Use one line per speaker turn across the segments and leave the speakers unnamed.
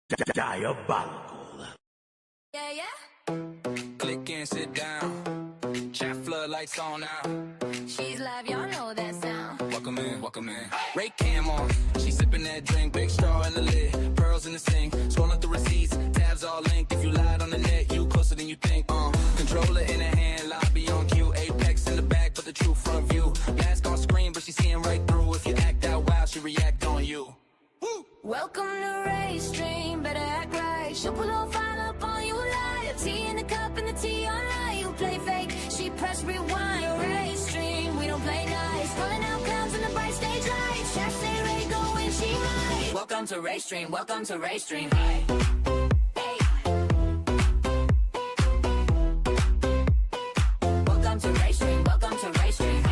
Diabolical.
Yeah, yeah.
Click and sit down. Chat floodlights on now.
She's live, y'all know that sound.
Welcome in, welcome in. Ray Cam on. She sipping that drink, big straw in the lid, pearls in the sink, scrolling through receipts, tabs all linked. If you lied on the net, you closer than you think. Controller in her hand, lobby on cue, Apex in the back, but the true front view. Mask on screen, but she seeing right through. If you act out wild, she react on you. Woo!
Welcome to Ray Stream, better act right. She'll pull a file up on you live. Tea in the cup and the tea online. You play fake, she press rewind. Ray Stream, we don't play nice. Calling out clowns in the bright stage lights. Chat say Ray go when she might. Welcome to Ray Stream, welcome to Ray Stream. Hey. Welcome to Ray Stream, welcome to Ray Stream.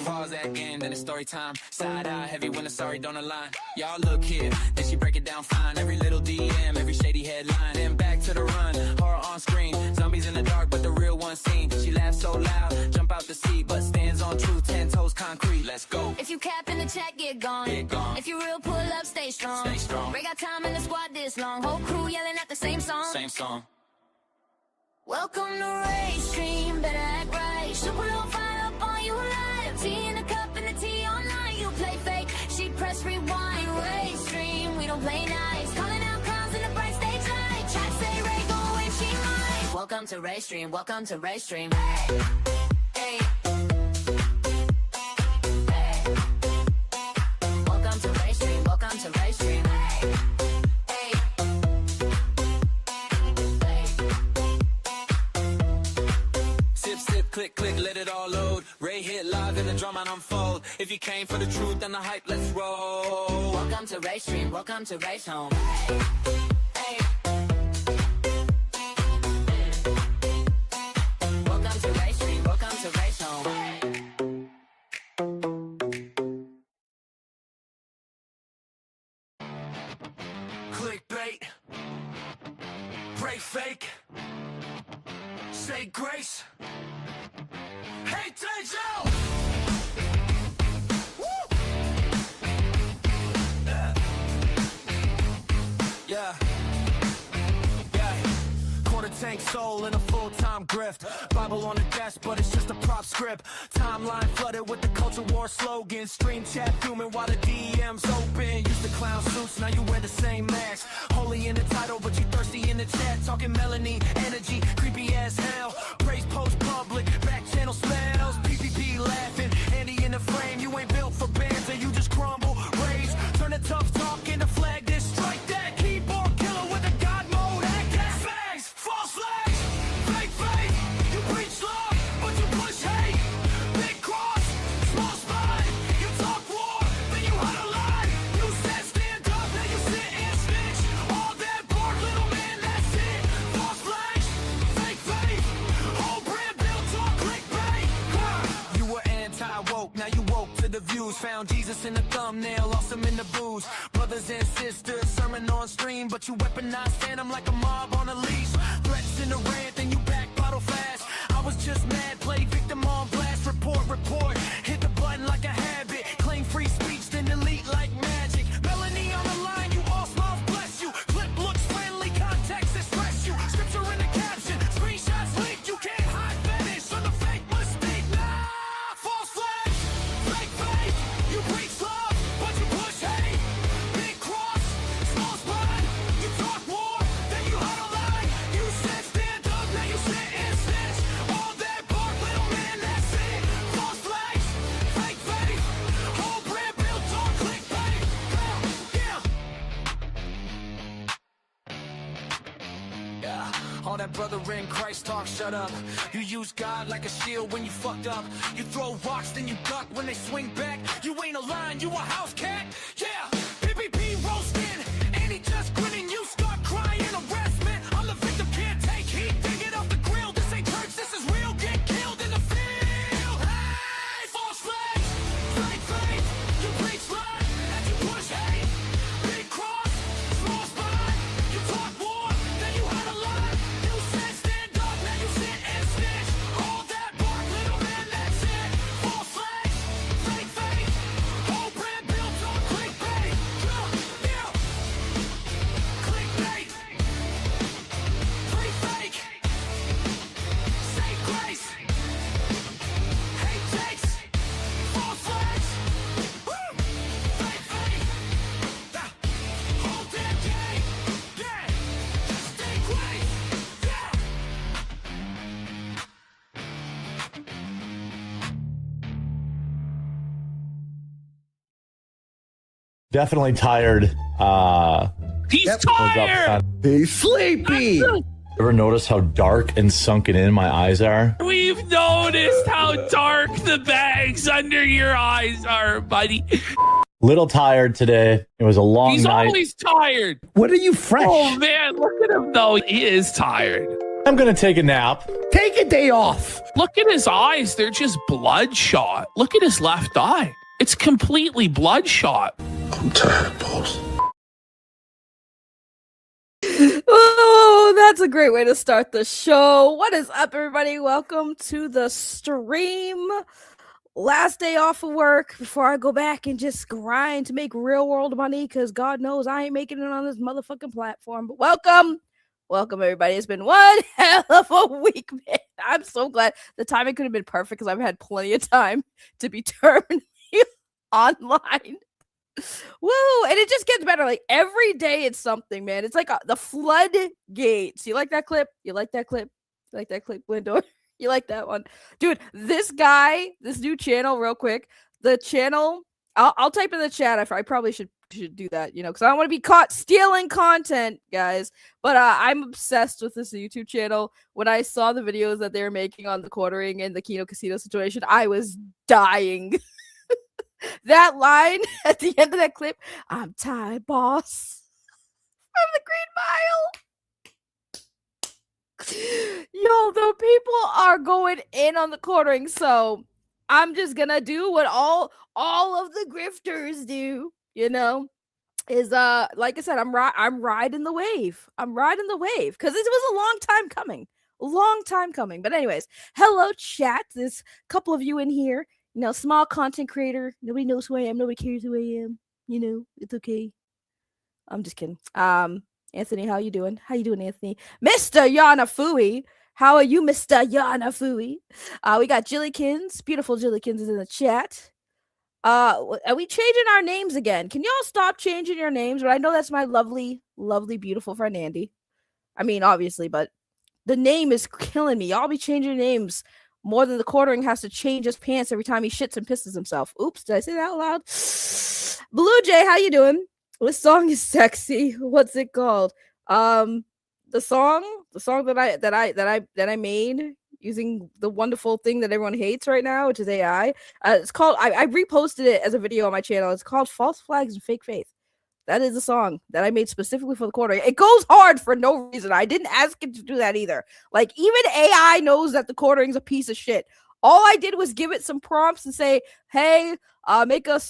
Pause that game, then it's story time. Side eye, heavy when the sorry don't align. Y'all look here, then she break it down fine. Every little DM, every shady headline. And back to the run, horror on screen. Zombies in the dark, but the real one seen. She laughs so loud, jump out the seat, but stands on truth, 10 toes concrete. Let's go.
If you cap in the chat, get gone.
Get gone.
If you real, pull up, stay strong.
Stay strong.
Break out time in the squad this long. Whole crew yelling at the same song.
Same song.
Welcome to Ray Stream, better act right. She'll pull a fire up on you live. Tea in a cup and the tea online. You play fake, she press rewind. Ray Stream, we don't play nice. Calling out clowns in the bright stage light. Chat say Ray go when she might. Welcome to Ray Stream, welcome to Ray Stream. Hey, hey. Hey. Welcome to Ray Stream, welcome to Ray Stream. Hey.
Click, click, let it all load. Ray hit live and the drama unfold. If you came for the truth and the hype, let's roll.
Welcome to Ray Stream, welcome to Ray's home. Hey, hey. Welcome to Ray Stream, welcome to Ray's home.
Clickbait, break fake, say grace. Hey, Tejo! Yeah. Quarter tank soul in a full-time grift. Bible on the desk, but it's just a prop script. Timeline flooded with the culture war slogans. Stream chat fuming while the DM's open. Used to clown suits, now you wear the same mask. Holy in the title, but you thirsty in the chat. Talking melanin, energy, creepy as hell. Praise post public, back channel smells. PPP laughing, Andy in the frame. You ain't built for banter, you just crumble. Rage, turn the tough talk into flag this. Strike that keyboard killer with a God mode. Act that fags, false flags, fake faith. You preach love, but you push hate. Big cross, small spine. You talk war, then you had a lie. You said stand up, then you sit and snitch. All that bark, little man, that's it. False flags, fake faith. Whole brand built on clickbait. You were anti-woke, now you woke to the views. Found Jesus in the thumbnail, lost him in the booze. Brothers and sisters, sermon on stream, but you weaponize phantom like a mob on a leash. Threats in the rant, then you back bottle fast. I was just mad, play victim on blast. Report, hit the button like a habit. Claim free speech, then delete like magic. Melanie on the line, you all smiles bless you. Clip looks friendly, context is stress you. Scripture in the caption, screenshots leaked. You can't hide fetish on the fake mistake. Nah, false flag, fake faith. You preach love, but you push hate. Big cross, small spine. You talk war, then you huddle line. You said stand up, now you sit and snitch. All that bark, little man, that's it. False flags, fake faith. Whole brand built on clickbait. Yeah, all that brother in Christ talk, shut up. You use God like a shield when you fucked up. You throw rocks, then you duck when they swing back. You ain't a lion, you a house cat. Yeah, PPP roasting, and he just grinning. You start crying, harassment. I'm the victim, can't take heat. Dig it off the grill. This ain't church, this is real. Get killed in the field. Hey, false flags, fake faith. You preach love, and you push hate. Big cross, small spine. You talk war, then you had a lie. You said stand up, now you sit and snitch. All that bark, little man, that's it. False
Definitely tired.
He's tired.
He's sleepy.
Ever notice how dark and sunken in my eyes are?
We've noticed how dark the bags under your eyes are, buddy.
Little tired today. It was a long
He's
night.
always tired.
What are you fresh?
Oh, man, look at him, though. He is tired.
I'm going to take a nap.
Take a day off.
Look at his eyes. They're just bloodshot. Look at his left eye. It's completely bloodshot.
I'm tired, boss.
Oh, that's a great way to start the show. What is up, everybody? Welcome to the stream. Last day off of work before I go back and just grind to make real world money, because God knows I ain't making it on this motherfucking platform. But welcome, everybody. It's been one hell of a week, man. I'm so glad the timing could have been perfect because I've had plenty of time to be terminally online. Woo! And it just gets better. Like every day, it's something, man. It's like the floodgates. You like that clip? You like that clip? You like that clip, Window? You like that one, dude? This guy, this new channel, real quick. The channel, I'll type in the chat. I probably should do that, because I don't want to be caught stealing content, guys. But I'm obsessed with this YouTube channel. When I saw the videos that they were making on the quartering and the Kino Casino situation, I was dying. That line at the end of that clip, I'm tired, boss. From the Green Mile. Yo, the people are going in on the quartering, so I'm just gonna do what all of the grifters do, is like I said, I'm riding the wave. I'm riding the wave because this was a long time coming. But anyways, hello chat. There's a couple of you in here. Small content creator. Nobody knows who I am. Nobody cares who I am. It's okay. I'm just kidding. Anthony, how you doing? How you doing, Anthony? Mr. Yanafui. How are you, Mr. Yanafui? We got Jillykins. Beautiful Jillykins is in the chat. Are we changing our names again? Can y'all stop changing your names? But I know that's my lovely, lovely, beautiful friend Andy. I mean, obviously, but the name is killing me. Y'all be changing names more than the quartering has to change his pants every time he shits and pisses himself. Oops, did I say that out loud? Blue Jay, how you doing? This song is sexy. What's it called? The song that I made using the wonderful thing that everyone hates right now, which is AI. It's called. I reposted it as a video on my channel. It's called "False Flags and Fake Faith." That is a song that I made specifically for the quartering. It goes hard for no reason. I didn't ask it to do that either. Like, even AI knows that the quartering's a piece of shit. All I did was give it some prompts and say, hey, make a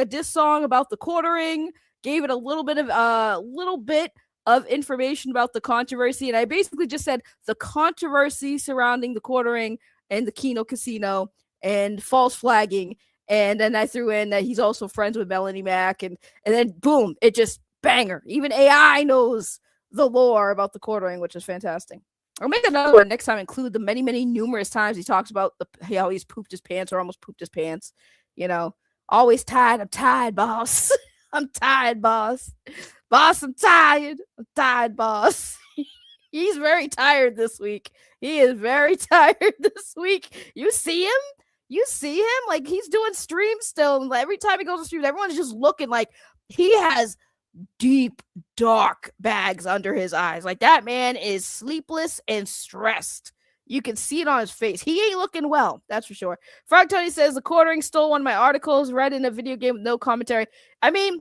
diss song about the quartering. Gave it a little bit of information about the controversy. And I basically just said the controversy surrounding the quartering and the Kino Casino and false flagging. And then I threw in that he's also friends with Melanie Mac, and then boom, it just banger. Even AI knows the lore about the quartering, which is fantastic. I'll make another one next time, include the many numerous times he talks about how he's pooped his pants or almost pooped his pants. Always tired. I'm tired, boss. I'm tired, boss. Boss, I'm tired. I'm tired, boss. He's very tired this week. He is very tired this week. You see him? Like, he's doing streams still. And every time he goes to stream, everyone's just looking like he has deep, dark bags under his eyes. Like, that man is sleepless and stressed. You can see it on his face. He ain't looking well, that's for sure. Frog Tony says the quartering stole one of my articles, read in a video game with no commentary. I mean,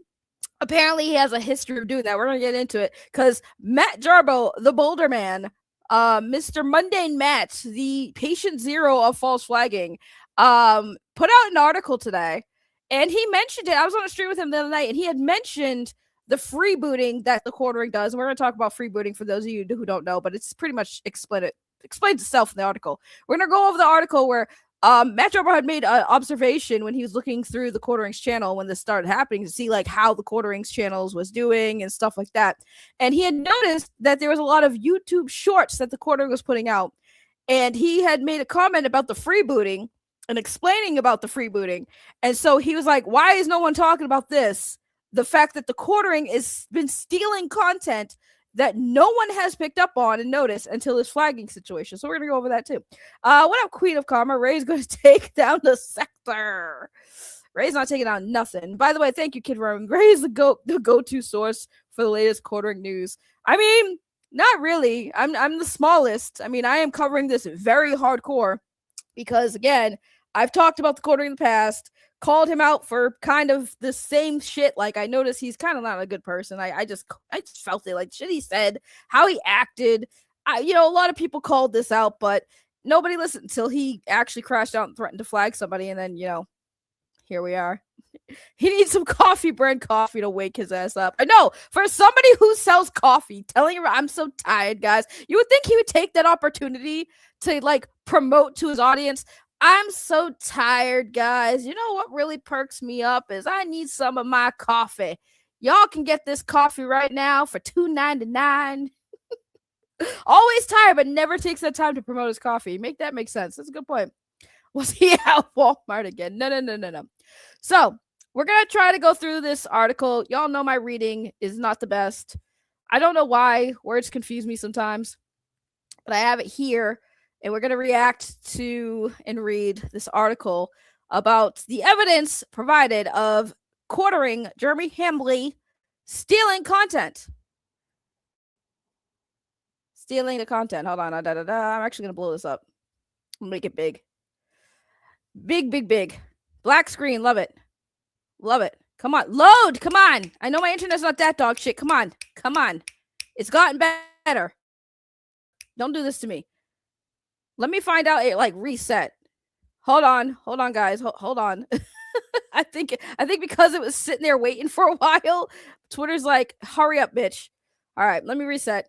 apparently he has a history of doing that. We're gonna get into it because Matt Jarbo, the Boulder Man, Mr. Mundane Matt, the patient zero of false flagging, put out an article today, and he mentioned it. I was on a stream with him the other night, and he had mentioned the freebooting that the quartering does. And we're going to talk about freebooting for those of you who don't know, but it's pretty much explains itself in the article. We're going to go over the article where Matt Jarbo had made an observation when he was looking through the quartering's channel when this started happening to see like how the quartering's channels was doing and stuff like that. And he had noticed that there was a lot of YouTube shorts that the quartering was putting out. And he had made a comment about the freebooting and explaining about the freebooting. And so he was like, why is no one talking about this? The fact that the quartering has been stealing content that no one has picked up on and noticed until this flagging situation. So we're going to go over that too. What up, Queen of Karma? Ray's going to take down the sector. Ray's not taking out nothing. By the way, thank you, Kid Rome. Ray is the go-to source for the latest quartering news. I mean, not really. I'm the smallest. I mean, I am covering this very hardcore because, again, I've talked about the quartering in the past, called him out for kind of the same shit. Like, I noticed he's kind of not a good person. I just felt it. Like, shit he said, how he acted. A lot of people called this out, but nobody listened until he actually crashed out and threatened to flag somebody. And then, here we are. He needs some brand coffee to wake his ass up. I know, for somebody who sells coffee, telling you I'm so tired, guys. You would think he would take that opportunity to like promote to his audience. I'm so tired, guys. You know what really perks me up is I need some of my coffee. Y'all can get this coffee right now for $2.99. Always tired, but never takes that time to promote his coffee. Make that make sense. That's a good point. Was he at Walmart again? No. So we're going to try to go through this article. Y'all know my reading is not the best. I don't know why. Words confuse me sometimes. But I have it here. And we're going to react to and read this article about the evidence provided of quartering Jeremy Hambley stealing content. Stealing the content. Hold on. I'm actually going to blow this up. I'll make it big. Big. Black screen. Love it. Come on. Load. Come on. I know my internet's not that dog shit. Come on. It's gotten better. Don't do this to me. Let me find out it like reset. Hold on, guys. Hold on. I think because it was sitting there waiting for a while, Twitter's like, hurry up, bitch. All right, let me reset.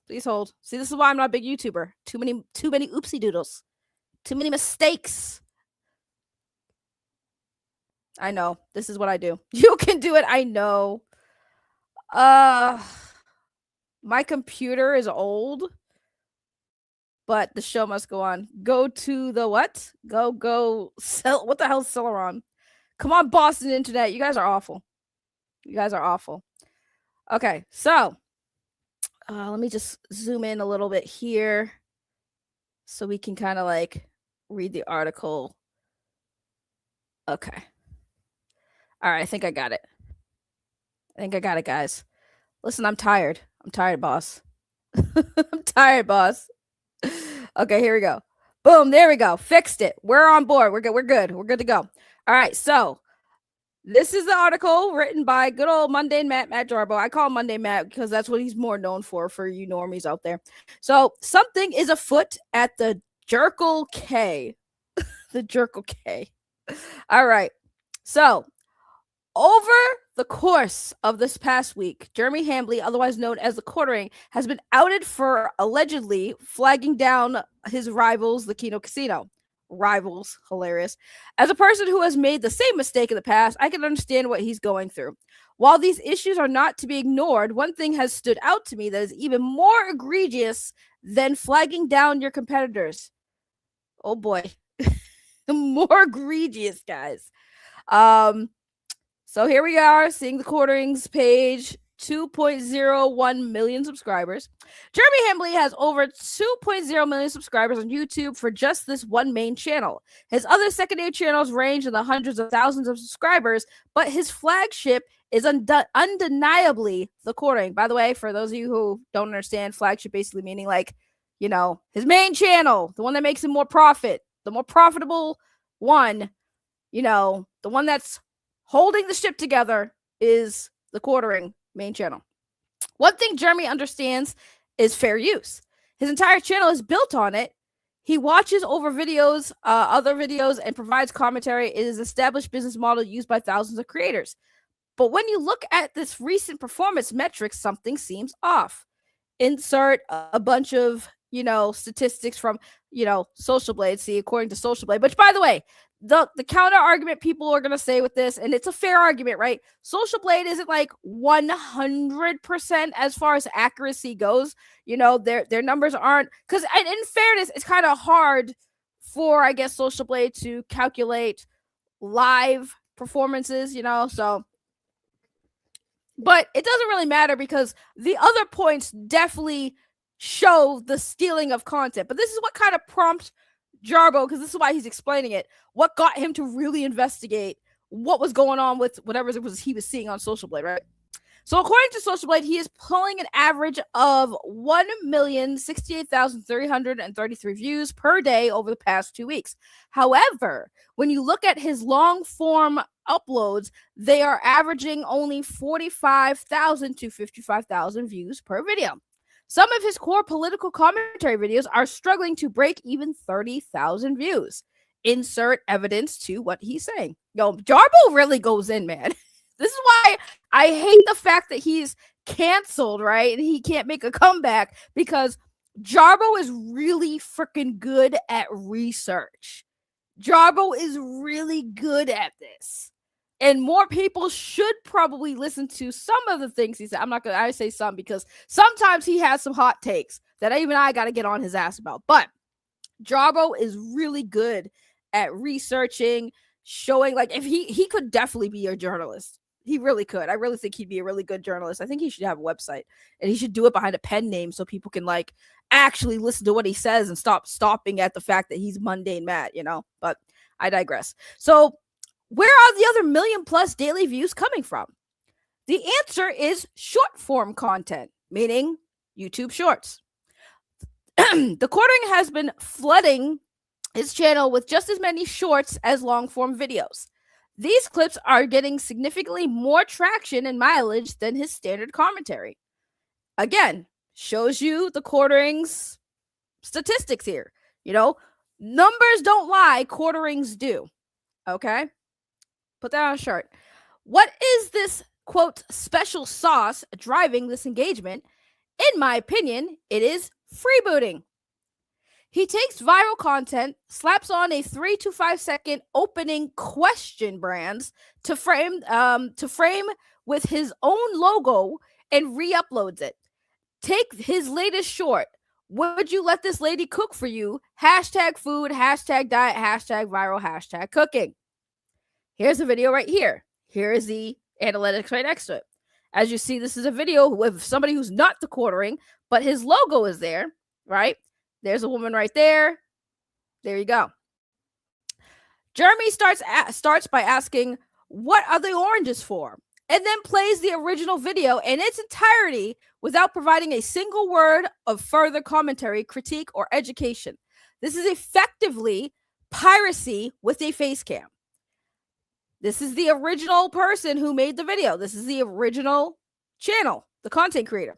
Please hold. See, this is why I'm not a big YouTuber. Too many oopsie doodles. Too many mistakes. I know. This is what I do. You can do it. I know. My computer is old, but the show must go on. Go to the what? Go sell. What the hell is Celeron? Come on, Boston Internet. You guys are awful. Okay, so let me just zoom in a little bit here so we can kind of like read the article. Okay. All right, I think I got it. Guys. Listen, I'm tired. Boss. I'm tired, boss. Okay, here we go. Boom, there we go. Fixed it. We're on board. We're good. We're good to go. All right, so this is the article written by good old Mundane Matt Jarbo. I call him Mundane Matt because that's what he's more known for you normies out there. So something is afoot at the Jerkle K. The Jerkle K. All right. So over the course of this past week, Jeremy Hambley, otherwise known as the Quartering, has been outed for allegedly flagging down his rivals, the Kino Casino. Rivals, hilarious. As a person who has made the same mistake in the past, I can understand what he's going through. While these issues are not to be ignored, one thing has stood out to me that is even more egregious than flagging down your competitors. Oh boy. More egregious, guys. So here we are, seeing the Quarterings page, 2.01 million subscribers. Jeremy Hambley has over 2.0 million subscribers on YouTube for just this one main channel. His other secondary channels range in the hundreds of thousands of subscribers, but his flagship is undeniably the Quartering. By the way, for those of you who don't understand, flagship basically meaning like, his main channel, the one that makes him more profit, the more profitable one, the one that's holding the ship together is the Quartering main channel. One thing Jeremy understands is fair use. His entire channel is built on it. He watches over videos, other videos, and provides commentary. It is an established business model used by thousands of creators. But when you look at this recent performance metrics, something seems off. Insert a bunch of, statistics from, Social Blade. See, according to Social Blade, which, by the way, the counter argument people are going to say with this, and it's a fair argument, right? Social Blade isn't like 100% as far as accuracy goes. Their numbers aren't, because in fairness, it's kind of hard for, I guess, Social Blade to calculate live performances, so. But it doesn't really matter because the other points definitely show the stealing of content. But this is what kind of prompts Jarbo, because this is why he's explaining it, what got him to really investigate what was going on with whatever it was he was seeing on Social Blade, right? So according to Social Blade, he is pulling an average of 1,068,333 views per day over the past 2 weeks. However, when you look at his long form uploads, they are averaging only 45,000 to 55,000 views per video. Some of his core political commentary videos are struggling to break even 30,000 views. Insert evidence to what he's saying. Yo, Jarbo really goes in, man. This is why I hate the fact that he's canceled, right? And he can't make a comeback, because Jarbo is really freaking good at research. Jarbo is really good at this. And more people should probably listen to some of the things he said. I say some because sometimes he has some hot takes that even I got to get on his ass about. But Jarbo is really good at researching, showing, like, if he could definitely be a journalist. He really could. I really think he'd be a really good journalist. I think he should have a website, and he should do it behind a pen name so people can, like, actually listen to what he says and stop stopping at the fact that he's mundane Matt, you know? But I digress. So where are the other million plus daily views coming from? The answer is short form content, meaning YouTube Shorts. The Quartering has been flooding his channel with just as many shorts as long form videos. These clips are getting significantly more traction and mileage than his standard commentary. Again, shows you the Quartering's statistics here. You know, numbers don't lie, Quarterings do. Okay? Put that on a shirt. What is this, quote, special sauce driving this engagement? In my opinion, it is freebooting. He takes viral content, slaps on a 3 to 5 second opening question brands to frame with his own logo and re-uploads it. Take his latest short. Would you let this lady cook for you? Hashtag food, hashtag diet, hashtag viral, hashtag cooking. Here's a video right here. Here is the analytics right next to it. As you see, this is a video with somebody who's not the Quartering, but his logo is there, right? There's a woman right there. There you go. Jeremy starts by asking, what are the oranges for? And then plays the original video in its entirety without providing a single word of further commentary, critique, or education. This is effectively piracy with a face cam. This is the original person who made the video. This is the original channel, the content creator.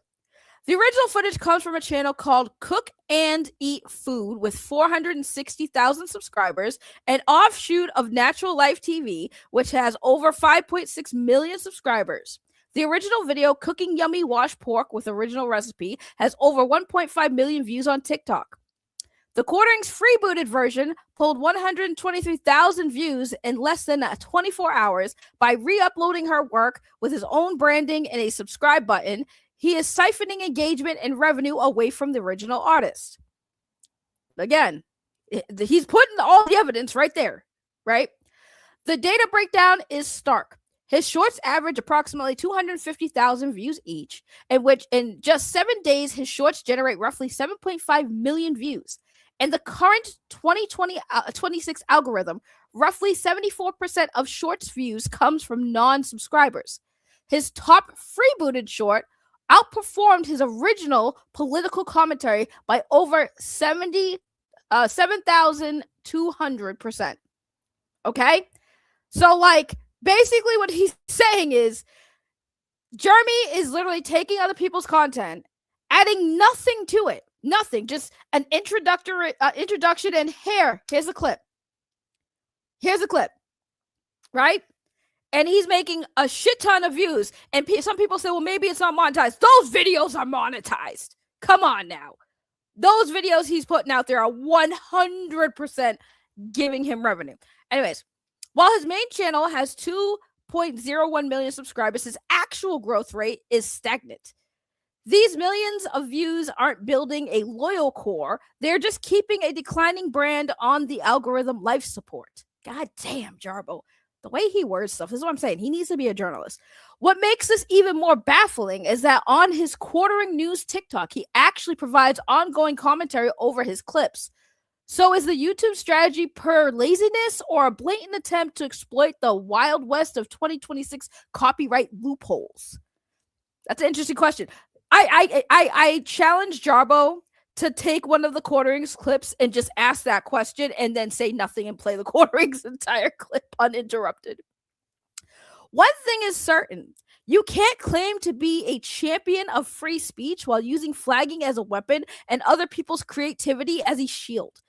The original footage comes from a channel called Cook and Eat Food with 460,000 subscribers, an offshoot of Natural Life TV, which has over 5.6 million subscribers. The original video, Cooking Yummy Wash Pork with Original Recipe, has over 1.5 million views on TikTok. The Quartering's freebooted version pulled 123,000 views in less than 24 hours by re-uploading her work with his own branding and a subscribe button. He is siphoning engagement and revenue away from the original artist. Again, he's putting all the evidence right there, right? The data breakdown is stark. His shorts average approximately 250,000 views each, in which in just 7 days, his shorts generate roughly 7.5 million views. In the current 2026 algorithm, roughly 74% of shorts views comes from non-subscribers. His top freebooted short outperformed his original political commentary by over 7,200%. Okay? So, like, basically what he's saying is Jeremy is literally taking other people's content, adding nothing to it. Nothing. Just an introduction and here's a clip. Here's a clip. Right? And he's making a shit ton of views. And some people say, well, maybe it's not monetized. Those videos are monetized. Come on now. Those videos he's putting out there are 100% giving him revenue. Anyways, while his main channel has 2.01 million subscribers, his actual growth rate is stagnant. These millions of views aren't building a loyal core. They're just keeping a declining brand on the algorithm life support. God damn, Jarbo. The way he words stuff, this is what I'm saying. He needs to be a journalist. What makes this even more baffling is that on his Quartering News TikTok, he actually provides ongoing commentary over his clips. So is the YouTube strategy per laziness or a blatant attempt to exploit the Wild West of 2026 copyright loopholes? That's an interesting question. I challenge Jarbo to take one of the Quartering's clips and just ask that question and then say nothing and play the Quartering's entire clip uninterrupted. One thing is certain. You can't claim to be a champion of free speech while using flagging as a weapon and other people's creativity as a shield.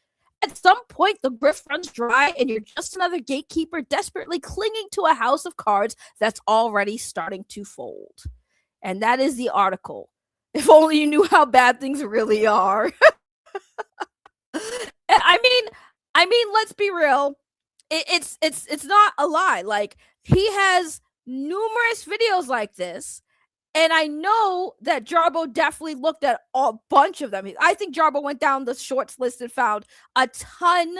At some point, the grift runs dry and you're just another gatekeeper desperately clinging to a house of cards that's already starting to fold. And that is the article. If only you knew how bad things really are. I mean, let's be real. It's not a lie. Like, he has numerous videos like this, and I know that Jarbo definitely looked at a bunch of them. I think Jarbo went down the shorts list and found a ton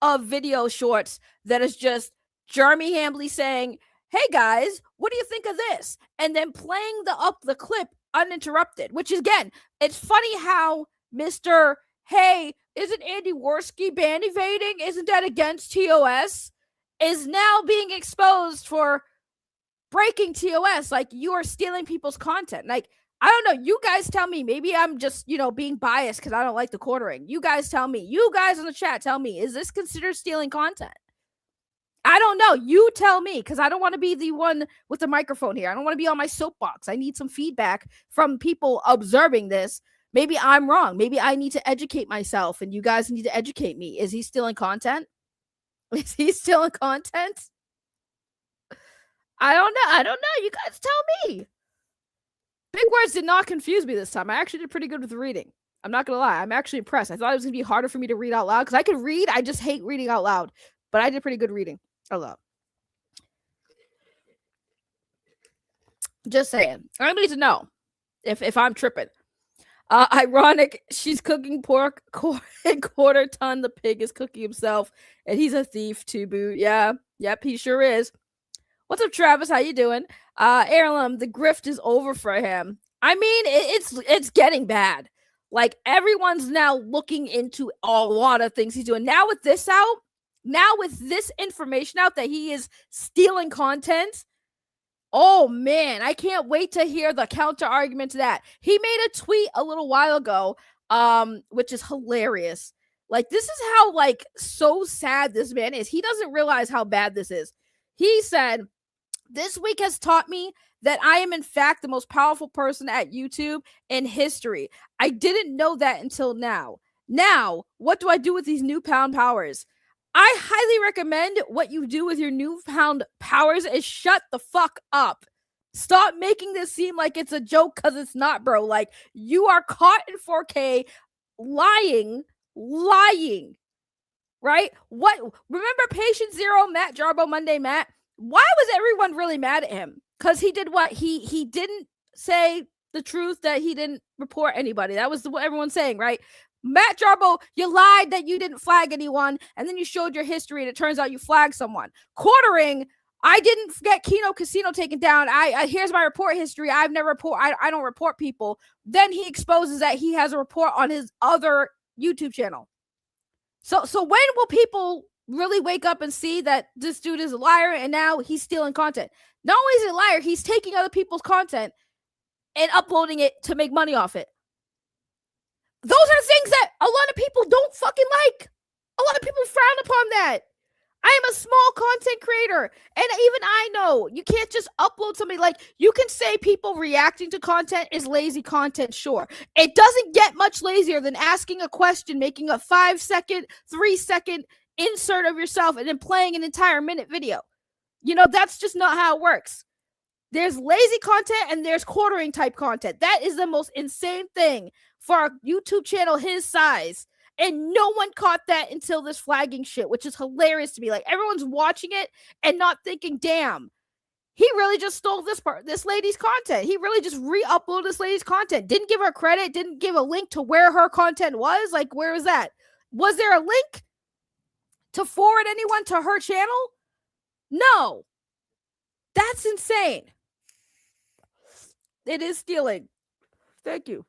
of video shorts that is just Jeremy Hambley saying, "Hey guys, what do you think of this?" And then playing the clip uninterrupted, which is, again, it's funny how Mr. Hey, isn't Andy Worski ban evading? Isn't that against TOS? Is now being exposed for breaking TOS. Like, you are stealing people's content. Like, I don't know. You guys tell me. Maybe I'm just, being biased because I don't like the Quartering. You guys tell me. You guys in the chat tell me. Is this considered stealing content? I don't know. You tell me, because I don't want to be the one with the microphone here. I don't want to be on my soapbox. I need some feedback from people observing this. Maybe I'm wrong. Maybe I need to educate myself, and you guys need to educate me. Is he stealing content? Is he stealing content? I don't know. You guys tell me. Big words did not confuse me this time. I actually did pretty good with reading. I'm not going to lie. I'm actually impressed. I thought it was going to be harder for me to read out loud because I could read. I just hate reading out loud. But I did pretty good reading out loud. Just saying. I need to know if I'm tripping. Ironic, she's cooking pork quarter ton. The pig is cooking himself, and he's a thief to boot. Yeah, yep, he sure is. What's up, Travis? How you doing? Heirloom, the grift is over for him. I mean, it's getting bad. Like, everyone's now looking into a lot of things he's doing. Now with this out, now with this information out that he is stealing content, oh man, I can't wait to hear the counter argument to that. He made a tweet a little while ago, which is hilarious. Like, this is how, like, so sad this man is. He doesn't realize how bad this is. He said, "This week has taught me that I am in fact the most powerful person at YouTube in history. I didn't know that until now. Now, what do I do with these newfound powers? I highly recommend what you do with your newfound powers is shut the fuck up. Stop making this seem like it's a joke, because it's not, bro. Like, you are caught in 4K lying, right? What? Remember Patient Zero, Matt Jarbo, Monday Matt? Why was everyone really mad at him? Because he did what? He didn't say the truth, that he didn't report anybody. That was what everyone's saying, right? Matt Jarbo, you lied that you didn't flag anyone, and then you showed your history, and it turns out you flagged someone. Quartering, I didn't get Kino Casino taken down. I here's my report history. I've never report. I don't report people. Then he exposes that he has a report on his other YouTube channel. So when will people really wake up and see that this dude is a liar and now he's stealing content? Not only is he a liar, he's taking other people's content and uploading it to make money off it. Those are things that a lot of people don't fucking like. A lot of people frown upon that. I am a small content creator, and even I know you can't just upload somebody. Like, you can say people reacting to content is lazy content, sure. It doesn't get much lazier than asking a question, making a 5-second, 3-second insert of yourself, and then playing an entire minute video. That's just not how it works. There's lazy content and there's quartering type content. That is the most insane thing for a YouTube channel his size. And no one caught that until this flagging shit, which is hilarious to me. Like, everyone's watching it and not thinking, damn, he really just stole this lady's content. He really just re-uploaded this lady's content. Didn't give her credit, didn't give a link to where her content was. Like, where was that? Was there a link to forward anyone to her channel? No. That's insane. It is stealing. Thank you.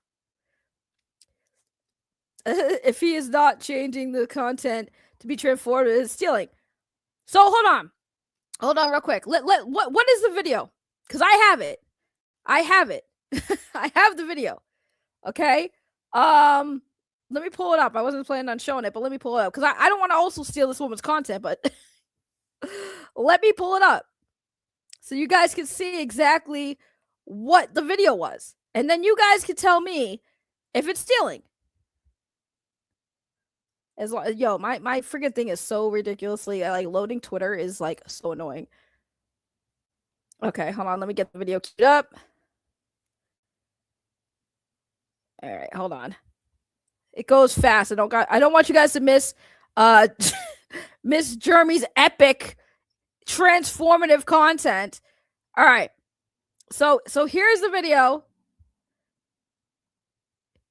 if he is not changing the content to be transformative, it's stealing. So hold on real quick. What is the video? Because I have it. I have the video. Okay. Let me pull it up. I wasn't planning on showing it, but let me pull it up because I don't want to also steal this woman's content, but let me pull it up so you guys can see exactly what the video was. And then you guys can tell me if it's stealing. Yo, my freaking thing is so ridiculously like loading Twitter is like so annoying. Okay, hold on, let me get the video queued up. All right, hold on. It goes fast. I don't want you guys to miss Miss Jeremy's epic transformative content. All right. So here's the video.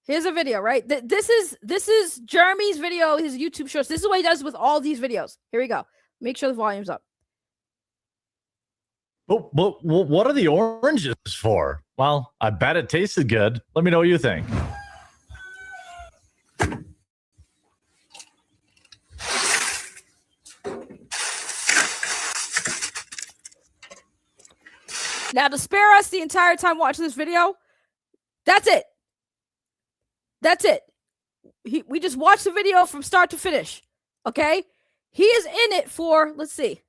Here's a video, right? This is Jeremy's video, his YouTube shorts. This is what he does with all these videos. Here we go. Make sure the volume's up.
But what are the oranges for? Well, I bet it tasted good. Let me know what you think.
Now, to spare us the entire time watching this video, that's it. That's it. We just watched the video from start to finish. Okay? He is in it for, let's see.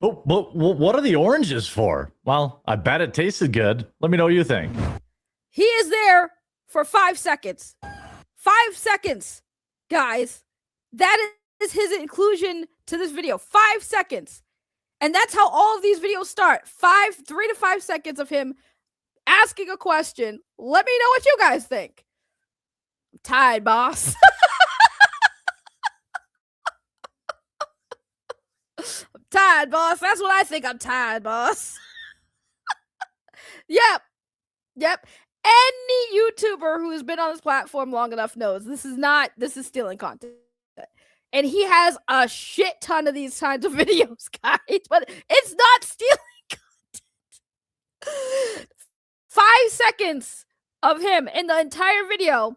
But what are the oranges for? Well, I bet it tasted good. Let me know what you think.
He is there for 5 seconds. 5 seconds, guys. That is his inclusion to this video. 5 seconds. And that's how all of these videos start. 3 to 5 seconds of him asking a question. Let me know what you guys think. I'm tired, boss. I'm tired, boss. That's what I think. I'm tired, boss. Yep. Any YouTuber who has been on this platform long enough knows this is stealing content. And he has a shit ton of these kinds of videos, guys, but it's not stealing content. 5 seconds of him in the entire video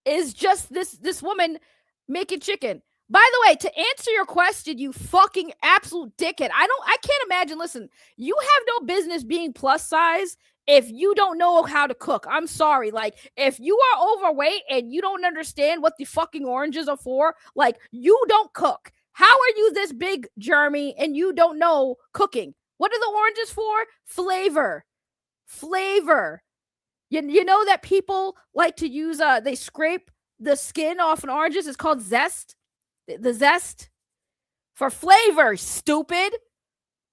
is just this woman making chicken. By the way, to answer your question, you fucking absolute dickhead, I can't imagine, listen, you have no business being plus size if you don't know how to cook. I'm sorry. Like, if you are overweight and you don't understand what the fucking oranges are for, like, you don't cook. How are you this big, Jeremy, and you don't know cooking? What are the oranges for? Flavor. You know that people like to use, they scrape the skin off an oranges. It's called zest. The zest for flavor, stupid.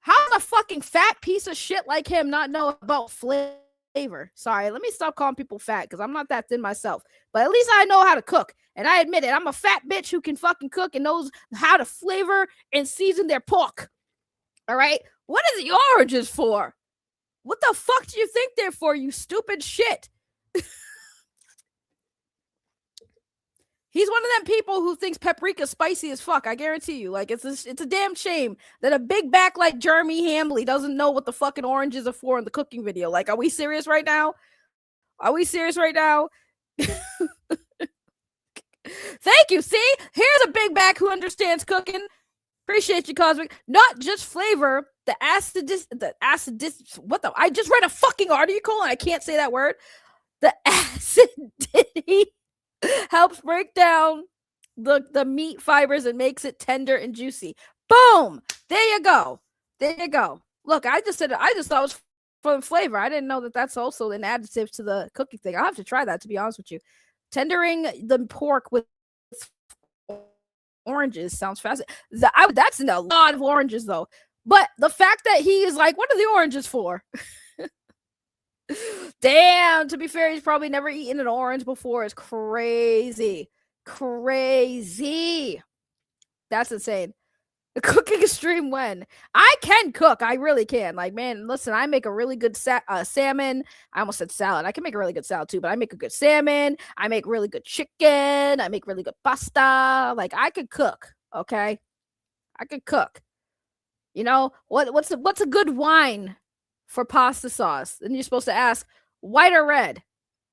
How does a fucking fat piece of shit like him not know about flavor? Sorry, let me stop calling people fat because I'm not that thin myself. But at least I know how to cook. And I admit it, I'm a fat bitch who can fucking cook and knows how to flavor and season their pork. All right? What are the oranges for? What the fuck do you think they're for, you stupid shit? He's one of them people who thinks paprika's spicy as fuck. I guarantee you. Like, it's a damn shame that a big back like Jeremy Hambley doesn't know what the fucking oranges are for in the cooking video. Like, are we serious right now? Thank you. See? Here's a big back who understands cooking. Appreciate you, Cosmic. Not just flavor, the acid. What the? I just read a fucking article and I can't say that word. The acidity helps break down the meat fibers and makes it tender and juicy. Boom! There you go. Look, I just thought it was for the flavor. I didn't know that that's also an additive to the cooking thing. I'll have to try that, to be honest with you. Tendering the pork with oranges sounds fascinating. That's in a lot of oranges, though. But the fact that he is like, what are the oranges for? Damn, to be fair, he's probably never eaten an orange before. It's crazy. That's insane. The cooking stream when? I can cook. I really can. Like, man, listen, I make a really good salmon. I almost said salad. I can make a really good salad too, but I make a good salmon. I make really good chicken. I make really good pasta. Like, I could cook, okay? I could cook. You know, what's a good wine for pasta sauce? And you're supposed to ask, white or red?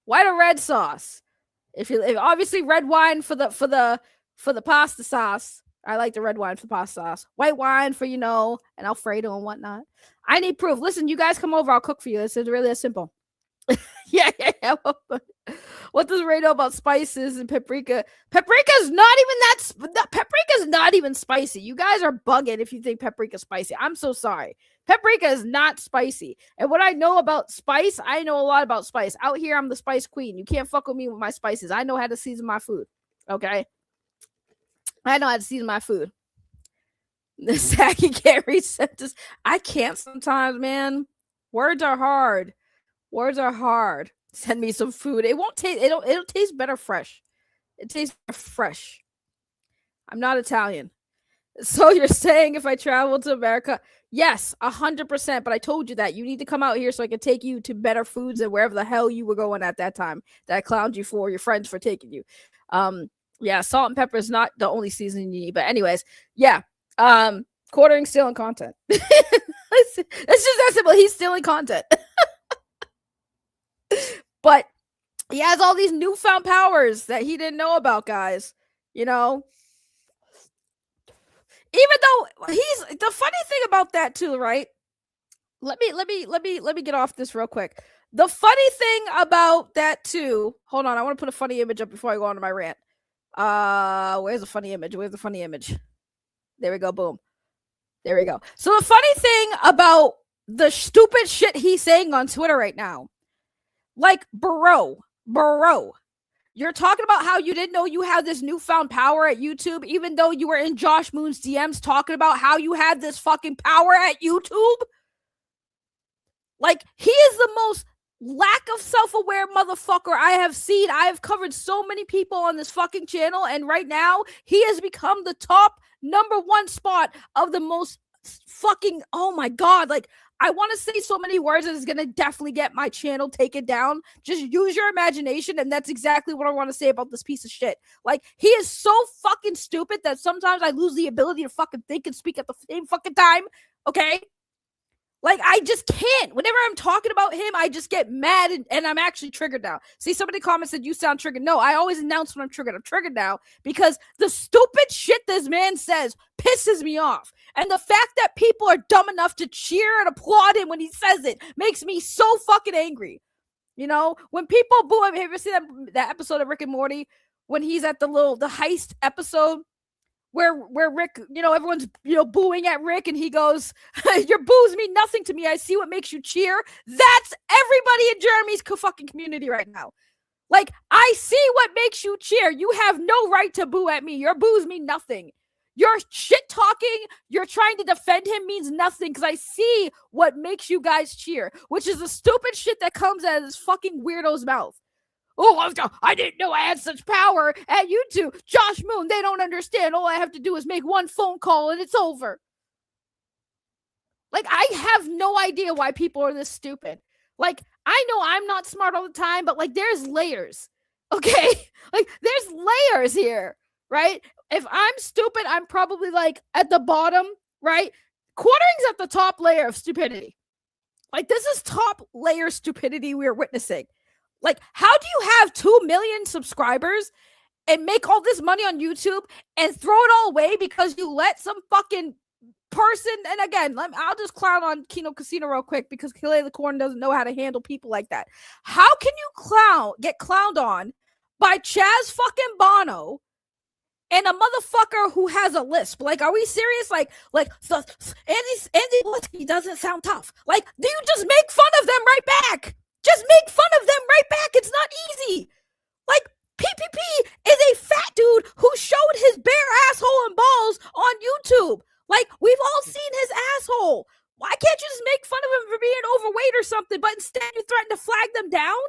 White or red sauce? If obviously red wine for the pasta sauce. I like the red wine for pasta sauce. White wine for an Alfredo and whatnot. I need proof. Listen, you guys come over. I'll cook for you. It's really that simple. yeah. What does Ray know about spices and paprika? Paprika's not even paprika's not even spicy. You guys are bugging if you think paprika's spicy. I'm so sorry. Paprika is not spicy. And what I know about spice, I know a lot about spice. Out here, I'm the spice queen. You can't fuck with me with my spices. I know how to season my food. Okay? I know how to season my food. The Saki Gary sent us. I can't sometimes, man. Words are hard. Send me some food. It won't taste. It'll taste better fresh. It tastes fresh. I'm not Italian. So you're saying if I travel to America, yes, 100%. But I told you that you need to come out here so I can take you to better foods and wherever the hell you were going at that time that I clowned you for, your friends for taking you. Yeah, salt and pepper is not the only seasoning you need. But anyways, yeah. Quartering stealing content. It's just that simple. He's stealing content. But he has all these newfound powers that he didn't know about, guys. Even though he's the funny thing about that too, right? Let me get off this real quick. The funny thing about that too. Hold on, I want to put a funny image up before I go on to my rant. Where's the funny image? There we go. Boom. There we go. So the funny thing about the stupid shit he's saying on Twitter right now, like, bro, you're talking about how you didn't know you had this newfound power at YouTube, even though you were in Josh Moon's DMs talking about how you had this fucking power at YouTube. Like, he is the most lack of self-aware motherfucker I have seen. I have covered so many people on this fucking channel, and right now he has become the top #1 spot of the most fucking, oh my god, like, I want to say so many words that is going to definitely get my channel taken down. Just use your imagination, and that's exactly what I want to say about this piece of shit. Like, he is so fucking stupid that sometimes I lose the ability to fucking think and speak at the same fucking time, okay? Like, I just can't. Whenever I'm talking about him, I just get mad, and I'm actually triggered now. See, somebody commented, you sound triggered. No, I always announce when I'm triggered. I'm triggered now because the stupid shit this man says pisses me off. And the fact that people are dumb enough to cheer and applaud him when he says it makes me so fucking angry. When people boo him, have you ever seen that episode of Rick and Morty when he's at the heist episode? Where Rick, everyone's, booing at Rick, and he goes, your boos mean nothing to me. I see what makes you cheer. That's everybody in Jeremy's fucking community right now. Like, I see what makes you cheer. You have no right to boo at me. Your boos mean nothing. Your shit talking, you're trying to defend him means nothing because I see what makes you guys cheer, which is the stupid shit that comes out of this fucking weirdo's mouth. Oh, I didn't know I had such power at YouTube. Josh Moon, they don't understand. All I have to do is make one phone call and it's over. Like, I have no idea why people are this stupid. Like, I know I'm not smart all the time, but, like, there's layers. Okay? Like, there's layers here, right? If I'm stupid, I'm probably, like, at the bottom, right? Quartering's at the top layer of stupidity. Like, this is top layer stupidity we're witnessing. Like, how do you have 2 million subscribers and make all this money on YouTube and throw it all away because you let some fucking person, and again, I'll just clown on Kino Casino real quick because Kile the Corn doesn't know how to handle people like that. How can you get clowned on by Chaz fucking Bono and a motherfucker who has a lisp? Like, are we serious? Like Andy Blitzky doesn't sound tough. Like, do you just make fun of them right back? Just make fun of them right back. It's not easy. Like, PPP is a fat dude who showed his bare asshole and balls on YouTube. Like, we've all seen his asshole. Why can't you just make fun of him for being overweight or something, but instead you threaten to flag them down?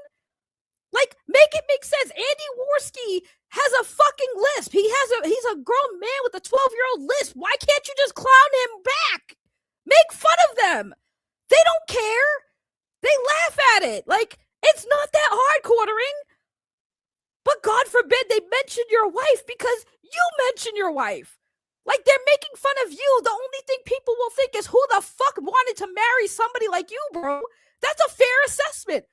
Like, make it make sense. Andy Worski has a fucking lisp. He's a grown man with a 12-year-old lisp. Why can't you just clown him back? Make fun of them. They don't care. They laugh at it. Like, it's not that hard, Quartering. But God forbid they mention your wife because you mention your wife. Like, they're making fun of you. The only thing people will think is, who the fuck wanted to marry somebody like you, bro? That's a fair assessment.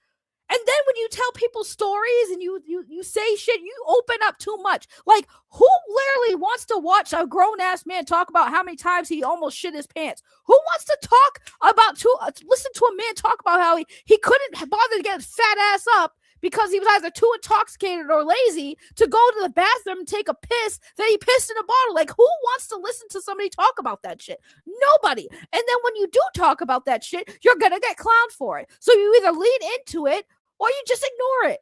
And then when you tell people stories and you say shit, you open up too much. Like, who literally wants to watch a grown-ass man talk about how many times he almost shit his pants? Who wants to talk about listen to a man talk about how he couldn't bother to get his fat ass up because he was either too intoxicated or lazy to go to the bathroom and take a piss, that he pissed in a bottle? Like, who wants to listen to somebody talk about that shit? Nobody. And then when you do talk about that shit, you're gonna get clowned for it. So you either lean into it or you just ignore it.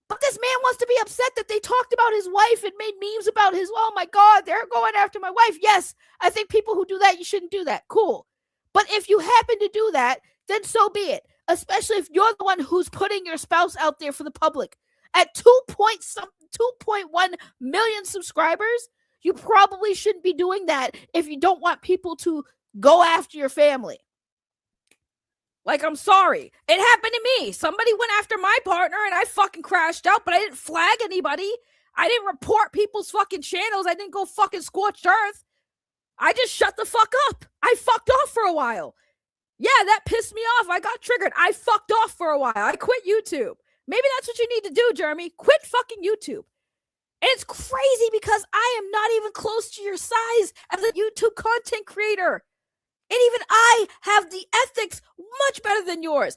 But this man wants to be upset that they talked about his wife and made memes about his, oh my God, they're going after my wife. Yes, I think people who do that, you shouldn't do that. Cool. But if you happen to do that, then so be it. Especially if you're the one who's putting your spouse out there for the public. At 2.1 million subscribers, you probably shouldn't be doing that if you don't want people to go after your family. Like, I'm sorry. It happened to me. Somebody went after my partner and I fucking crashed out, but I didn't flag anybody. I didn't report people's fucking channels. I didn't go fucking scorched earth. I just shut the fuck up. I fucked off for a while. Yeah, that pissed me off. I got triggered. I fucked off for a while. I quit YouTube. Maybe that's what you need to do, Jeremy. Quit fucking YouTube. And it's crazy because I am not even close to your size as a YouTube content creator. And even I have the ethics much better than yours.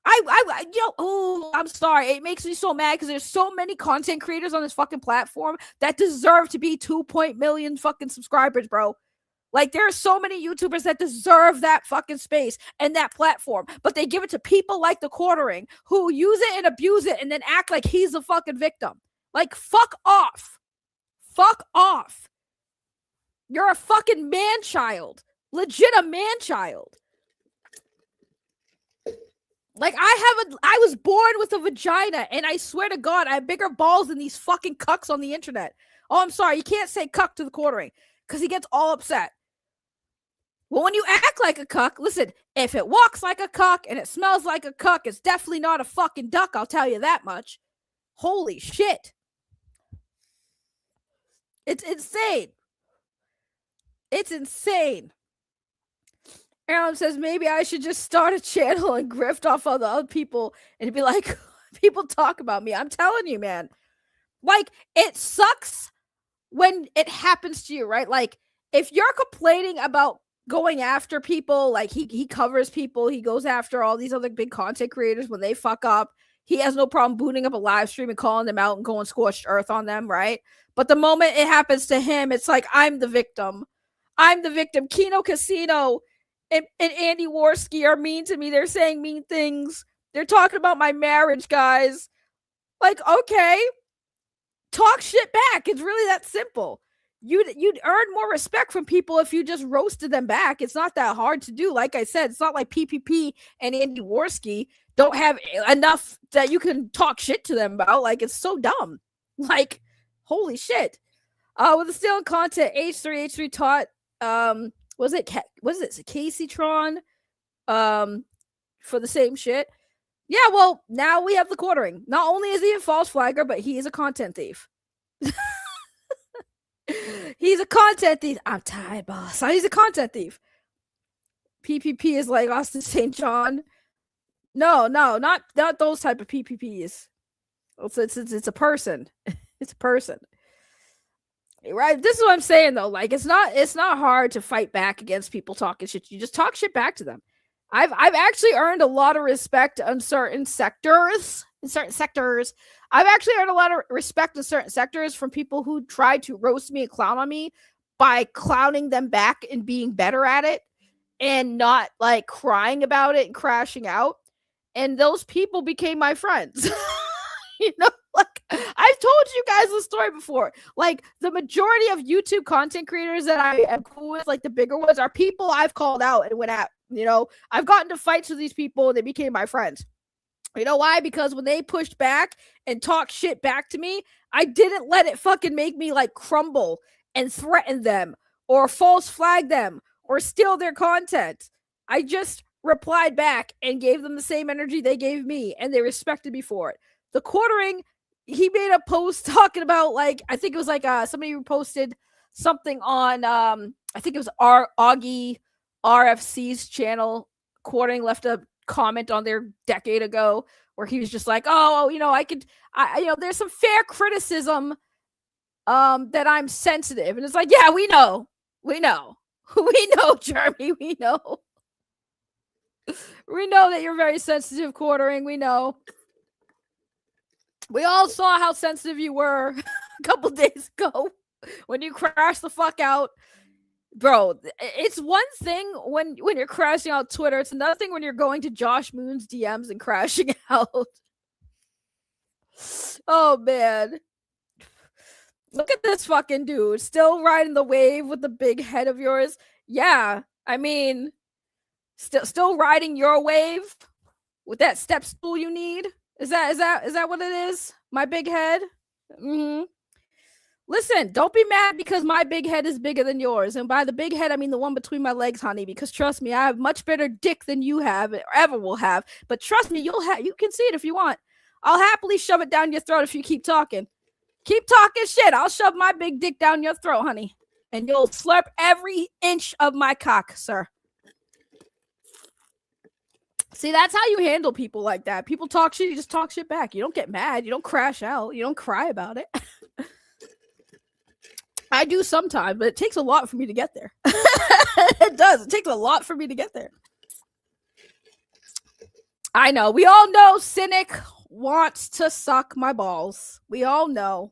I'm sorry. It makes me so mad because there's so many content creators on this fucking platform that deserve to be 2 million fucking subscribers, bro. Like, there are so many YouTubers that deserve that fucking space and that platform, but they give it to people like the Quartering who use it and abuse it and then act like he's a fucking victim. Like, fuck off. Fuck off. You're a fucking man-child. Legit a man-child. Like, I was born with a vagina, and I swear to God, I have bigger balls than these fucking cucks on the internet. Oh, I'm sorry, you can't say cuck to the Quartering, because he gets all upset. Well, when you act like a cuck, listen, if it walks like a cuck and it smells like a cuck, it's definitely not a fucking duck, I'll tell you that much. Holy shit. It's insane. It's insane. Aaron says, maybe I should just start a channel and grift off of the other people and be like, people talk about me. I'm telling you, man. Like, it sucks when it happens to you, right? Like, if you're complaining about going after people, like he covers people, he goes after all these other big content creators when they fuck up. He has no problem booting up a live stream and calling them out and going scorched earth on them, right? But the moment it happens to him, it's like, I'm the victim. I'm the victim. Kino Casino and Andy Worski are mean to me. They're saying mean things. They're talking about my marriage, guys. Like, okay, talk shit back. It's really that simple. You'd earn more respect from people if you just roasted them back. It's not that hard to do. Like I said, it's not like PPP and Andy Worski don't have enough that you can talk shit to them about. Like, it's so dumb. Like, holy shit. With the stealing content, H3 taught, was it Casey Tron for the same shit? Yeah, well, now we have the Quartering. Not only is he a false flagger, but he is a content thief. He's a content thief. I'm tired, boss. He's a content thief. PPP is like Austin St. John. No, not those type of PPPs. It's a person. It's a person. Right? This is what I'm saying though. Like, it's not hard to fight back against people talking shit. You just talk shit back to them. I've actually earned a lot of respect in certain sectors. I've actually earned a lot of respect in certain sectors from people who try to roast me and clown on me by clowning them back and being better at it and not like crying about it and crashing out. And those people became my friends. You know, like, I've told you guys the story before. Like, the majority of YouTube content creators that I am cool with, like the bigger ones, are people I've called out and went at. You know, I've gotten to fights with these people and they became my friends. You know why? Because when they pushed back and talked shit back to me, I didn't let it fucking make me like crumble and threaten them or false flag them or steal their content. I just replied back and gave them the same energy they gave me, and they respected me for it. The Quartering, he made a post talking about, like, I think it was like somebody posted something on I think it was Augie RFC's channel. Quartering left a comment on there decade ago where he was just like, oh, there's some fair criticism that I'm sensitive. And it's like, yeah, we know, Jeremy, we know. We know that you're very sensitive, Quartering. We know. We all saw how sensitive you were a couple days ago when you crashed the fuck out. Bro, it's one thing when you're crashing out Twitter. It's another thing when you're going to Josh Moon's DMs and crashing out. Oh, man. Look at this fucking dude. Still riding the wave with the big head of yours. Yeah, I mean... Still riding your wave with that step stool you need? Is that what it is? My big head? Mm-hmm. Listen, don't be mad because my big head is bigger than yours. And by the big head, I mean the one between my legs, honey, because trust me, I have much better dick than you have or ever will have. But trust me, you can see it if you want. I'll happily shove it down your throat if you keep talking. Keep talking shit. I'll shove my big dick down your throat, honey. And you'll slurp every inch of my cock, sir. See, that's how you handle people like that. People talk shit, you just talk shit back. You don't get mad. You don't crash out. You don't cry about it. I do sometimes, but it takes a lot for me to get there. It does. It takes a lot for me to get there. I know. We all know Cynic wants to suck my balls. We all know.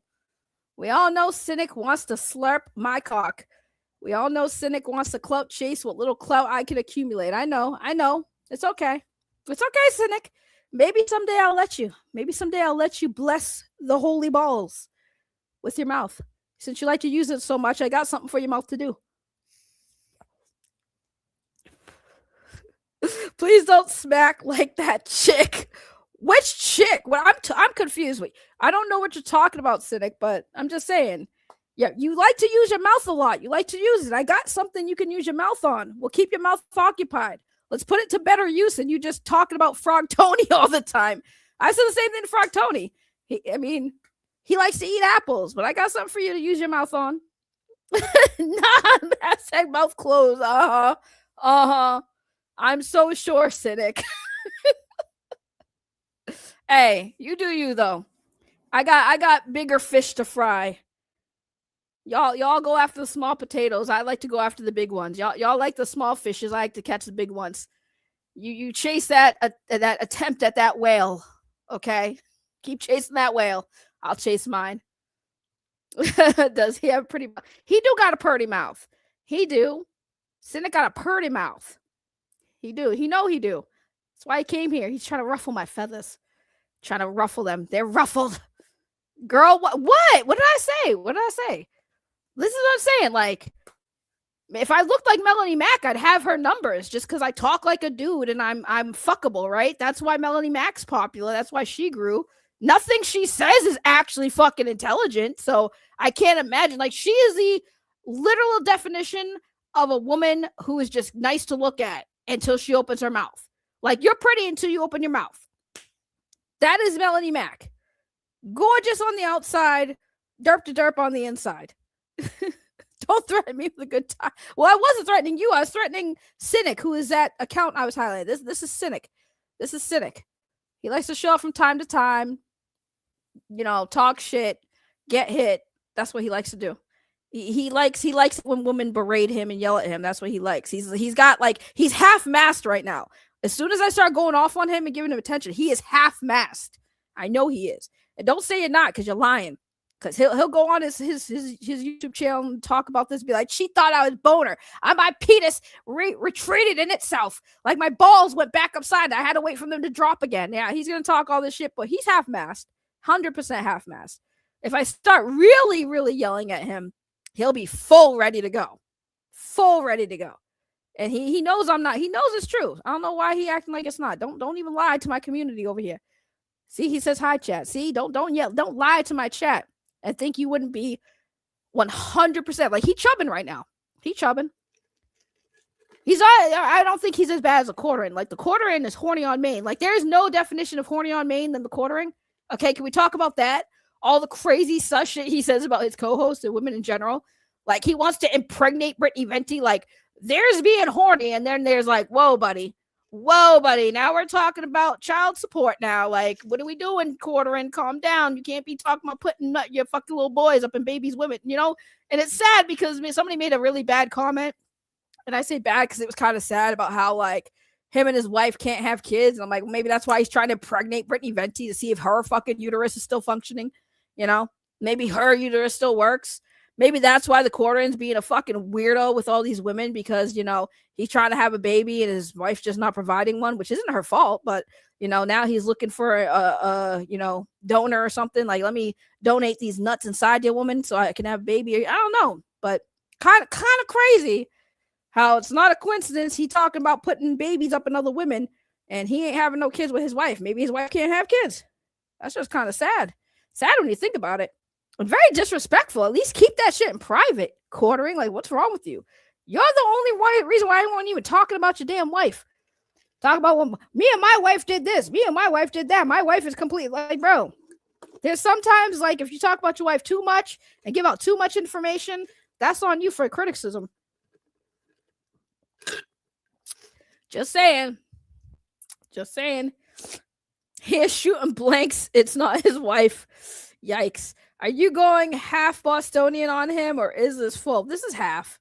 We all know Cynic wants to slurp my cock. We all know Cynic wants to clout chase what little clout I can accumulate. I know. It's okay. It's okay, Cynic. Maybe someday I'll let you. Maybe someday I'll let you bless the holy balls with your mouth. Since you like to use it so much, I got something for your mouth to do. Please don't smack like that chick. Which chick? Well, I'm confused. Wait, I don't know what you're talking about, Cynic, but I'm just saying. Yeah, you like to use your mouth a lot. You like to use it. I got something you can use your mouth on. We'll keep your mouth occupied. Let's put it to better use than you just talking about Frog Tony all the time. I said the same thing to Frog Tony. He likes to eat apples, but I got something for you to use your mouth on. Nah, hashtag mouth closed. I'm so sure, Cynic. Hey, you do you though. I got bigger fish to fry. Y'all go after the small potatoes. I like to go after the big ones. Y'all like the small fishes. I like to catch the big ones. You chase that attempt at that whale. Okay, keep chasing that whale. I'll chase mine. Does he have a pretty? He do got a purty mouth. He do. Cynic got a purty mouth. He do. He know he do. That's why he came here. He's trying to ruffle my feathers. Trying to ruffle them. They're ruffled. Girl, what? What did I say? What did I say? This is what I'm saying. Like, if I looked like Melanie Mac, I'd have her numbers just because I talk like a dude and I'm fuckable, right? That's why Melanie Mac's popular. That's why she grew. Nothing she says is actually fucking intelligent. So I can't imagine. Like, she is the literal definition of a woman who is just nice to look at until she opens her mouth. Like, you're pretty until you open your mouth. That is Melanie Mac. Gorgeous on the outside, derp to derp on the inside. Don't threaten me with a good time. Well, I wasn't threatening you. I was threatening Cynic, who is that account I was highlighting. This is Cynic. This is Cynic. He likes to show up from time to time. You know, talk shit, get hit. That's what he likes to do. He likes when women berate him and yell at him. That's what he likes. He's half-mast right now. As soon as I start going off on him and giving him attention, he is half-mast. I know he is. And don't say you're not, because you're lying. Because he'll go on his YouTube channel and talk about this, be like, she thought I was boner. My penis retreated in itself. Like, my balls went back upside. I had to wait for them to drop again. Yeah, he's going to talk all this shit, but he's half-mast. 100% half-mast. If I start really, really yelling at him, he'll be full ready to go. Full ready to go. And he knows I'm not. He knows it's true. I don't know why he acting like it's not. Don't even lie to my community over here. See, he says hi, chat. See, don't yell. Don't lie to my chat and think you wouldn't be 100%. Like, he chubbing right now. He chubbing. I don't think he's as bad as a quartering. Like, the quartering is horny on main. Like, there is no definition of horny on main than the quartering. Okay, can we talk about that? All the crazy sus shit he says about his co-hosts and women in general. Like, he wants to impregnate Brittany Venti. Like, there's being horny, and then there's like, whoa, buddy. Whoa, buddy. Now we're talking about child support now. Like, what are we doing, quartering? Calm down. You can't be talking about putting your fucking little boys up in babies' women, you know? And it's sad because somebody made a really bad comment. And I say bad because it was kind of sad about how, like, him and his wife can't have kids. And I'm like, maybe that's why he's trying to impregnate Brittany Venti to see if her fucking uterus is still functioning. You know? Maybe her uterus still works. Maybe that's why the quartering's being a fucking weirdo with all these women because, you know, he's trying to have a baby and his wife's just not providing one, which isn't her fault. But, you know, now he's looking for a donor or something. Like, let me donate these nuts inside you, woman, so I can have a baby. I don't know. But kind of crazy how it's not a coincidence he talking about putting babies up in other women and he ain't having no kids with his wife. Maybe his wife can't have kids. That's just kind of sad. Sad when you think about it. And very disrespectful. At least keep that shit in private. Quartering, like, what's wrong with you? You're the only reason why I wasn't even talking about your damn wife. Talk about what me and my wife did this. Me and my wife did that. My wife is complete. Like, bro, there's sometimes, like, if you talk about your wife too much and give out too much information, that's on you for criticism. Just saying. Just saying. He is shooting blanks. It's not his wife. Yikes. Are you going half Bostonian on him or is this full? This is half.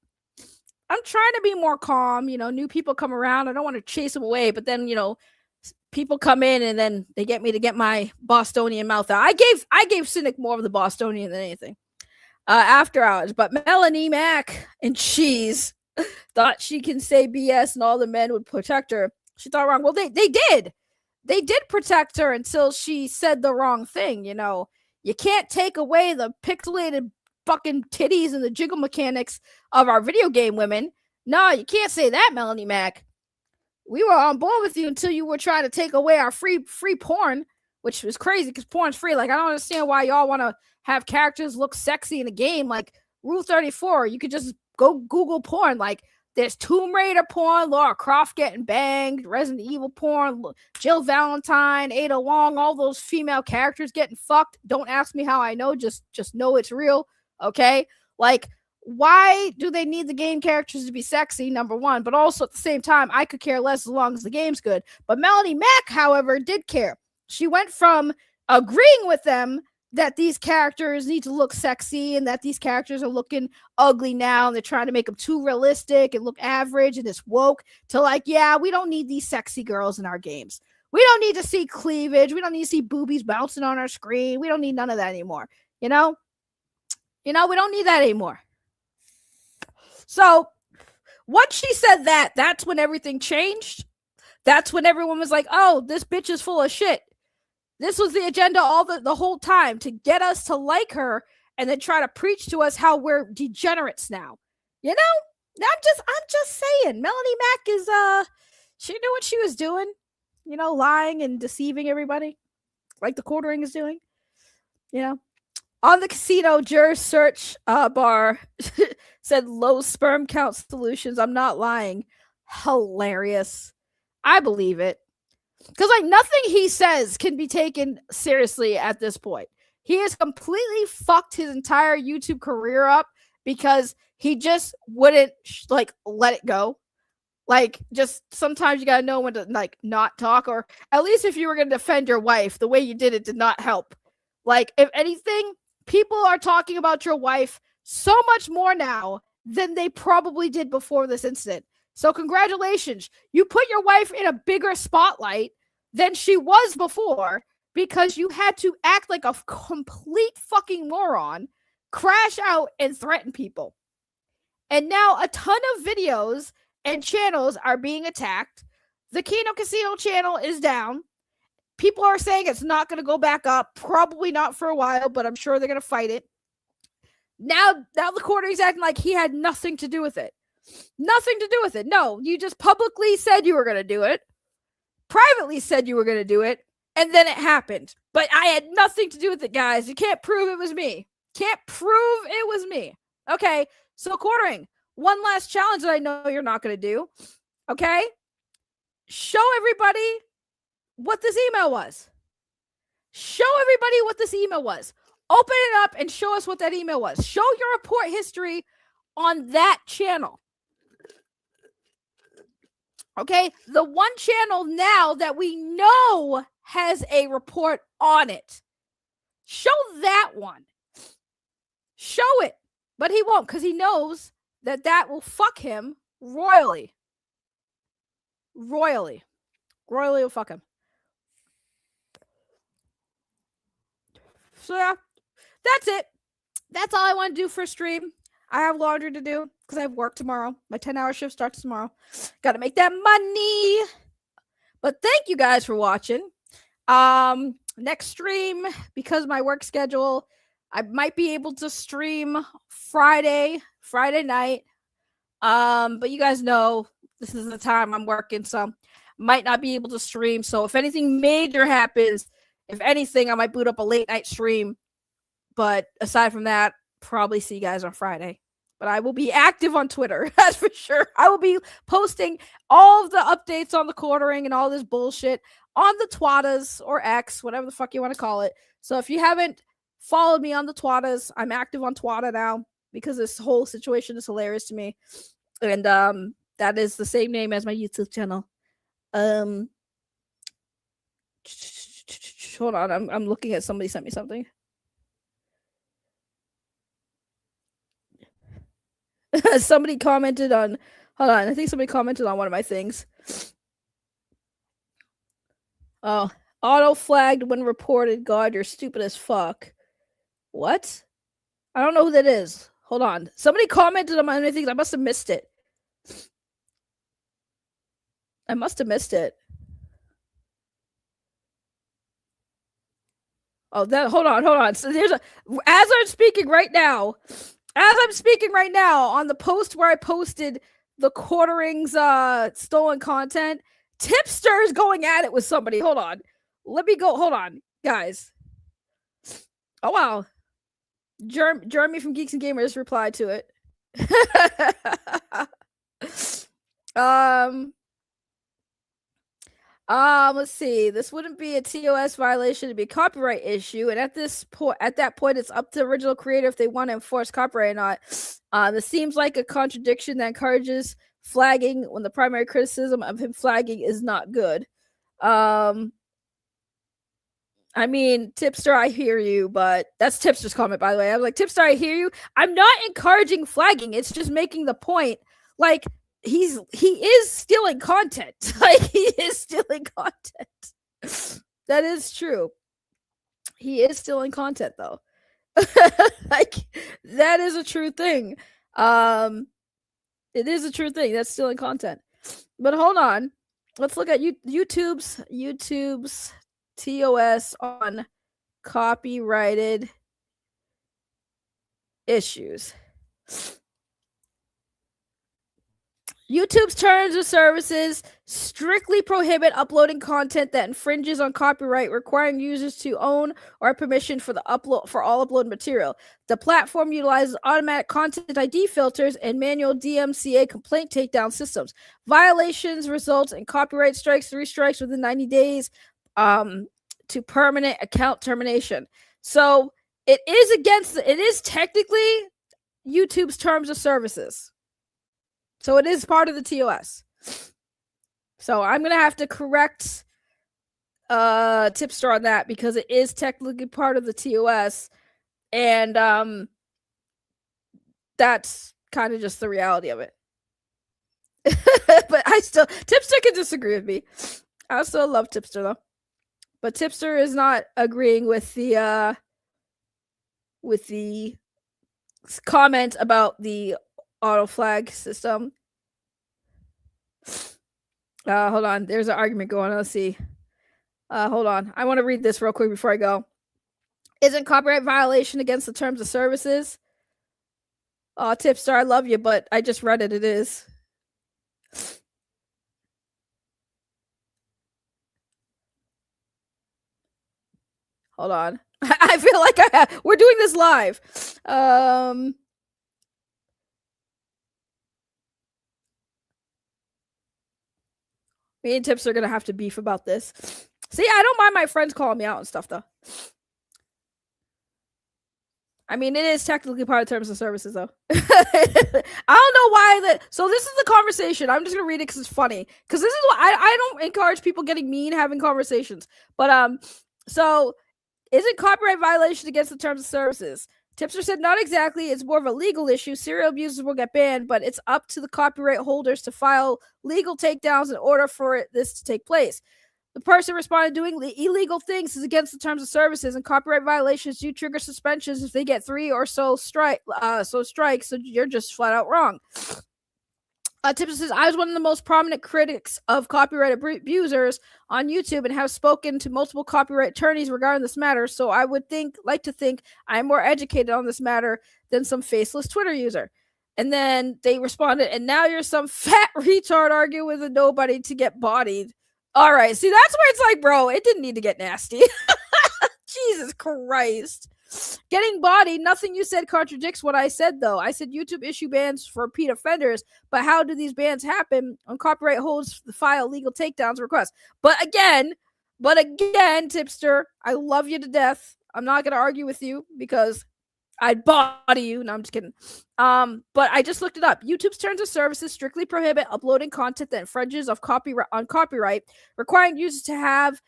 I'm trying to be more calm. You know, new people come around. I don't want to chase them away, but then, you know, people come in and then they get me to get my Bostonian mouth out. I gave Cynic more of the Bostonian than anything after hours. But Melanie Mack and Cheese thought she can say BS and all the men would protect her. She thought wrong. Well, they did. They did protect her until she said the wrong thing, you know. You can't take away the pixelated fucking titties and the jiggle mechanics of our video game women. No, you can't say that, Melanie Mack. We were on board with you until you were trying to take away our free porn, which was crazy because porn's free. Like, I don't understand why y'all want to have characters look sexy in a game. Like, Rule 34, you could just go Google porn. Like, there's Tomb Raider porn, Lara Croft getting banged, Resident Evil porn, Jill Valentine, Ada Wong, all those female characters getting fucked. Don't ask me how I know, just know it's real, okay? Like, why do they need the game characters to be sexy, number one? But also at the same time, I could care less as long as the game's good. But Melanie Mack, however, did care. She went from agreeing with them that these characters need to look sexy and that these characters are looking ugly now and they're trying to make them too realistic and look average and it's woke to like, yeah, we don't need these sexy girls in our games. We don't need to see cleavage. We don't need to see boobies bouncing on our screen. We don't need none of that anymore. You know, we don't need that anymore. So once she said that, that's when everything changed. That's when everyone was like, oh, this bitch is full of shit. This was the agenda all the whole time to get us to like her and then try to preach to us how we're degenerates now. You know, I'm just saying. Melanie Mack is she knew what she was doing. You know, lying and deceiving everybody, like the quartering is doing. You know, on the casino juror search bar said low sperm count solutions. I'm not lying. Hilarious. I believe it. Because, like, nothing he says can be taken seriously at this point. He has completely fucked his entire YouTube career up because he just wouldn't, let it go. Like, just sometimes you gotta know when to, like, not talk. Or at least if you were gonna defend your wife, the way you did it did not help. Like, if anything, people are talking about your wife so much more now than they probably did before this incident. So congratulations. You put your wife in a bigger spotlight than she was before because you had to act like a complete fucking moron, crash out, and threaten people. And now a ton of videos and channels are being attacked. The Kino Casino channel is down. People are saying it's not going to go back up. Probably not for a while, but I'm sure they're going to fight it. Now the quartering's acting like he had nothing to do with it. Nothing to do with it. No, you just publicly said you were going to do it, privately said you were going to do it, and then it happened. But I had nothing to do with it, guys. You can't prove it was me. Can't prove it was me. Okay, so quartering, one last challenge that I know you're not going to do. Okay? Show everybody what this email was. Show everybody what this email was. Open it up and show us what that email was. Show your report history on that channel. Okay, the one channel now that we know has a report on it. Show that one. Show it. But he won't because he knows that that will fuck him royally. Royally. Royally will fuck him. So yeah, that's it. That's all I want to do for a stream. I have laundry to do because I have work tomorrow. My 10-hour shift starts tomorrow. Got to make that money. But thank you guys for watching. Next stream, because of my work schedule, I might be able to stream Friday night. But you guys know this is the time I'm working, so might not be able to stream. So if anything major happens, if anything, I might boot up a late night stream. But aside from that, probably see you guys on Friday. But I will be active on Twitter, that's for sure. I will be posting all of the updates on the quartering and all this bullshit on the Twatas or X, whatever the fuck you want to call it. So if you haven't followed me on the Twatas, I'm active on Twata now because this whole situation is hilarious to me. And that is the same name as my YouTube channel. Hold on, I'm looking at somebody sent me something. Somebody commented on, hold on, I think somebody commented on one of my things. Oh, auto flagged when reported. God, you're stupid as fuck. What? I don't know who that is. Hold on. Somebody commented on my things. I must have missed it. I must have missed it. Oh, that. Hold on. So there's a. As I'm speaking right now on the post where I posted the quarterings stolen content, Tipster is going at it with somebody. Hold on. Let me go. Hold on, guys. Oh wow. Jeremy from Geeks and Gamers replied to it. Let's see. This wouldn't be a TOS violation; it'd be a copyright issue. And at that point, it's up to the original creator if they want to enforce copyright or not. This seems like a contradiction that encourages flagging when the primary criticism of him flagging is not good. I mean, Tipster, I hear you, but that's Tipster's comment, by the way. I was like, Tipster, I hear you. I'm not encouraging flagging. It's just making the point. Like, he is stealing content. Like, he is stealing content. That is true. He is stealing content, though. Like, that is a true thing. It is a true thing. That's stealing content. But hold on. Let's look at YouTube's TOS on copyrighted issues. YouTube's terms of services strictly prohibit uploading content that infringes on copyright, requiring users to own or have permission for all upload material. The platform utilizes automatic content ID filters and manual DMCA complaint takedown systems. Violations result in copyright strikes, 3 strikes within 90 days, to permanent account termination. So it is technically YouTube's terms of services. So it is part of the TOS. So I'm going to have to correct Tipster on that because it is technically part of the TOS. And that's kind of just the reality of it. But Tipster can disagree with me. I still love Tipster though. But Tipster is not agreeing with the comment about the auto flag system. Hold on. There's an argument going on. Let's see. Hold on. I want to read this real quick before I go. Isn't copyright violation against the terms of services? Oh, Tipster, I love you, but I just read it. It is. Hold on. I feel like we're doing this live. Me and Tips are gonna have to beef about this. See, I don't mind my friends calling me out and stuff though. I mean, it is technically part of terms of services, though. I don't know why that. So this is the conversation. I'm just gonna read it because it's funny. Because this is what I don't encourage people getting mean having conversations. But so is it copyright violation against the terms of services? Tipster said, not exactly. It's more of a legal issue. Serial abusers will get banned, but it's up to the copyright holders to file legal takedowns in order for this to take place. The person responded, doing illegal things is against the terms of services, and copyright violations do trigger suspensions if they get 3 or so strikes. So you're just flat out wrong. Tipster says, I was one of the most prominent critics of copyright abusers on YouTube and have spoken to multiple copyright attorneys regarding this matter. So I would like to think I'm more educated on this matter than some faceless Twitter user. And then they responded, and now you're some fat retard arguing with a nobody to get bodied. All right, see, that's where it's like, bro, it didn't need to get nasty. Jesus Christ. Getting bodied, nothing you said contradicts what I said, though. I said YouTube issue bans for repeat offenders, but how do these bans happen on copyright holds the file legal takedowns requests? But again, Tipster, I love you to death. I'm not going to argue with you because I'd body you. No, I'm just kidding. But I just looked it up. YouTube's terms of services strictly prohibit uploading content that infringes on copyright, requiring users to have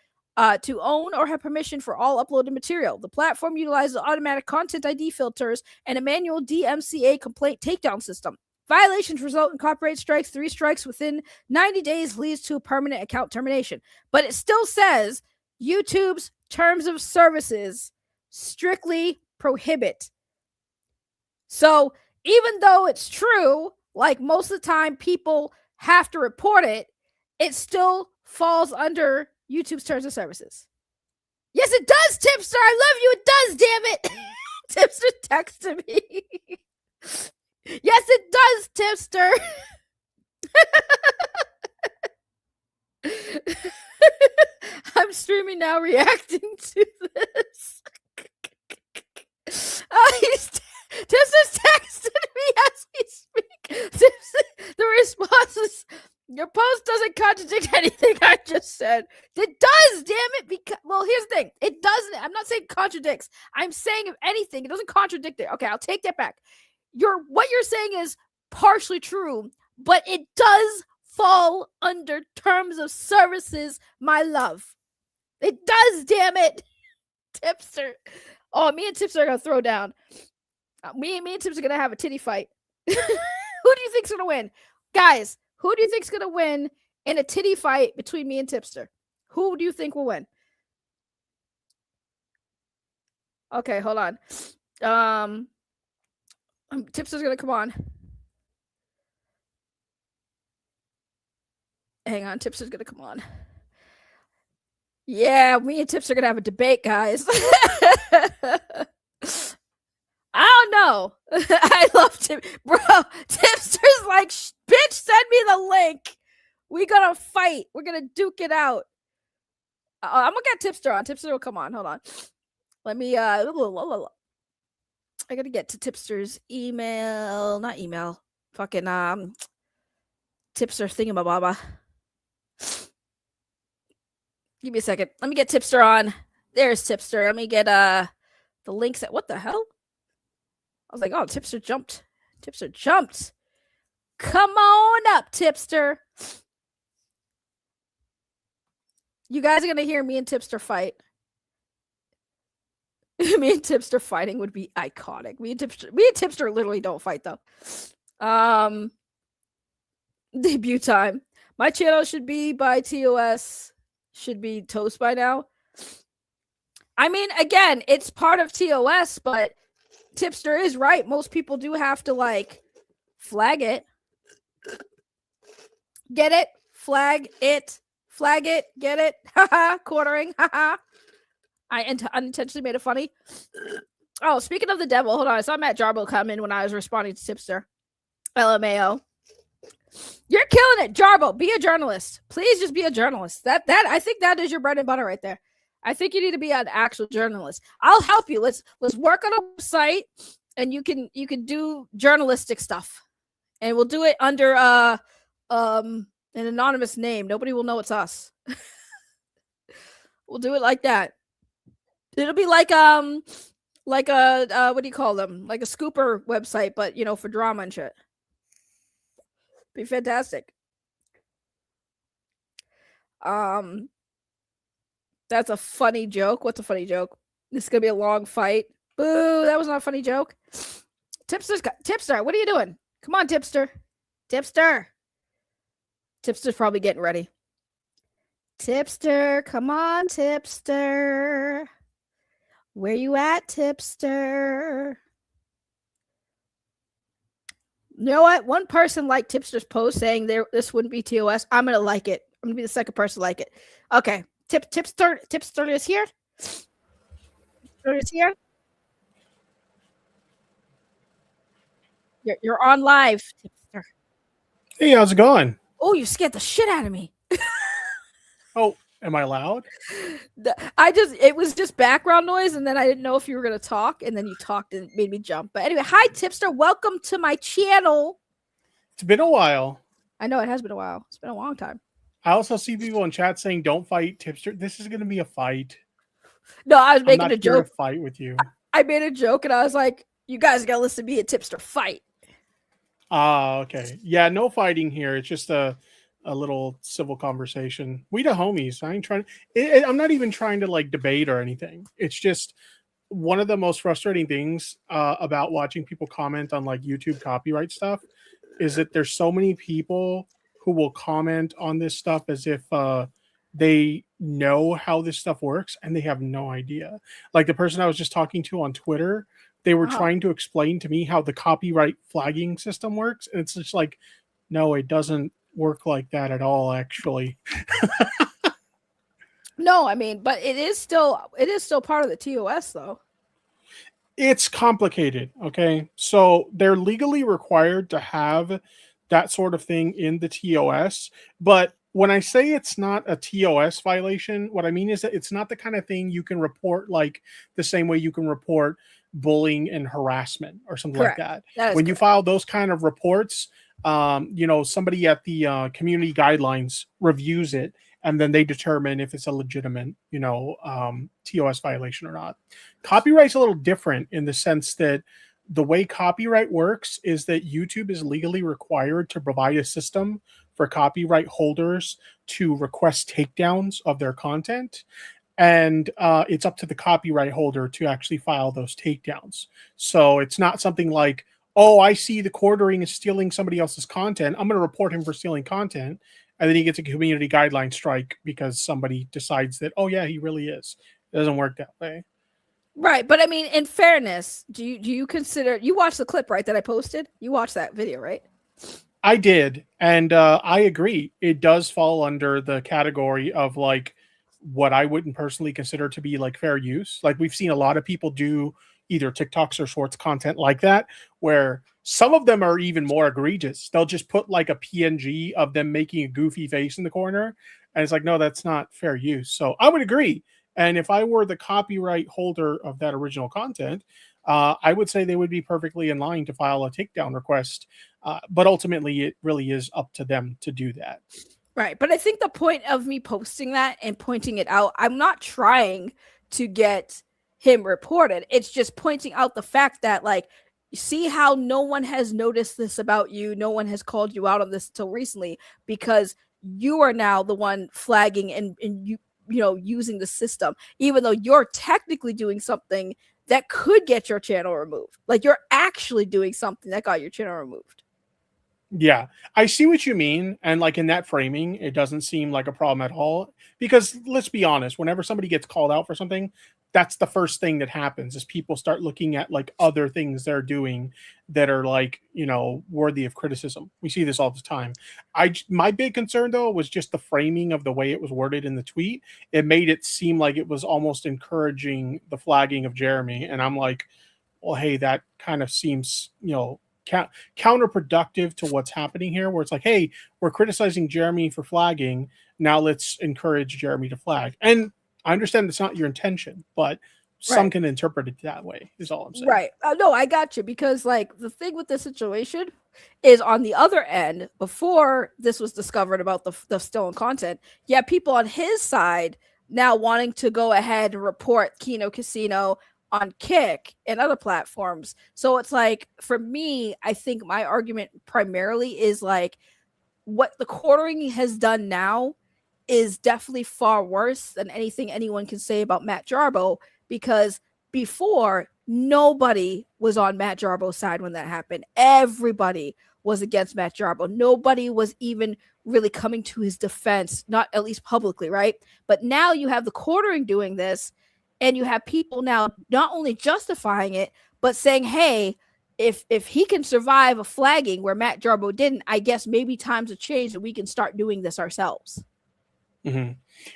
to own or have permission for all uploaded material. The platform utilizes automatic content ID filters and a manual DMCA complaint takedown system. Violations result in copyright strikes. 3 strikes within 90 days leads to a permanent account termination. But it still says YouTube's terms of services strictly prohibit. So even though it's true, like most of the time people have to report it, it still falls under YouTube's terms of services. Yes, it does, Tipster. I love you. It does, damn it. Tipster texted me. Yes, it does, Tipster. I'm streaming now, reacting to this. Tipster's texted me as we speak. The response is, your post doesn't contradict anything I just said. It does, damn it. Because, well, here's the thing. It doesn't. I'm not saying contradicts. I'm saying, if anything, it doesn't contradict it. Okay, I'll take that back. What you're saying is partially true, but it does fall under terms of services, my love. It does, damn it. Tipster. Oh, me and Tipster are going to throw down. Me and Tipster are going to have a titty fight. Who do you think's going to win? Guys, who do you think's going to win in a titty fight between me and Tipster? Who do you think will win? Okay, hold on. Tipster's going to come on. Hang on, Tipster's going to come on. Yeah, me and Tipster are going to have a debate, guys. I don't know. I love Tip. Bro, Tipster's like, bitch, send me the link. We gonna fight. We're gonna duke it out. I'm gonna get Tipster on. Tipster will come on. Hold on. Let me, I gotta get to Tipster's email. Not email. Fucking, Tipster thingamababa. Give me a second. Let me get Tipster on. There's Tipster. Let me get, the links. What the hell? I was like, oh, Tipster jumped. Tipster jumped. Come on up, Tipster. You guys are going to hear me and Tipster fight. Me and Tipster fighting would be iconic. Me and Tipster literally don't fight, though. Debut time. My channel should be by TOS. Should be toast by now. I mean, again, it's part of TOS, but Tipster is right. Most people do have to, like, flag it. Get it? Flag it. Flag it. Get it? Haha. Quartering. Haha. I unintentionally made it funny. Oh, speaking of the devil, hold on. I saw Matt Jarbo come in when I was responding to Tipster. LMAO. You're killing it, Jarbo. Be a journalist. Please just be a journalist. That I think that is your bread and butter right there. I think you need to be an actual journalist. I'll help you. Let's work on a website, and you can do journalistic stuff, and we'll do it under an anonymous name. Nobody will know it's us. We'll do it like that. It'll be like like a what do you call them? Like a scooper website, but for drama and shit. Be fantastic. That's a funny joke. What's a funny joke? This is gonna be a long fight. Boo! That was not a funny joke. Tipster, what are you doing? Come on, Tipster. Tipster's probably getting ready. Tipster, come on, Tipster. Where you at, Tipster? You know what? One person liked Tipster's post saying this wouldn't be TOS. I'm gonna like it. I'm gonna be the second person to like it. Okay. Tipster is here. Tipster is here. You're on live, Tipster.
Hey, how's it going?
Oh, you scared the shit out of me.
Oh, am I loud?
It was just background noise, and then I didn't know if you were gonna talk, and then you talked and it made me jump. But anyway, hi Tipster, welcome to my channel.
It's been a while.
I know it has been a while. It's been a long time.
I also see people in chat saying, "Don't fight, Tipster." This is going to be a fight.
No, I was making
I'm not
a
here to
joke.
fight with you.
I made a joke, and I was like, "You guys gotta listen to me and Tipster fight."
Okay. Yeah, no fighting here. It's just a little civil conversation. We the homies. I ain't trying. I'm not even trying to like debate or anything. It's just one of the most frustrating things about watching people comment on like YouTube copyright stuff is that there's so many people who will comment on this stuff as if they know how this stuff works and they have no idea. Like the person I was just talking to on Twitter, they were trying to explain to me how the copyright flagging system works. And it's just like, no, it doesn't work like that at all, actually.
No, I mean, but it is still part of the TOS though.
It's complicated. Okay. So they're legally required to have that sort of thing in the TOS. But when I say it's not a TOS violation, what I mean is that it's not the kind of thing you can report like the same way you can report bullying and harassment or something
Correct.
like that.
That is
When you
correct.
file those kind of reports, somebody at the community guidelines reviews it, and then they determine if it's a legitimate, TOS violation or not. Copyright's a little different in the sense that the way copyright works is that YouTube is legally required to provide a system for copyright holders to request takedowns of their content. And it's up to the copyright holder to actually file those takedowns. So it's not something like, oh, I see the quartering is stealing somebody else's content. I'm going to report him for stealing content. And then he gets a community guideline strike because somebody decides that, oh, yeah, he really is. It doesn't work that way.
Right, but I mean, in fairness, do you consider you watched the clip, right, that I posted? You watched that video, right?
I did, and I agree. It does fall under the category of like what I wouldn't personally consider to be like fair use. Like we've seen a lot of people do either TikToks or Shorts content like that, where some of them are even more egregious. They'll just put like a PNG of them making a goofy face in the corner, and it's like, no, that's not fair use. So I would agree. And if I were the copyright holder of that original content, I would say they would be perfectly in line to file a takedown request. But ultimately, it really is up to them to do that.
Right. But I think the point of me posting that and pointing it out, I'm not trying to get him reported. It's just pointing out the fact that, like, you see how no one has noticed this about you. No one has called you out on this until recently because you are now the one flagging and using the system, even though you're technically doing something that could get your channel removed. Like you're actually doing something that got your channel removed.
Yeah, I see what you mean. And like in that framing, it doesn't seem like a problem at all. Because let's be honest, whenever somebody gets called out for something, that's the first thing that happens is people start looking at like other things they're doing that are like, worthy of criticism. We see this all the time. My big concern though was just the framing of the way it was worded in the tweet. It made it seem like it was almost encouraging the flagging of Jeremy. And I'm like, well, hey, that kind of seems, counterproductive to what's happening here, where it's like, hey, we're criticizing Jeremy for flagging. Now let's encourage Jeremy to flag. And I understand that's not your intention, but some can interpret it that way, is all I'm saying.
Right. No, I got you. Because like the thing with this situation is on the other end, before this was discovered about the stolen content, you have people on his side now wanting to go ahead and report Kino Casino on Kick and other platforms. So it's like, for me, I think my argument primarily is like, what the quartering has done now is definitely far worse than anything anyone can say about Matt Jarbo, because before, nobody was on Matt Jarbo's side when that happened. Everybody was against Matt Jarbo. Nobody was even really coming to his defense, not at least publicly, right? But now you have the quartering doing this, and you have people now not only justifying it, but saying, hey, if he can survive a flagging where Matt Jarbo didn't, I guess maybe times have changed and we can start doing this ourselves.
Mm-hmm.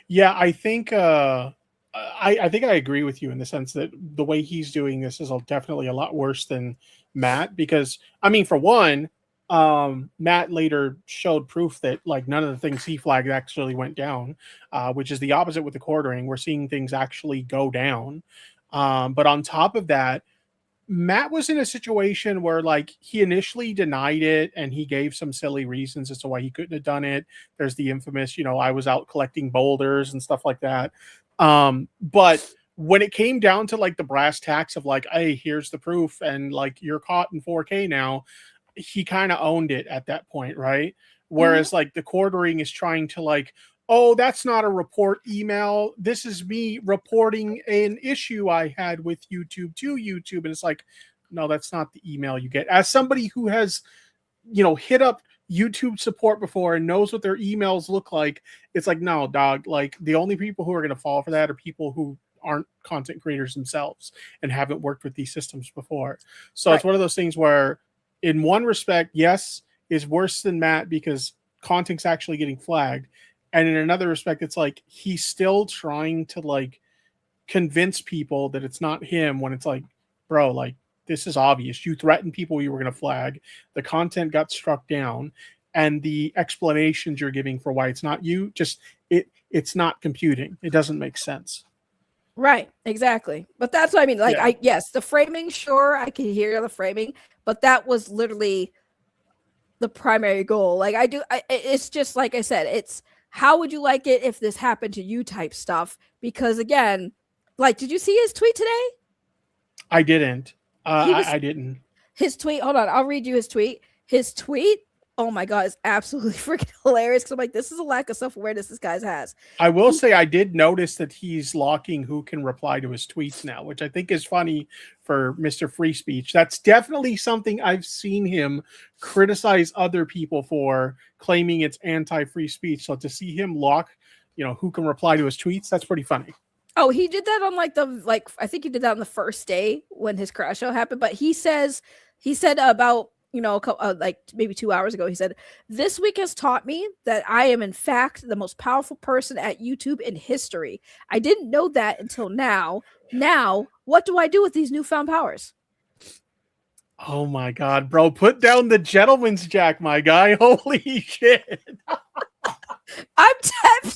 Yeah, I think I think I agree with you in the sense that the way he's doing this is definitely a lot worse than Matt, because I mean, for one, Matt later showed proof that like none of the things he flagged actually went down, which is the opposite with the quartering. We're seeing things actually go down. But on top of that, Matt was in a situation where like he initially denied it and he gave some silly reasons as to why he couldn't have done it. There's the infamous, I was out collecting boulders and stuff like that. But when it came down to like the brass tacks of like, hey, here's the proof and like you're caught in 4K now, he kind of owned it at that point, right? Whereas like the quartering is trying to like, oh, that's not a report email. This is me reporting an issue I had with YouTube to YouTube. And it's like, no, that's not the email you get. As somebody who has, hit up YouTube support before and knows what their emails look like, it's like, no, dog, like the only people who are going to fall for that are people who aren't content creators themselves and haven't worked with these systems before. So It's one of those things where in one respect, yes, is worse than Matt because content's actually getting flagged. And in another respect, it's like he's still trying to like convince people that it's not him when it's like, bro, like this is obvious. You threatened people you were going to flag. The content got struck down, and the explanations you're giving for why it's not you, just it's not computing. It doesn't make sense.
Right, exactly. But that's what I mean. Like,
Yeah.
yes, the framing, sure, I can hear the framing, but that was literally the primary goal. Like, it's just like I said, it's how would you like it if this happened to you type stuff? Because again, like, did you see his tweet today?
I didn't. I didn't.
His tweet, hold on, I'll read you his tweet. His tweet, oh my God, is absolutely freaking hilarious. Because I'm like, this is a lack of self-awareness this guy has.
I will say I did notice that he's locking who can reply to his tweets now, which I think is funny for Mr. Free Speech. That's definitely something I've seen him criticize other people for, claiming it's anti-free speech. So to see him lock, who can reply to his tweets, that's pretty funny.
Oh, he did that on I think he did that on the first day when his crash show happened. But he said about, like maybe 2 hours ago, he said, this week has taught me that I am in fact the most powerful person at YouTube in history. I didn't know that until now. Now, what do I do with these newfound powers?
Oh my God, bro, put down the gentleman's jack, my guy. Holy shit.
I'm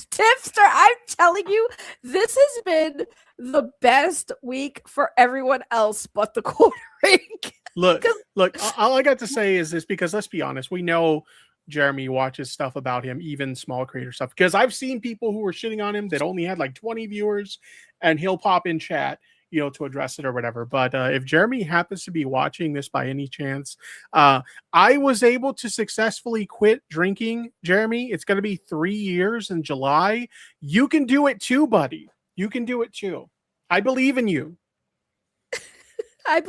tipster. I'm telling you, this has been the best week for everyone else but the quartering.
Look, all I got to say is this, because let's be honest, we know Jeremy watches stuff about him, even small creator stuff, because I've seen people who were shitting on him that only had like 20 viewers, and he'll pop in chat, to address it or whatever. But if Jeremy happens to be watching this by any chance, I was able to successfully quit drinking, Jeremy. It's going to be 3 years in July. You can do it too, buddy. You can do it too. I believe in you.
I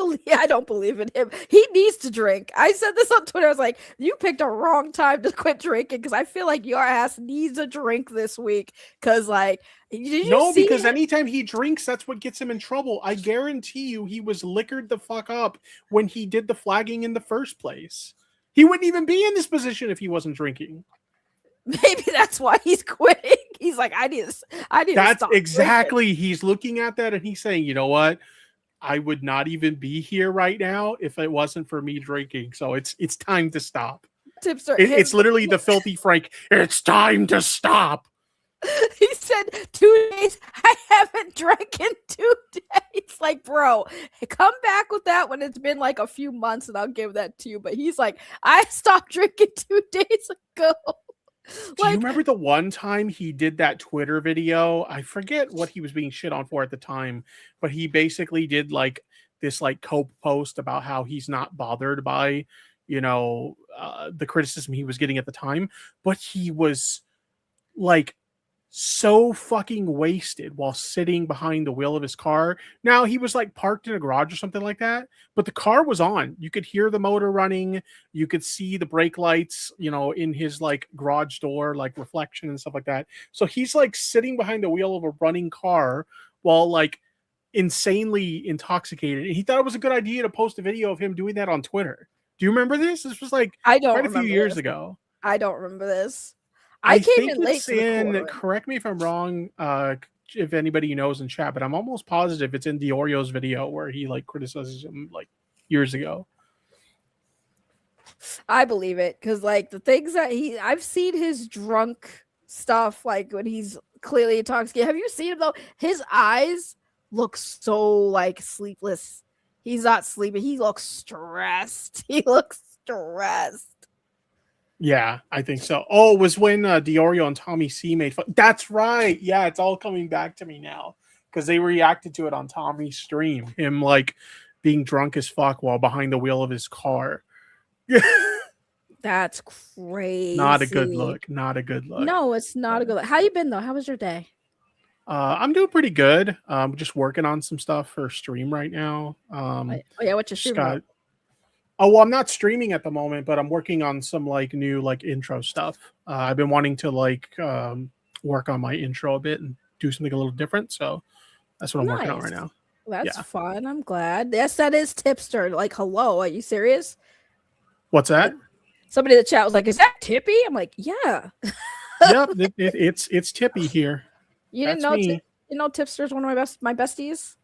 don't believe in him. He needs to drink. I said this on Twitter. I was like, you picked a wrong time to quit drinking, because I feel like your ass needs a drink this week. Because like,
because anytime he drinks, that's what gets him in trouble. I guarantee you he was liquored the fuck up when he did the flagging in the first place. He wouldn't even be in this position if he wasn't drinking.
Maybe that's why he's quitting. He's like, I need
That's
to stop
exactly.
drinking.
He's looking at that and he's saying, you know what? I would not even be here right now if it wasn't for me drinking. So it's time to stop.
Tipster,
it's literally the filthy Frank. It's time to stop.
He said 2 days. I haven't drank in 2 days. Like, bro, come back with that when it's been like a few months, and I'll give that to you. But he's like, I stopped drinking 2 days ago.
Do you remember the one time he did that Twitter video? I forget what he was being shit on for at the time, but he basically did like this like cope post about how he's not bothered by, the criticism he was getting at the time, but he was like so fucking wasted while sitting behind the wheel of his car. Now he was like parked in a garage or something like that, but the car was on. You could hear the motor running. You could see the brake lights, in his like garage door, like reflection and stuff like that. So he's like sitting behind the wheel of a running car while like insanely intoxicated. And he thought it was a good idea to post a video of him doing that on Twitter. Do you remember this? This was like
I don't
quite a few
remember
years
this.
ago.
I don't remember this. I came
think
in late
it's
to the quartering.
correct me if I'm wrong, if anybody knows in chat, but I'm almost positive it's in Diorio's video where he like criticizes him like years ago.
I believe it because like the things that I've seen his drunk stuff, like when he's clearly intoxicated. Have you seen him though? His eyes look so like sleepless. He's not sleeping. He looks stressed. He looks stressed.
Yeah, I think so. Oh, it was when Diorio and Tommy C made fun. That's right. Yeah, it's all coming back to me now because they reacted to it on Tommy's stream. Him like being drunk as fuck while behind the wheel of his car.
That's crazy.
Not a good look. Not a good look.
No, it's not a good look. How you been though? How was your day?
I'm doing pretty good. Just working on some stuff for stream right now.
Oh yeah, what's your stream about?
Oh, well, I'm not streaming at the moment, but I'm working on some like new like intro stuff. I've been wanting to like work on my intro a bit and do something a little different. So that's what I'm working on right now.
That's fun. I'm glad. Yes, that is tipster. Like, hello, are you serious?
What's that?
Somebody in the chat was like, "Is that Tippy?" I'm like, "Yeah."
Yep, it's Tippy here.
You
That's
didn't know?
me.
You know, Tipster's one of my besties.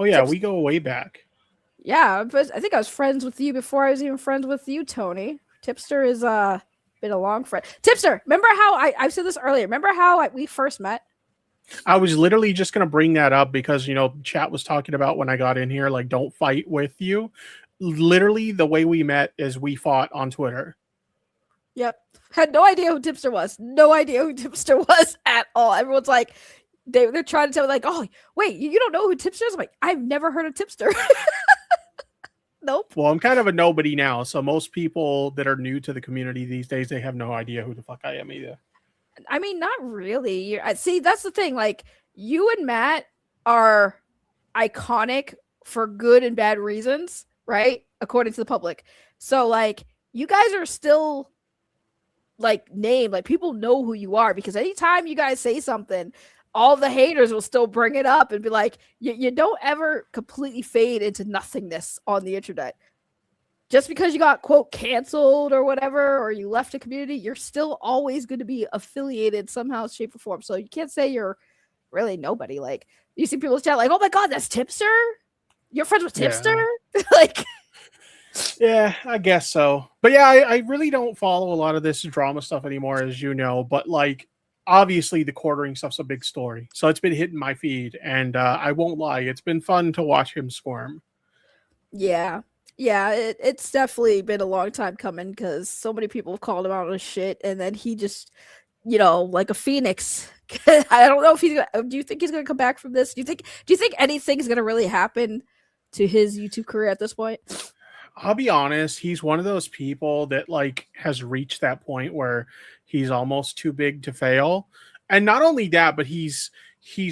Oh yeah, we go way back.
Yeah, but I think I was friends with you before I was even friends with you, Tony. Tipster is been a long friend. Tipster, remember how I said this earlier? Remember how we first met?
I was literally just gonna bring that up because chat was talking about when I got in here, like don't fight with you. Literally, the way we met is we fought on Twitter.
Yep, had no idea who Tipster was. No idea who Tipster was at all. Everyone's like, they're trying to tell me like, oh wait, you don't know who Tipster is? I'm like, I've never heard of Tipster. Nope.
Well, I'm kind of a nobody now, so most people that are new to the community these days, they have no idea who the fuck I am either.
I mean, not really. See, that's the thing. Like, you and Matt are iconic for good and bad reasons, right? According to the public. So, like, you guys are still like named. Like, people know who you are because anytime you guys say something, all the haters will still bring it up and be like, you don't ever completely fade into nothingness on the internet. Just because you got, quote, canceled or whatever, or you left a community, you're still always going to be affiliated somehow, shape, or form. So you can't say you're really nobody. Like, you see people chat like, oh my God, that's Tipster? You're friends with Tipster? Yeah. Like,
yeah, I guess so. But yeah, I really don't follow a lot of this drama stuff anymore, as you know. But like, obviously the quartering stuff's a big story, so it's been hitting my feed, and I won't lie, it's been fun to watch him squirm.
Yeah, it's definitely been a long time coming because so many people have called him out on his shit, and then he just, like a phoenix. I don't know if he's gonna. Do you think he's gonna come back from this? Do you think anything's gonna really happen to his YouTube career at this point?
I'll be honest, he's one of those people that like has reached that point where he's almost too big to fail. And not only that, but he's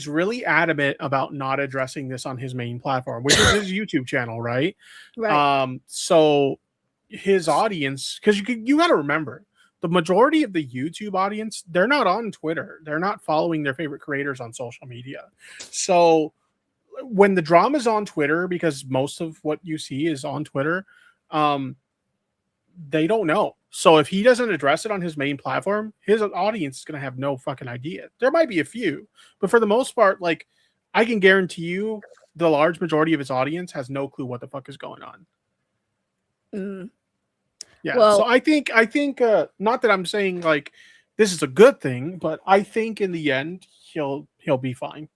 really adamant about not addressing this on his main platform, which is his YouTube channel, right?
Right.
So his audience, because you got to remember, the majority of the YouTube audience, they're not on Twitter. They're not following their favorite creators on social media. So when the drama's on Twitter, because most of what you see is on Twitter, they don't know. So if he doesn't address it on his main platform, his audience is going to have no fucking idea. There might be a few, but for the most part, like, I can guarantee you the large majority of his audience has no clue what the fuck is going on. Yeah. Well, so I think not that I'm saying like this is a good thing, but I think in the end he'll be fine.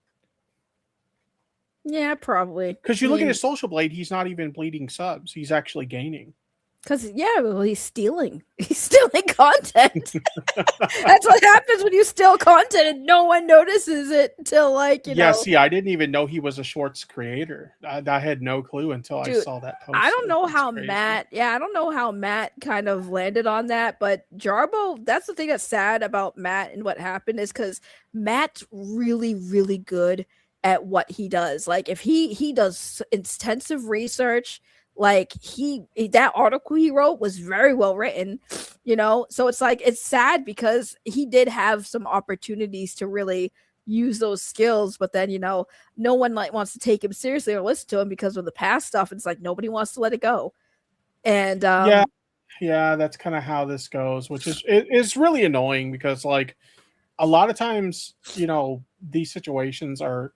Yeah, probably.
Because you look at his Social Blade, he's not even bleeding subs. He's actually gaining.
Because well, he's stealing. He's stealing content. That's what happens when you steal content and no one notices it until like you
Yeah,
know.
see, I didn't even know he was a Shorts creator. I had no clue until I
Dude,
saw that post.
I don't know
That's
how
crazy.
Matt. Yeah, I don't know how Matt kind of landed on that, but Jarbo. That's the thing that's sad about Matt and what happened is because Matt's really, really good at what he does. Like if he does intensive research. Like that article he wrote was very well written, you know. So it's like it's sad because he did have some opportunities to really use those skills, but then you know no one like wants to take him seriously or listen to him because of the past stuff. It's like nobody wants to let it go. And
yeah, that's kind of how this goes, which is it's really annoying because like a lot of times, you know, these situations are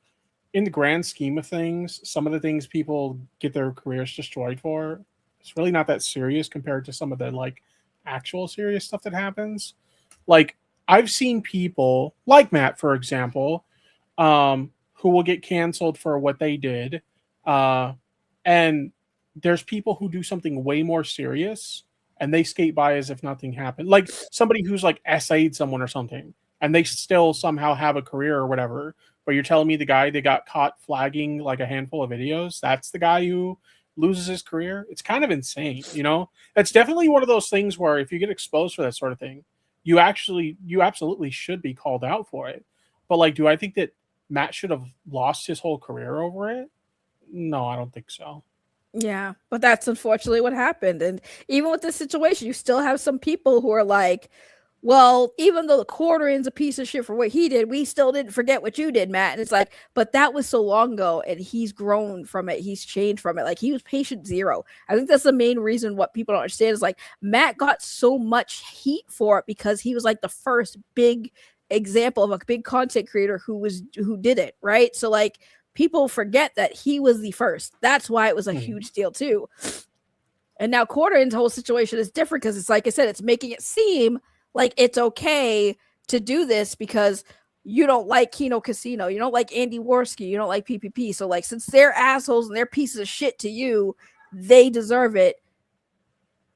in the grand scheme of things, some of the things people get their careers destroyed for, it's really not that serious compared to some of the like actual serious stuff that happens. Like I've seen people like Matt, for example, who will get canceled for what they did. And there's people who do something way more serious and they skate by as if nothing happened. Like somebody who's like essayed someone or something and they still somehow have a career or whatever. But you're telling me the guy they got caught flagging like a handful of videos, that's the guy who loses his career? It's kind of insane, you know? That's definitely one of those things where if you get exposed for that sort of thing, you absolutely should be called out for it. But like, do I think that Matt should have lost his whole career over it? No, I don't think so.
yeah, but that's unfortunately what happened. And even with this situation, you still have some people who are like, well, even though the quartering's a piece of shit for what he did, we still didn't forget what you did, Matt. And it's like, but that was so long ago and he's grown from it. He's changed from it. Like he was patient zero. I think that's the main reason what people don't understand is like Matt got so much heat for it because he was like the first big example of a big content creator who did it, right? So like people forget that he was the first. That's why it was a huge deal too. And now quartering's whole situation is different because it's like I said, it's making it seem like it's okay to do this because you don't like Kino Casino, you don't like Andy Worski, you don't like PPP. So like since they're assholes and they're pieces of shit to you, they deserve it.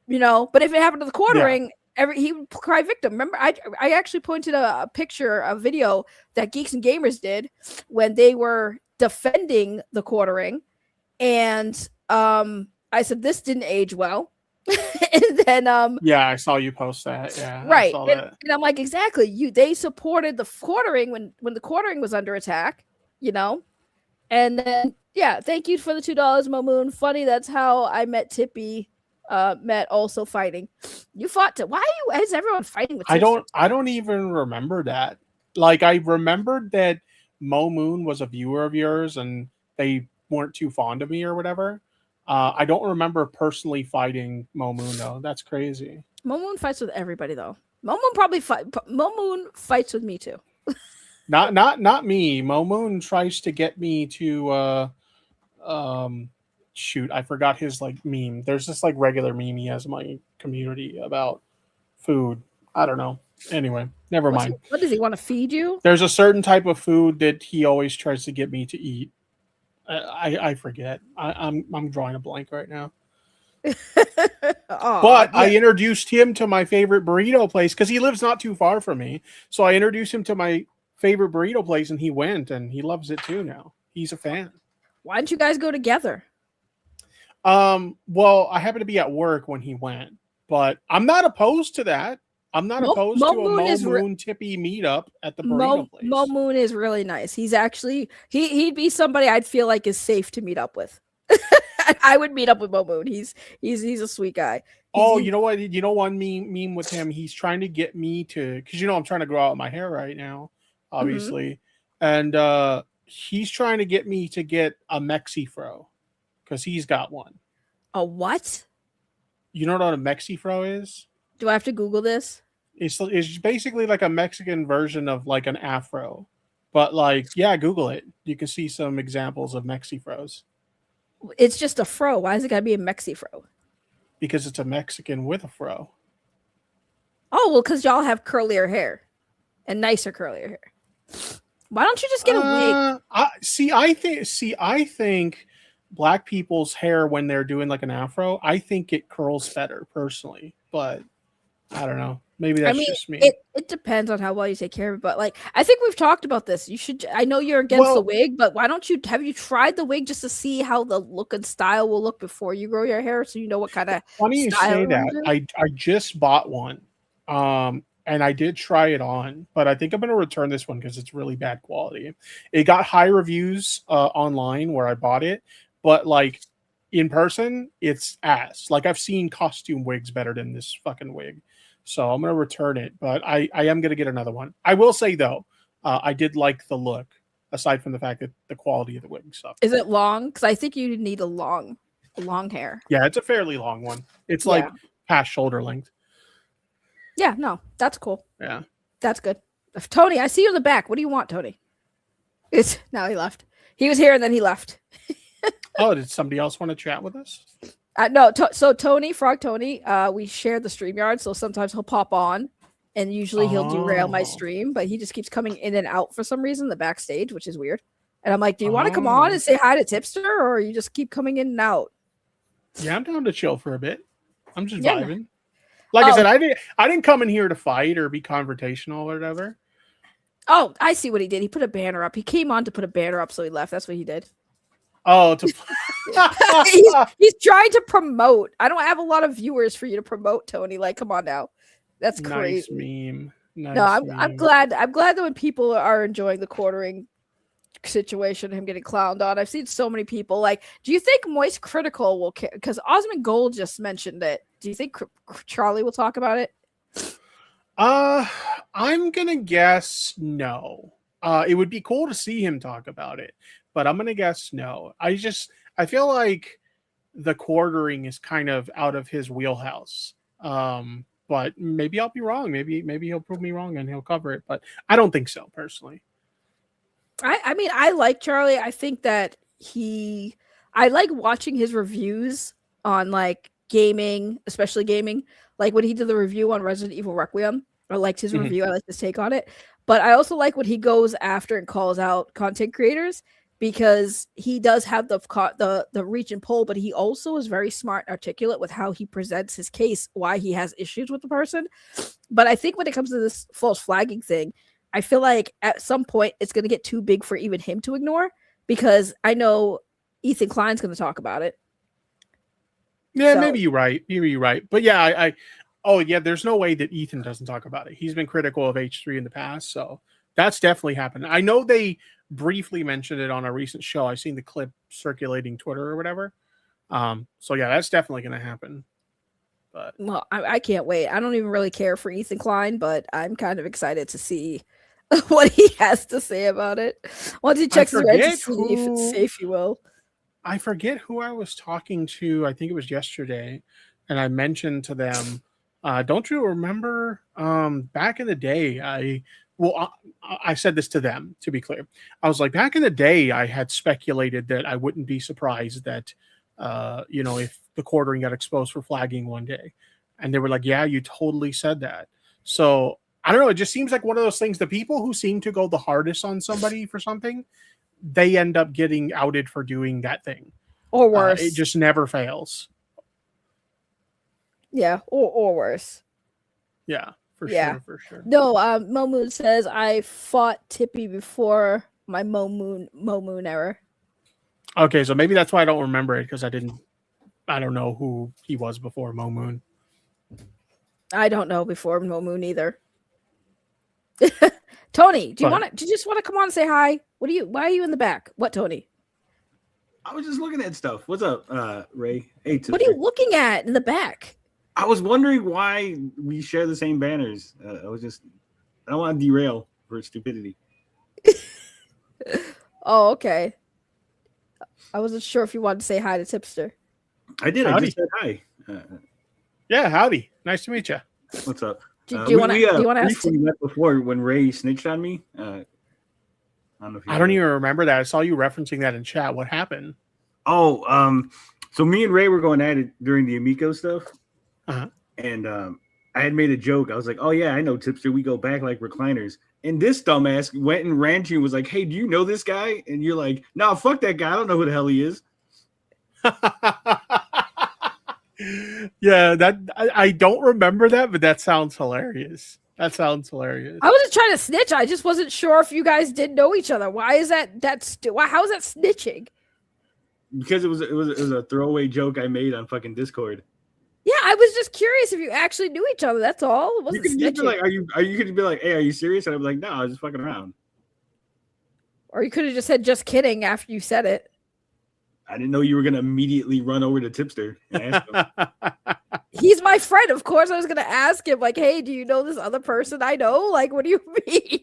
You know, but if it happened to the quartering, he would cry victim. Remember, I actually pointed a picture, a video that Geeks and Gamers did when they were defending the quartering, and I said this didn't age well. And then
yeah, I saw you post that. Yeah,
right.
I saw that.
And I'm like, exactly. They supported the quartering when the quartering was under attack, you know. And then yeah, thank you for the $2, Momoon. Funny, that's how I met Tippy. Met also fighting. You fought to why is everyone fighting with Tips?
I don't even remember that. Like I remembered that Mo Moon was a viewer of yours and they weren't too fond of me or whatever. I don't remember personally fighting Mo Moon though. That's crazy.
Momoon fights with everybody though. Momoon fights with me too.
Not me. Mo Moon tries to get me to shoot, I forgot his like meme. There's this like regular meme he has in my community about food. I don't know. Anyway, never mind.
What does he want to feed you?
There's a certain type of food that he always tries to get me to eat. I forget. I'm drawing a blank right now. I introduced him to my favorite burrito place because he lives not too far from me. So I introduced him to my favorite burrito place and he went and he loves it too now. He's a fan.
Why don't you guys go together?
Well, I happened to be at work when he went, but I'm not opposed to that. I'm not opposed to a Mo Moon Tippy meetup at the burrito place.
Mo Moon is really nice. He's actually he'd be somebody I'd feel like is safe to meet up with. I would meet up with Mo Moon. He's a sweet guy.
You know what? You know one meme with him. He's trying to get me to because I'm trying to grow out my hair right now, obviously, and he's trying to get me to get a Mexifro because he's got one.
A what?
You know what a Mexifro is?
Do I have to Google this?
It's basically like a Mexican version of like an afro. But like, yeah, Google it. You can see some examples of Mexifros.
It's just a fro. Why is it gotta be a Mexifro?
Because it's a Mexican with a fro.
Oh, well, because y'all have curlier hair and nicer curlier hair. Why don't you just get a wig?
I think black people's hair when they're doing like an afro, I think it curls better personally, but I don't know. Maybe that's just me.
It depends on how well you take care of it, but like I think we've talked about this. You should. I know you're against the wig, but why don't you have you tried the wig just to see how the look and style will look before you grow your hair, so you know what kind of.
Funny you say that. I just bought one, and I did try it on, but I think I'm going to return this one because it's really bad quality. It got high reviews online where I bought it, but like in person, it's ass. Like I've seen costume wigs better than this fucking wig. So I'm going to return it, but I am going to get another one. I will say, though, I did like the look, aside from the fact that the quality of the wig sucked.
Is it long? Because I think you need a long hair.
Yeah, it's a fairly long one. It's like past shoulder length.
Yeah, no, that's cool.
Yeah.
That's good. Tony, I see you in the back. What do you want, Tony? Now he left. He was here and then he left.
Oh, did somebody else want to chat with us?
No, so Tony, Frog Tony, we share the StreamYard, so sometimes he'll pop on, and usually he'll derail my stream, but he just keeps coming in and out for some reason, the backstage, which is weird. And I'm like, do you want to come on and say hi to Tipster, or you just keep coming in and out?
Yeah, I'm down to chill for a bit. I'm just vibing. Like I said, I didn't come in here to fight or be confrontational or whatever.
Oh, I see what he did. He put a banner up. He came on to put a banner up, so he left. That's what he did.
Oh,
he's trying to promote. I don't have a lot of viewers for you to promote, Tony. Like, come on now, that's crazy.
Nice meme. Nice
no,
meme.
I'm glad. I'm glad that when people are enjoying the quartering situation, him getting clowned on. I've seen so many people. Like, do you think Moist Critical will care? Because Osmond Gold just mentioned it. Do you think Charlie will talk about it?
I'm gonna guess no. It would be cool to see him talk about it, but I'm gonna guess no. I feel like the quartering is kind of out of his wheelhouse. But maybe I'll be wrong. Maybe he'll prove me wrong and he'll cover it. But I don't think so personally.
I mean, I like Charlie. I think that I like watching his reviews on like gaming, especially gaming. Like when he did the review on Resident Evil Requiem, I liked his review. I like his take on it. But I also like when he goes after and calls out content creators, because he does have the reach and pull, but he also is very smart and articulate with how he presents his case, why he has issues with the person. But I think when it comes to this false flagging thing, I feel like at some point it's going to get too big for even him to ignore, because I know Ethan Klein's going to talk about it.
Yeah, so. Maybe you're right. But yeah, there's no way that Ethan doesn't talk about it. He's been critical of H3 in the past, so that's definitely happened. I know they briefly mentioned it on a recent show. I've seen the clip circulating Twitter or whatever. So yeah, that's definitely going to happen. But
well, I can't wait. I don't even really care for Ethan Klein, but I'm kind of excited to see what he has to say about it. Once he checks his read to see if it's safe, he will.
I forget who I was talking to. I think it was yesterday, and I mentioned to them, don't you remember back in the day, I said this to them, to be clear. I was like, back in the day, I had speculated that I wouldn't be surprised that, if the quartering got exposed for flagging one day. And they were like, yeah, you totally said that. So I don't know. It just seems like one of those things, the people who seem to go the hardest on somebody for something, they end up getting outed for doing that thing.
Or worse.
It just never fails.
Yeah, or worse.
Yeah. For sure.
No, Momoon says I fought Tippy before my Momoon era.
Okay, so maybe that's why I don't remember it, because I don't know who he was before Momoon.
I don't know before Momoon either. Tony, do you just want to come on and say hi? Why are you in the back? What, Tony?
I was just looking at stuff. What's up, Ray? Hey,
what are you looking at in the back?
I was wondering why we share the same banners. I don't want to derail for stupidity.
Oh, okay. I wasn't sure if you wanted to say hi to Tipster.
I did.
Howdy.
I just said hi.
Yeah, howdy. Nice to meet you.
What's up?
Do you want to ask?
We met before when Ray snitched on me. I
don't even remember that. I saw you referencing that in chat. What happened?
Oh, so me and Ray were going at it during the Amico stuff.
Uh-huh.
And I had made a joke. I was like, oh, yeah, I know Tipster. We go back like recliners. And this dumbass went and ran to you and was like, hey, do you know this guy? And you're like, no, fuck that guy. I don't know who the hell he is.
Yeah, that I don't remember that, but that sounds hilarious. That sounds hilarious.
I wasn't trying to snitch. I just wasn't sure if you guys did know each other. Why is that? How is that snitching?
Because it was a throwaway joke I made on fucking Discord.
Yeah, I was just curious if you actually knew each other. That's all. It
You
wasn't
could be
snitching.
like, you could be like, hey, are you serious? And I'd be like, no, I was just fucking around.
Or you could have just said just kidding after you said it.
I didn't know you were gonna immediately run over to Tipster and ask him.
He's my friend. Of course, I was gonna ask him, like, hey, do you know this other person I know? Like, what do you mean?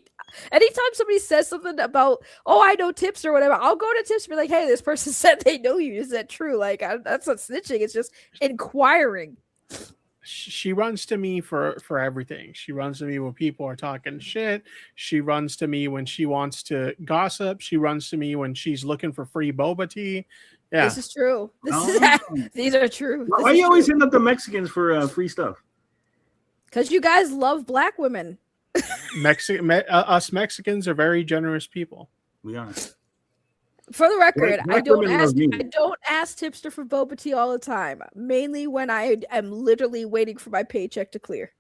Anytime somebody says something about, oh, I know Tips or whatever, I'll go to Tips and be like, hey, this person said they know you. Is that true? Like, that's not snitching. It's just inquiring.
She runs to me for everything. She runs to me when people are talking shit. She runs to me when she wants to gossip. She runs to me when she's looking for free boba tea. Yeah,
This is true. These are true.
Why are you always hitting up the Mexicans for free stuff?
Because you guys love black women.
Us Mexicans are very generous people.
We are.
For the record,
Black women love me.
I don't ask Tipster for boba tea all the time. Mainly when I am literally waiting for my paycheck to clear.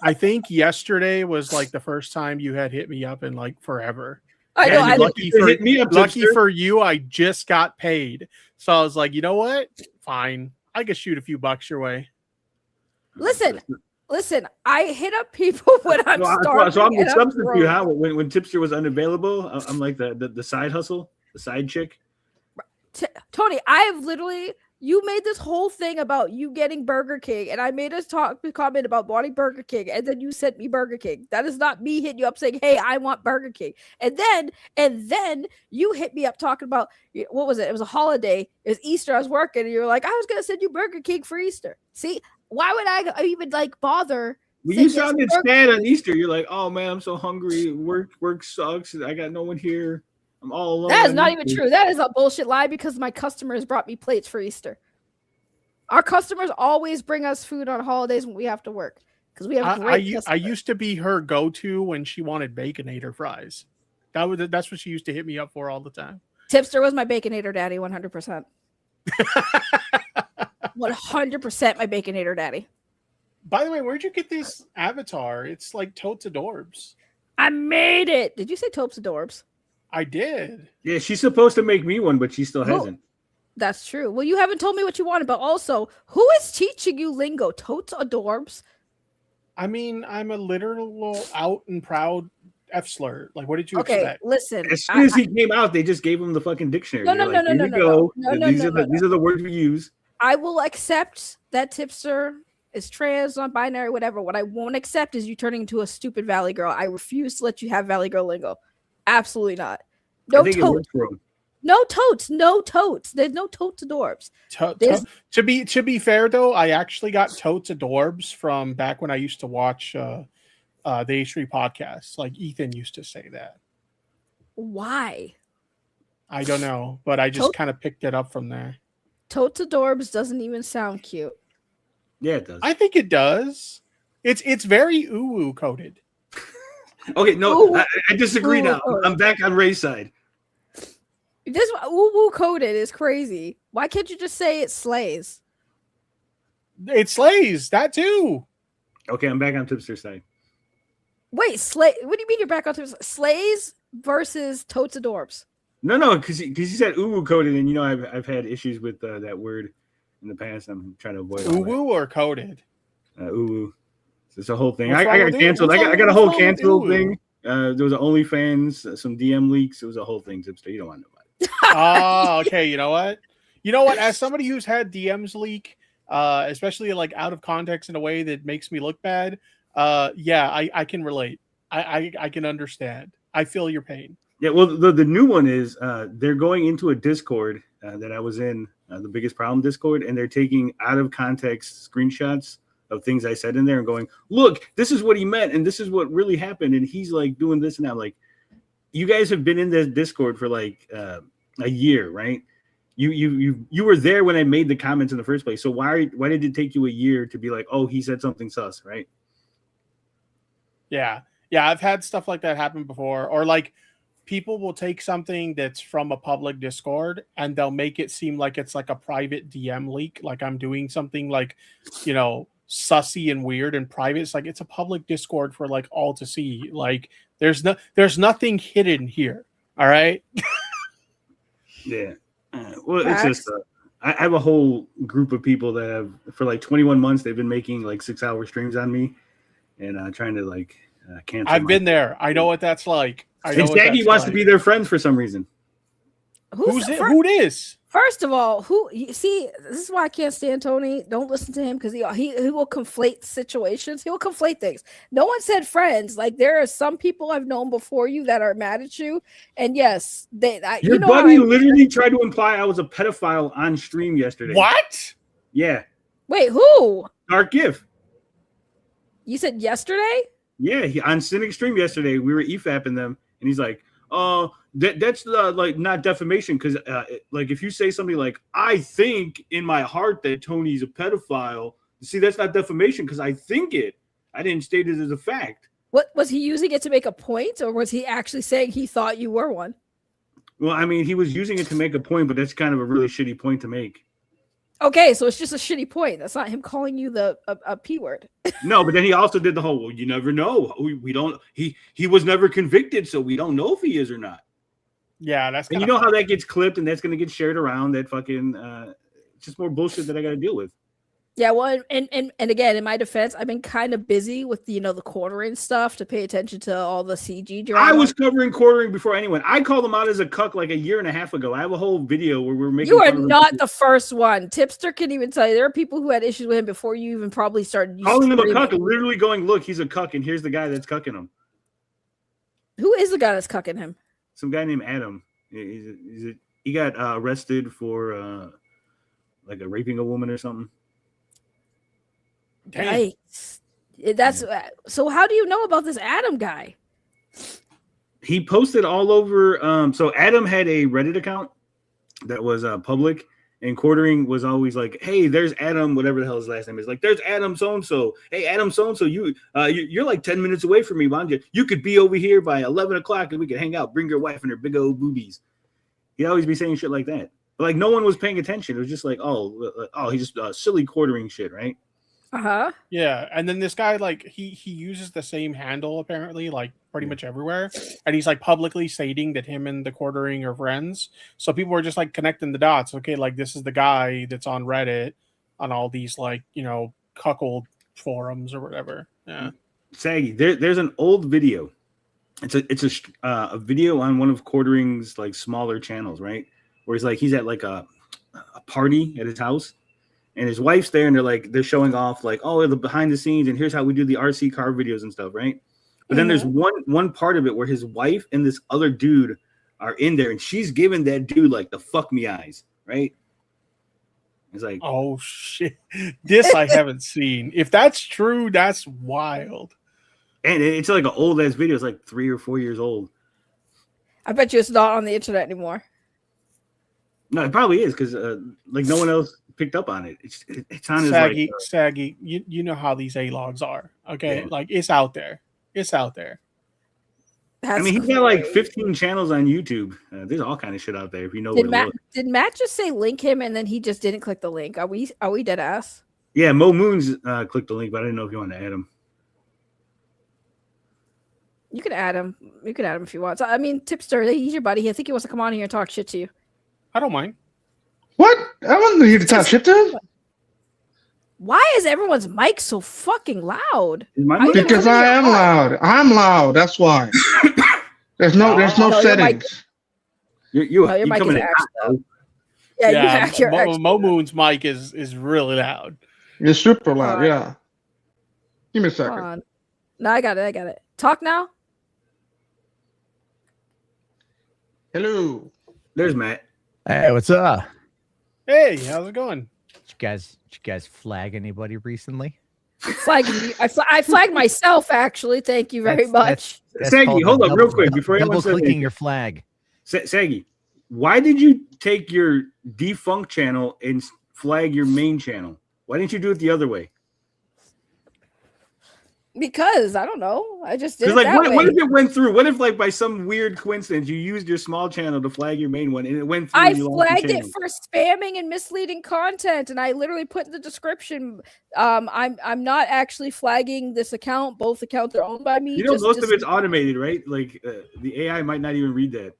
I think yesterday was like the first time you had hit me up in like forever.
I know.
Yeah,
Lucky for you, I just got paid. So I was like, you know what? Fine. I could shoot a few bucks your way.
Listen. I hit up people when I'm starving.
So I'm the
and I'm
substitute.
broke.
How when Tipster was unavailable, I'm like the side hustle, the side chick.
Tony, I have literally. You made this whole thing about you getting Burger King, and I made a comment about wanting Burger King, and then you sent me Burger King. That is not me hitting you up saying, "Hey, I want Burger King." And then you hit me up talking about what was it? It was a holiday. It was Easter. I was working, and you were like, "I was gonna send you Burger King for Easter." See, why would I even like bother?
Well, you sounded sad on Easter. You're like, "Oh man, I'm so hungry. Work sucks. I got no one here. I'm all alone."
That is not even true. That is a bullshit lie because my customers brought me plates for Easter. Our customers always bring us food on holidays when we have to work because we have great
I used to be her go-to when she wanted Baconator fries. That's what she used to hit me up for all the time.
Tipster was my Baconator daddy, 100%. 100% my Baconator daddy.
By the way, where'd you get this avatar? It's like totes adorbs.
I made it. Did you say Topes Adorbs?
I did.
Yeah, she's supposed to make me one, but she still hasn't.
That's true. Well, you haven't told me what you wanted, but also, who is teaching you lingo? Totes Adorbs?
I mean, I'm a literal out and proud F slur. Like, what did you expect?
Listen.
As soon as he came out, they just gave him the fucking dictionary.
No.
These are the words we use.
I will accept that Tipster is trans, non-binary, whatever. What I won't accept is you turning into a stupid Valley Girl. I refuse to let you have Valley Girl lingo. Absolutely not. No totes. No totes. No totes. There's no totes adorbs.
To be fair though, I actually got totes adorbs from back when I used to watch the H3 podcast. Like Ethan used to say that.
Why?
I don't know, but I just kind of picked it up from there.
Totes adorbs doesn't even sound cute.
Yeah, it does.
I think it does. It's very uwu coded.
Okay, no, I disagree now. I'm back on Ray's side.
This woo coded is crazy. Why can't you just say it slays?
It slays that too.
Okay, I'm back on Tipster's side.
Wait, slay? What do you mean you're back on slays versus totes adorbs?
No, because he said uwu coded, and you know I've had issues with that word in the past. I'm trying to avoid
uwu or coded.
Uwu. It's a whole thing. I got canceled. I got a whole cancel thing. There was an OnlyFans, some DM leaks. It was a whole thing, Tipster. You don't want to know about it.
Oh, okay. You know what? As somebody who's had DMs leak, especially like out of context in a way that makes me look bad, yeah, I can relate. I can understand. I feel your pain.
Yeah, well, the new one is they're going into a Discord that I was in, the Biggest Problem Discord, and they're taking out of context screenshots of things I said in there and going, look, this is what he meant, and this is what really happened, and he's like doing this and that. Like, you guys have been in this Discord for like a year, right? You were there when I made the comments in the first place. So why did it take you a year to be like, oh, he said something sus, right?
Yeah, I've had stuff like that happen before, or like people will take something that's from a public Discord and they'll make it seem like it's like a private DM leak, like I'm doing something like, sussy and weird and private. It's like it's a public Discord for like all to see. Like there's nothing hidden here. All right.
Yeah. Well, it's just I have a whole group of people that have for like 21 months they've been making like 6-hour streams on me and trying to like cancel.
I've been there. I know what that's like.
And Shaggy wants to be their friends for some reason.
Who's it? Who it is?
First of all, this is why I can't stand Tony. Don't listen to him because he will conflate situations. He will conflate things. No one said friends. Like there are some people I've known before you that are mad at you, and yes,
Your buddy literally tried to imply I was a pedophile on stream yesterday.
What?
Yeah.
Wait, who?
Dark Gift.
You said yesterday?
Yeah, on Cynic stream yesterday, we were EFAPing them, and he's like, that's like not defamation because like if you say something like I think in my heart that Tony's a pedophile, see that's not defamation because I think it. I didn't state it as a fact.
What was he using it to make a point, or was he actually saying he thought you were one?
Well, I mean, he was using it to make a point, but that's kind of a really shitty point to make.
Okay, so it's just a shitty point. That's not him calling you a P word.
No, but then he also did the whole, well, you never know. We don't. He was never convicted, so we don't know if he is or not.
Yeah, that's.
And you know how that gets clipped, and that's going to get shared around. That fucking just more bullshit that I got to deal with.
Yeah, well, and again, in my defense, I've been kind of busy with the quartering stuff to pay attention to all the CG drama.
I was covering quartering before anyone. I called him out as a cuck like a year and a half ago. I have a whole video where we're making.
You are not the first one. Tipster can even tell you there are people who had issues with him before you even probably started
calling him a cuck. Literally going, look, he's a cuck, and here's the guy that's cucking him.
Who is the guy that's cucking him?
Some guy named Adam. He got arrested for like raping a woman or something.
Yikes. That's so. How do you know about this Adam guy?
He posted all over. So Adam had a Reddit account that was public, and quartering was always like, "Hey, there's Adam, whatever the hell his last name is. Like, there's Adam so and so. Hey, Adam so and so. You're like 10 minutes away from me. Why don't you? You could be over here by 11 o'clock, and we could hang out. Bring your wife and her big old boobies." He'd always be saying shit like that. But like no one was paying attention. It was just like, oh, he's just silly quartering shit, right?
Yeah, and then this guy like he uses the same handle apparently like pretty much everywhere, and he's like publicly stating that him and the quartering are friends. So people were just like connecting the dots. Okay, like this is the guy that's on Reddit on all these like cuckold forums or whatever. Yeah,
Saggy, there's an old video. It's a video on one of quartering's like smaller channels, right? Where he's at like a party at his house. And his wife's there, and they're showing off like, oh, the behind the scenes, and here's how we do the RC car videos and stuff, right? But then there's one part of it where his wife and this other dude are in there, and she's giving that dude like the fuck me eyes, right? It's like,
oh shit, this I haven't seen. If that's true, that's wild.
And it's like an old ass video. It's like 3 or 4 years old.
I bet you it's not on the internet anymore.
No, it probably is because like no one else picked up on it. It's on his
Saggy. You know how these A-logs are, okay? Yeah. Like it's out there. It's out there.
That's
he's got like 15 channels on YouTube. There's all kind of shit out there if you know where to look.
Did Matt just say link him and then he just didn't click the link? Are we dead ass?
Yeah, Mo Moons clicked the link, but I didn't know if you wanted to add him.
You can add him. You can add him if you want. So, I mean, Tipster, he's your buddy. I think he wants to come on here and talk shit to you.
I don't mind.
What? I wasn't here to talk shit to him.
Why is everyone's mic so fucking loud?
Because I am loud. I'm loud. That's why. There's no settings.
Your
mic
coming
is
in
hot. Yeah,
Mo Moon's mic is really loud.
It's super loud. Yeah. Give me a second.
No, I got it. Talk now.
Hello.
There's Matt.
Hey, what's up?
Hey, how's it going?
Did you guys flag anybody recently?
I flagged myself actually. Thank you very much.
Saggy, hold up real quick before anyone says
clicking your flag.
Saggy, why did you take your defunct channel and flag your main channel? Why didn't you do it the other way?
Because I don't know. I just did it
Like,
that
what
way.
if it went through? What if, like, by some weird coincidence, you used your small channel to flag your main one, and it went through?
I
and you lost your
flagged it
channel?
for spamming and misleading content, and I literally put in the description. I'm not actually flagging this account. Both accounts are owned by me.
You know, most of it's automated, right? Like the AI might not even read that.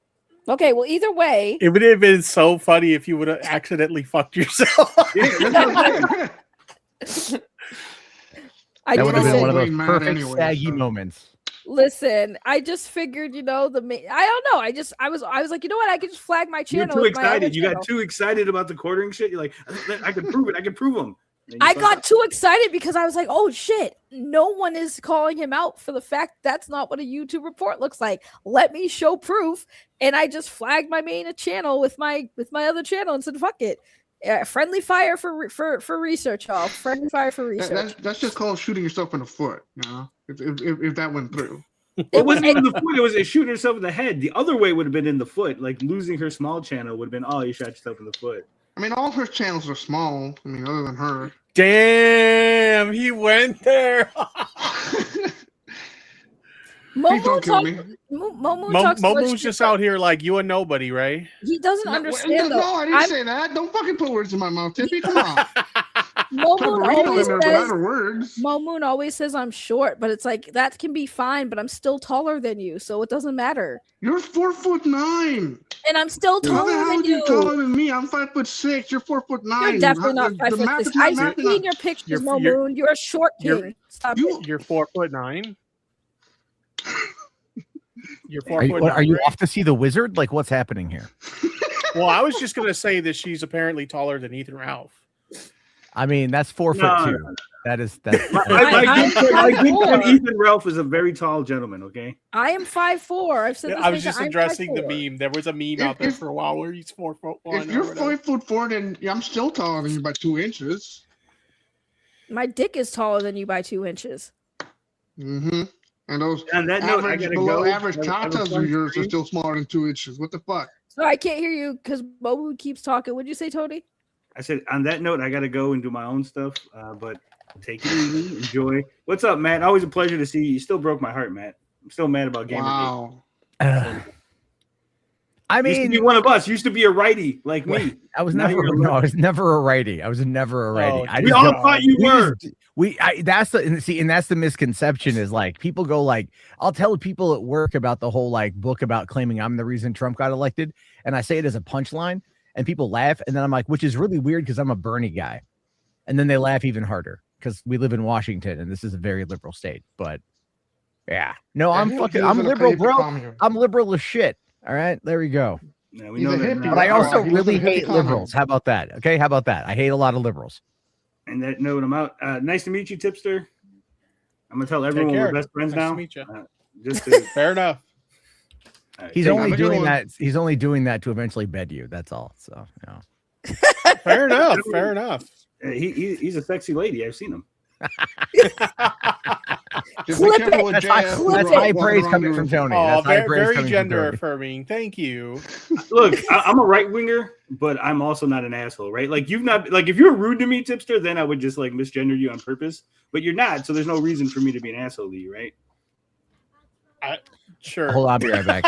Okay. Well, either way,
It would have been so funny if you would have accidentally fucked yourself.
Yeah, that's what I'm saying.
I
That would have been one of those
Way mad
perfect
anyway,
saggy
so.
moments.
listen. I just figured, I don't know. I was like, you know what? I could just flag my
You're
channel.
too
with my other
excited. You got
channel.
too excited about the quartering shit. You're like, I can prove it. I can prove them.
I got too excited because I was like, oh shit, no one is calling him out for the fact that's not what a YouTube report looks like. Let me show proof. And I just flagged my main channel with my other channel and said, fuck it. Friendly fire for research, y'all. Friendly fire for research.
That's just called shooting yourself in the foot. If that went through.
It wasn't even the foot. It was shooting herself in the head. The other way would have been in the foot. Like losing her small channel would have been, oh, you shot yourself in the foot.
I mean, all her channels are small. I mean, other than her.
Damn, he went there.
Please don't kill me.
Momo's just out here like you a nobody, right?
He doesn't understand though.
No, I didn't say that. Don't fucking put words in my mouth, Tippy. Come on.
Momoon always says I'm short, but it's like that can be fine, but I'm still taller than you, so it doesn't matter.
You're 4'9",
and I'm still taller than you.
Taller than me. I'm 5'6". You're 4'9".
You're definitely not 5'6". I've seen your pictures, Momoon. You're a short king. Stop it.
You're 4'9". You're 4
Are
foot.
you, are you off to see the wizard? Like, what's happening here?
Well, I was just gonna say that she's apparently taller than Ethan Ralph.
I mean, that's 4'2". That's
my good friend Ethan Ralph is a very tall gentleman. Okay,
I am 5'4". I've said this.
I was just addressing the meme. There was a meme out there for a while where he's 4'1".
If you're 5'4", then I'm still taller than you by 2 inches.
My dick is taller than you by 2 inches.
Mm-hmm. And those
on that note, I gotta go.
Average tatas of yours are still smaller than 2 inches. What the fuck?
So I can't hear you because Momoon keeps talking. What'd you say, Tony?
I said on that note, I gotta go and do my own stuff. But take it easy, enjoy. What's up, Matt? Always a pleasure to see you. You still broke my heart, Matt. I'm still mad about Gamergate.
Wow.
I mean,
used to be one of us. Used to be a righty like me.
I was never a righty. I was never a righty.
We all thought you were.
That's the misconception is like people go like, I'll tell people at work about the whole like book about claiming I'm the reason Trump got elected, and I say it as a punchline, and people laugh, and then I'm like, which is really weird because I'm a Bernie guy, and then they laugh even harder because we live in Washington and this is a very liberal state. But yeah, no, I'm liberal, bro. I'm liberal as shit. All right, there we go.
Yeah, we know that.
But I also really hate liberals. How about that? Okay, how about that? I hate a lot of liberals.
And that note, I'm out. Nice to meet you, Tipster. I'm gonna tell everyone we're best friends now.
Nice to meet you.
Just to,
fair enough.
Right,
he's only doing that. He's only doing that to eventually bed you. That's all. So,
fair enough. Fair enough.
He's a sexy lady. I've seen him.
That's high praise coming from Tony.
Oh,
That's
very gender affirming. Thank you.
Look, I'm a right winger, but I'm also not an asshole, right? Like you've not like if you're rude to me, Tipster, then I would just like misgender you on purpose. But you're not, so there's no reason for me to be an asshole to you, right?
Sure.
Hold on, I'll be right back.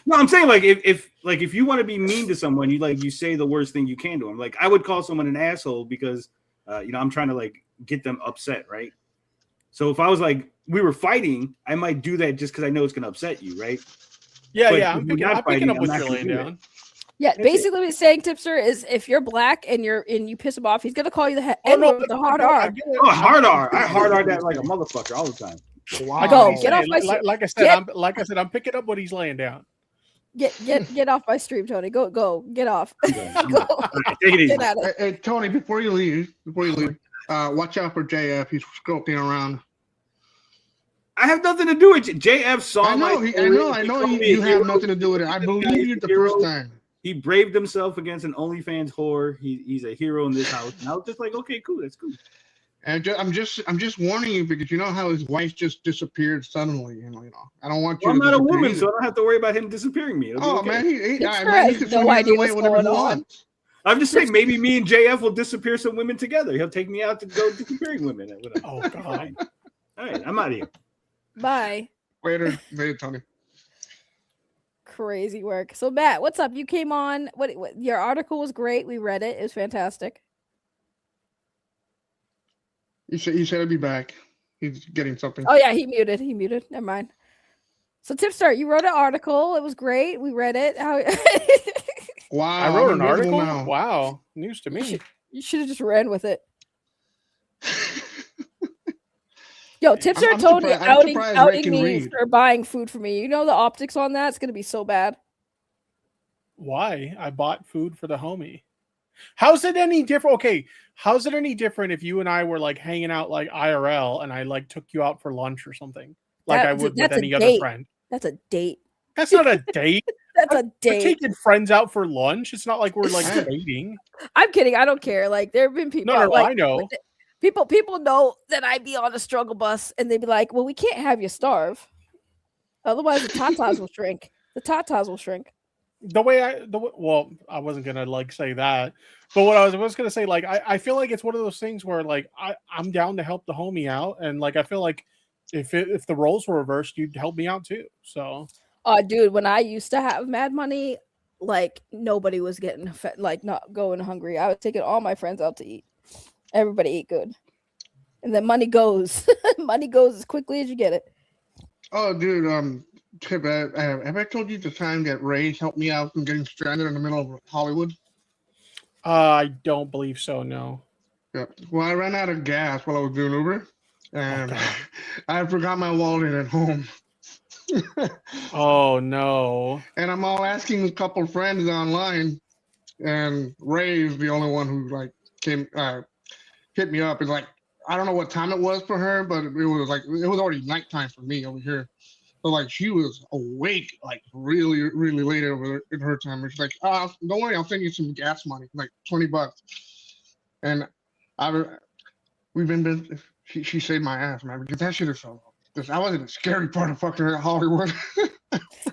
No, I'm saying like if you want to be mean to someone, you say the worst thing you can to them. Like I would call someone an asshole because I'm trying to like get them upset, right? So if I was like we were fighting, I might do that just because I know it's gonna upset you, right?
Yeah,
but
I'm picking up what you're laying down.
Yeah, basically what he's saying, Tipster, is if you're black and you piss him off, he's gonna call you the N-word with the hard R.
Oh, hard R. I hard R that like a motherfucker all the time.
Wow.
Go get off my
like I said, I'm picking up what he's laying down.
Get off my stream, Tony. Go get off.
Take it easy.
Hey, Tony, before you leave, watch out for JF. He's scoping around.
I have nothing to do with it. JF saw
I know you have nothing to do with it. I believe you the first time.
He braved himself against an OnlyFans whore. He's a hero in this house. And I was just like, okay, cool, that's cool.
And I'm just warning you because you know how his wife just disappeared suddenly. I don't want you.
I'm not a woman, so I don't have to worry about him disappearing me.
Oh okay. Man, he can
no idea what's going on.
I'm just saying, maybe me and JF will disappear some women together. He'll take me out to go disappearing women.
Oh God.
All right, I'm out of here.
Bye.
Later, Tony.
Crazy work. So Matt, what's up? You came on. What your article was great. We read it. It was fantastic.
He said he'd be back. He's getting something.
Oh yeah, he muted. He muted. Never mind. So Tipster, you wrote an article. It was great. We read it. How
Wow.
I wrote an
invisible
article.
now.
Wow, news to me.
you should have just ran with it. Yo, Tipster
I'm
Tony
surprised- I'm
outing,
surprised Ray
outing
can
me
read.
for buying food for me. You know the optics on that? It's gonna be so bad.
Why? I bought food for the homie. How's it any different? Okay, how's it any different if you and I were like hanging out like IRL and I like took you out for lunch or something, like I would with
That's a
any other
date.
friend?
That's a date.
That's not a date.
That's a
We're
date.
taking friends out for lunch. It's not like we're like dating.
I'm kidding. I don't care. Like there have been people.
No,
like,
I know.
People know that I'd be on a struggle bus, and they'd be like, "Well, we can't have you starve, otherwise the tatas will shrink. The tatas will shrink."
Well, I wasn't gonna like say that, but what I was gonna say, like, I feel like it's one of those things where like I'm down to help the homie out, and like I feel like if the roles were reversed, you'd help me out too. So,
Dude, when I used to have mad money, like nobody was getting like not going hungry. I was taking all my friends out to eat. Everybody ate good, and then money goes. Money goes as quickly as you get it.
Oh, dude. Tip, have I told you the time that Ray helped me out from getting stranded in the middle of Hollywood?
I don't believe so. No.
Yeah. Well, I ran out of gas while I was doing Uber, and I forgot my wallet at home.
Oh no.
And I'm all asking a couple friends online, and Ray is the only one who like came hit me up. It's like I don't know what time it was for her, but it was already nighttime for me over here. So like she was awake like really really late over in her time. And she's like, don't worry, I'll send you some gas money, like $20. And she saved my ass, man, because that shit is so. I was in the scary part of fucking Hollywood.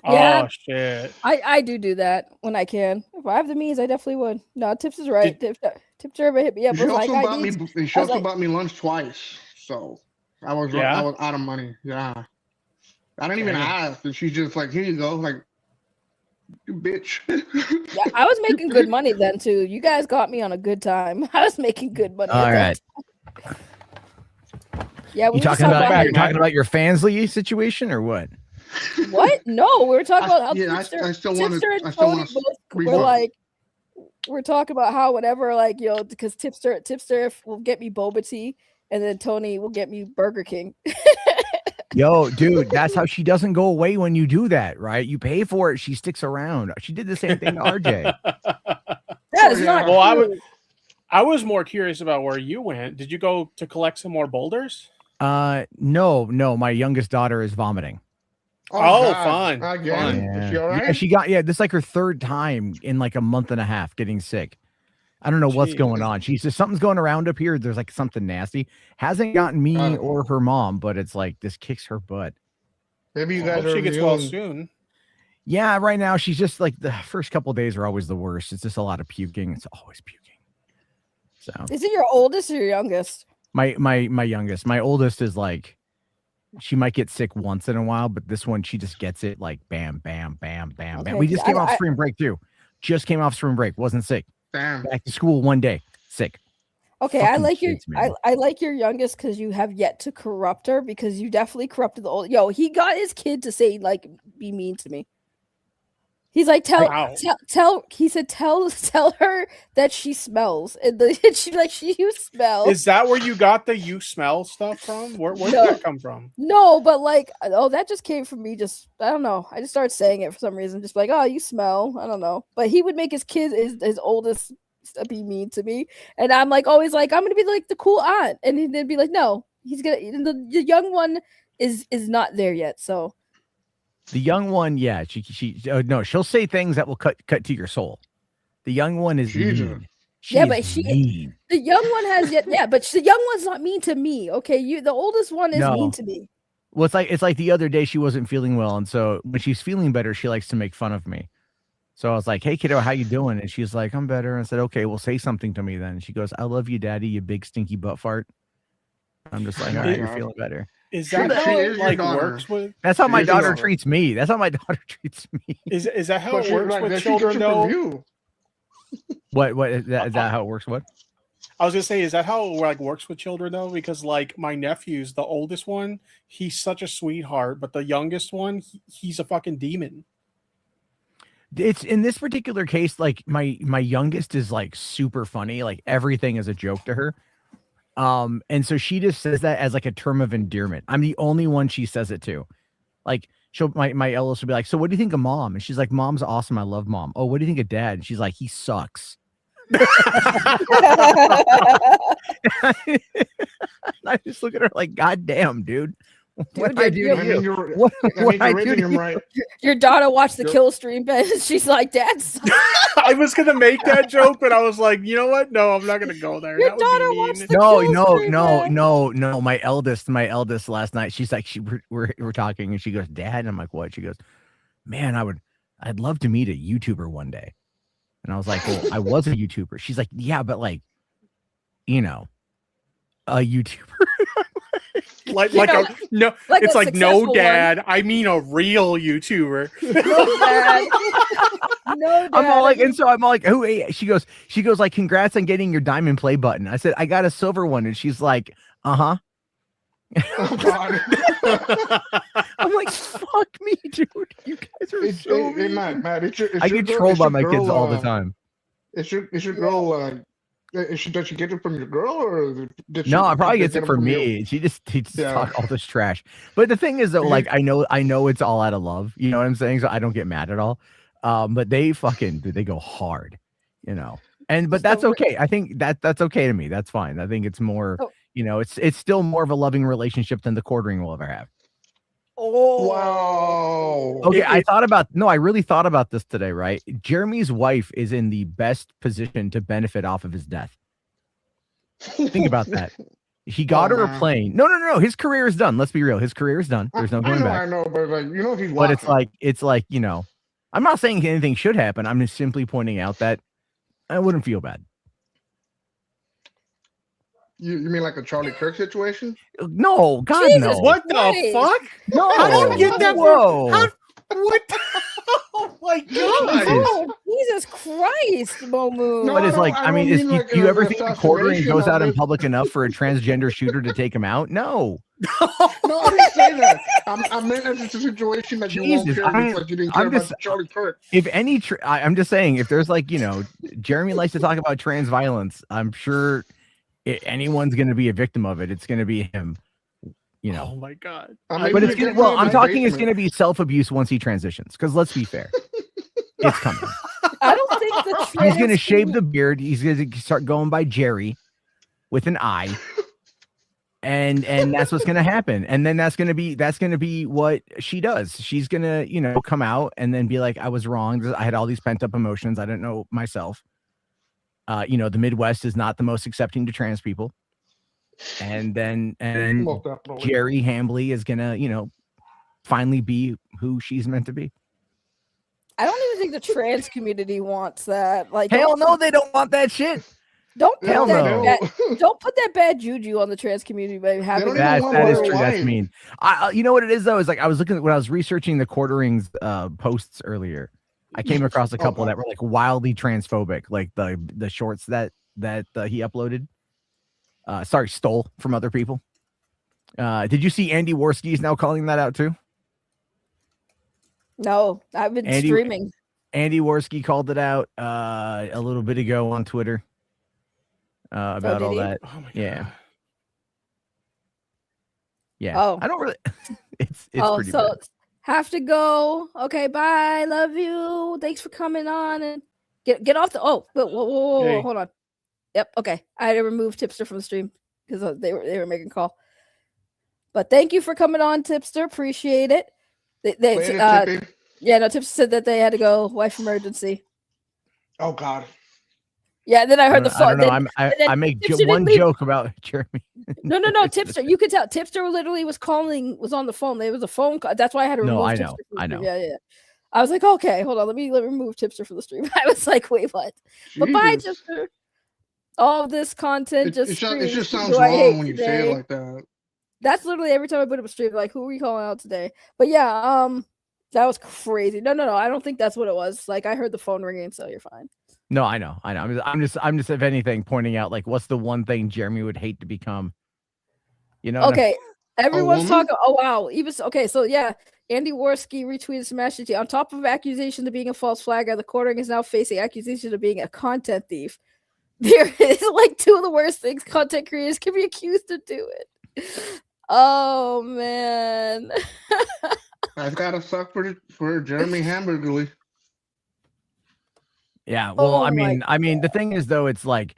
Yeah.
Oh shit.
I do that when I can. If I have the means, I definitely would. No, Tips is right. Tips ever hit me up.
She
Was like,
also bought me lunch twice, so I was out of money. Yeah, I didn't even ask, and she's just like, "Here you go," like, you bitch.
Yeah, I was making good money then too. You guys got me on a good time. I was making good money.
All right.
Yeah, we
You talking about your Fansly situation or what?
What? No, we were talking about how Tipster,
I still want
Tipster and
to.
Tony both were like, we're talking about how whatever, like, because Tipster will get me boba tea, and then Tony will get me Burger King.
Yo, dude, that's how she doesn't go away when you do that, right? You pay for it, she sticks around. She did the same thing to RJ.
That is not
well, I was more curious about where you went. Did you go to collect some more boulders?
No. My youngest daughter is vomiting.
Oh, fun.
Again.
Yeah.
Is she all right?
This is like her third time in like a month and a half getting sick. I don't know what's going on. She's just something's going around up here. There's like something nasty. Hasn't gotten me or her mom, but it's like this kicks her butt.
Maybe you guys
Hope she gets well soon.
Yeah, right now she's just like the first couple of days are always the worst. It's just a lot of puking. It's always puking. So
Is it your oldest or your youngest?
My youngest. My oldest is like she might get sick once in a while, but this one she just gets it like bam, bam, bam, bam,
Okay,
bam. We just came off spring break too. Just came off spring break. Wasn't sick.
Damn.
Back to school one day. Sick.
Okay,
Fucking
I like
kids, man.
I like your youngest because you have yet to corrupt her, because you definitely corrupted the old. Yo, he got his kid to say like be mean to me. He's like tell her that she smells, and she's like you smell.
Is that where you got the you smell stuff from? Where did that come from?
No, but like that just came from me. Just I don't know. I just started saying it for some reason. Just like you smell. I don't know. But he would make his kid his oldest be mean to me, and I'm like always like I'm gonna be like the cool aunt, and he'd be like no, he's gonna the young one is not there yet. So.
The young one, yeah, no, she'll say things that will cut to your soul. The young one is mean. Mean.
The young one has but the young one's not mean to me. Okay, the oldest one is mean to me.
Well, it's like the other day she wasn't feeling well, and so when she's feeling better, she likes to make fun of me. So I was like, "Hey, kiddo, how you doing?" And she's like, "I'm better." And I said, "Okay, well, say something to me then." And she goes, "I love you, Daddy, you big stinky butt fart." I'm just like, "All right, you're feeling better."
Is that
She
how
is
it
your
like
daughter.
works with?
That's how
She
my
is your
daughter
daughter.
treats me. That's how my daughter treats me.
Is that how
But
it
she,
works
like,
with
she gets
children
it
though?
from you.
What is that how it works? What?
I was gonna say, is that how it like works with children though? Because like my nephews, the oldest one, he's such a sweetheart, but the youngest one, he's a fucking demon.
It's in this particular case, like my youngest is like super funny, like everything is a joke to her. And so she just says that as like a term of endearment. I'm the only one she says it to. Like my eldest will be like, so what do you think of mom? And she's like, mom's awesome. I love mom. Oh, what do you think of dad? And she's like, he sucks. I just look at her like, God damn, dude. What I do to you? What I do to you?
Your daughter watched the
Yep.
kill stream, and she's like, "Dad's."
I was gonna make that joke, but I was like, you know what? No, I'm not gonna go there.
Your
That would be
daughter
mean.
watched the
No,
kill
no,
stream,
no,
man.
no. My eldest last night, she's like, we're talking, and she goes, Dad, and I'm like, what? She goes, man, I'd love to meet a YouTuber one day. And I was like, well, I was a YouTuber. She's like, yeah, but like, you know, a YouTuber.
Like
You know,
a no,
like
it's
a
like no,
successful
dad. I mean a real YouTuber.
No, Dad. No, Dad.
I'm all like, and so I'm all like, who? She goes, like, congrats on getting your diamond play button. I said, I got a silver one, and she's like, uh-huh.
Oh God.
I'm like, fuck me, dude. You guys are so mean.
Matt,
I get trolled by my kids all the time.
Is your girl does she get it from your girl, or did she,
No, I probably
did
gets
they
it
get
from
from you?
me. She just
Yeah.
talk all this trash. But the thing is, though,
Mhm.
like I know it's all out of love. You know what I'm saying? So I don't get mad at all. But they they go hard, you know. But that's okay. I think that's okay to me. That's fine. I think it's more,
Oh.
you know, it's still more of a loving relationship than the quartering will ever have.
Oh,
Wow.
Okay, I really thought about this today, right? Jeremy's wife is in the best position to benefit off of his death. Think about that. He got her a
man.
plane. No. His career is done. Let's be real. His career is done. There's no going back.
I know, but like he's
But
watching.
it's like, you know, I'm not saying anything should happen. I'm just simply pointing out that I wouldn't feel bad.
You mean like a Charlie Kirk situation?
No, God,
Jesus
no.
What the
Christ.
fuck?
No.
How do you get that?
Whoa.
What? Oh my god!
Oh, Jesus Christ, Momu.
No,
But it's
I
like,
don't-
I mean,
I don't mean
do
like
you
an
ever think the quartering
assassination
goes
of
out in
it.
public enough for a transgender shooter to take him out? No.
No, I didn't say that. I meant as it's a situation that you won't
Jesus,
care
I'm-
because like you didn't care
I'm
about
just-
Charlie Kirk.
If any, I'm just saying, if there's like, you know, Jeremy likes to talk about trans violence, I'm sure anyone's going to be a victim of it. It's going to be him, you know.
Oh my god!
But it's gonna, well, I'm talking it's going to be self-abuse once he transitions, because let's be fair, it's coming.
I don't think the
He's going to
trans
shave the beard. He's going to start going by Jerry with an I. And that's what's going to happen. And then that's going to be what she does. She's going to, you know, come out and then be like, I was wrong. I had all these pent up emotions. I didn't know myself. You know, the Midwest is not the most accepting to trans people. And then
Most definitely.
Jerry Hambley is going to, you know, finally be who she's meant to be.
I don't even think the trans community wants that. Like,
Hell no, they don't want that shit.
don't
Hell
put that
no.
don't put that bad juju on the trans community by having
don't
That
even want
is
water
true. That's
wine.
mean. You know what it is though? Is like I was looking when I was researching the quarterings posts earlier. I came across a couple that were like wildly transphobic, like the shorts that he uploaded. Stole from other people. Did you see Andy Worski is now calling that out too?
No, I've been streaming.
Andy Worski called it out a little bit ago on Twitter about
did
all
he?
that.
Oh my god!
Yeah. Yeah.
Oh.
I don't really. It's
Oh,
pretty
so
bad.
have to go. Okay, bye. Love you. Thanks for coming on and get off the. Oh, whoa,
Hey.
hold on. Yep. Okay, I had to remove Tipster from the stream because they were making a call. But thank you for coming on, Tipster. Appreciate it.
Later, Tippy.
Yeah, no, Tipster said that they had to go. Wife emergency.
Oh God.
Yeah, then I heard the
I
phone.
don't know.
then
I make
Tipster
one
didn't leave.
joke about Jeremy.
No, Tipster. You could tell Tipster literally was on the phone. There was a phone call. That's why I had to remove.
No, I
Tipster
know.
from the
I
stream.
know.
Yeah. I was like, okay, hold on. Let me remove Tipster from the stream. I was like, wait, what? But bye,
Jesus.
Tipster. All of this content
It just
screams,
sounds
"Who I hate
wrong when you say
today."
it like that.
That's literally every time I put up a stream, like, who are we calling out today? But yeah, that was crazy. No, I don't think that's what it was. Like, I heard the phone ringing, so you're fine.
No, I know. I'm just, if anything, pointing out like what's the one thing Jeremy would hate to become. You know?
Okay, everyone's
woman?
talking. Oh wow, even okay. So yeah, Andy Worski retweeted Smash GT. On top of accusations of being a false flagger, the quartering is now facing accusations of being a content thief. There is like two of the worst things content creators can be accused of doing. Oh man.
I've got to suck for Jeremy Hamburgerly.
Yeah. Well,
Oh
I mean, the thing is though, it's like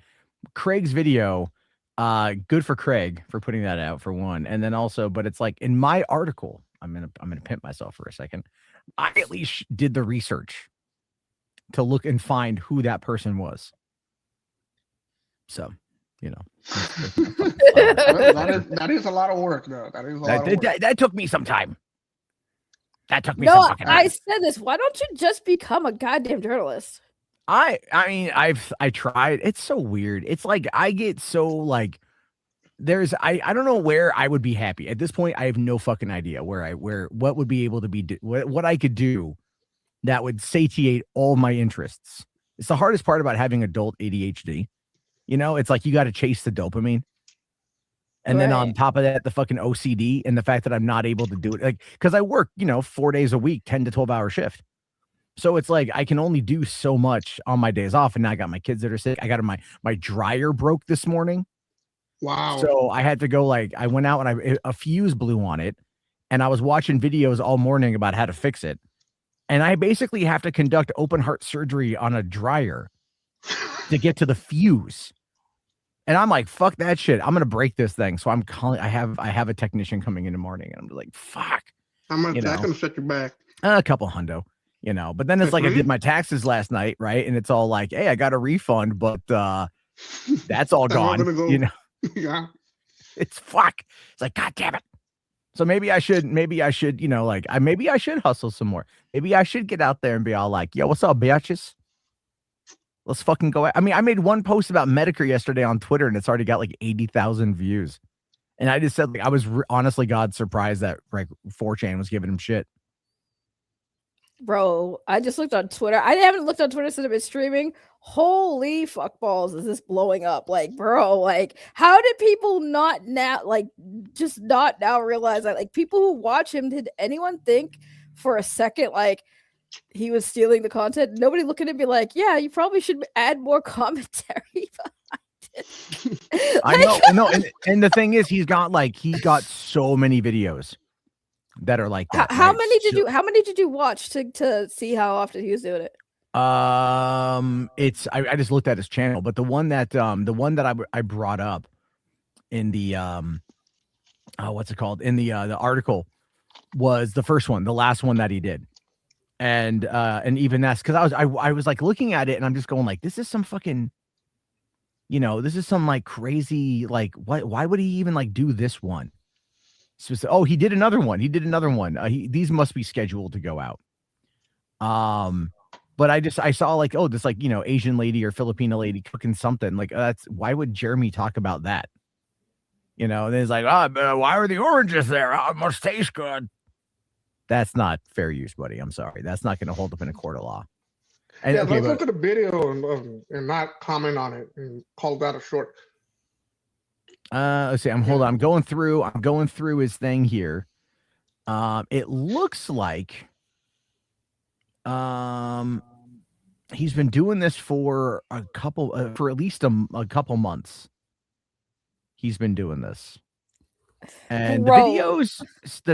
Craig's video. Good for Craig for putting that out for one, and then also, but it's like in my article, I'm gonna pimp myself for a second. I at least did the research to look and find who that person was. So, you know,
that is a lot of work, though. That is a lot of work.
That took me some time. That took me
No,
some fucking time.
I said this. Why don't you just become a goddamn journalist?
I mean, I tried. It's so weird. It's like I get so like I don't know where I would be happy at this point. I have no fucking idea where what would be able to be what I could do that would satiate all my interests. It's the hardest part about having adult ADHD. You know, it's like you got to chase the dopamine. And then on top of that, the fucking OCD and the fact that I'm not able to do it, like, because I work, 4 days a week, 10 to 12 hour shift. So it's like I can only do so much on my days off. And now I got my kids that are sick. I got my dryer broke this morning.
Wow.
So I had to go, I went out and a fuse blew on it. And I was watching videos all morning about how to fix it. And I basically have to conduct open heart surgery on a dryer to get to the fuse. And I'm like, fuck that shit. I'm gonna break this thing. So I'm calling. I have a technician coming in the morning, and I'm like, fuck.
How much that gonna set your back?
A couple hundo, But then it's like I did my taxes last night, right? And it's all like, hey, I got a refund, but that's all gone.
Yeah.
It's fuck. It's like, god damn it. So maybe I should, maybe I should hustle some more. Maybe I should get out there and be all like, yo, what's up, bitches? Let's fucking go. I mean, I made one post about Medicare yesterday on Twitter, and it's already got 80,000 views. And I just said, I was honestly, God, surprised that 4chan was giving him shit.
Bro, I just looked on Twitter. I haven't looked on Twitter since I've been streaming. Holy fuck balls, is this blowing up? Bro, how did people not now, just not now realize that? People who watch him, did anyone think for a second, he was stealing the content? Nobody look at it and be like, yeah, you probably should add more commentary behind it.
I know, no, and the thing is, he got so many videos that are like that.
How many did you watch to see how often he was doing it?
It's I just looked at his channel, but the one that I brought up in the what's it called, in the article was the first one, the last one that he did. And even that's because I was looking at it and I'm just going this is some fucking, this is some crazy, why would he even do this one? Oh, he did another one. These must be scheduled to go out. But I saw this Asian lady or Filipino lady cooking something that's, why would Jeremy talk about that? And then it's like, why are the oranges there? It must taste good. That's not fair use, buddy. I'm sorry. That's not going to hold up in a court of law. And,
yeah, let's look at the video and not comment on it and call that a short.
Let's see. I'm going through his thing here. It looks like he's been doing this for for at least a couple months. He's been doing this. And the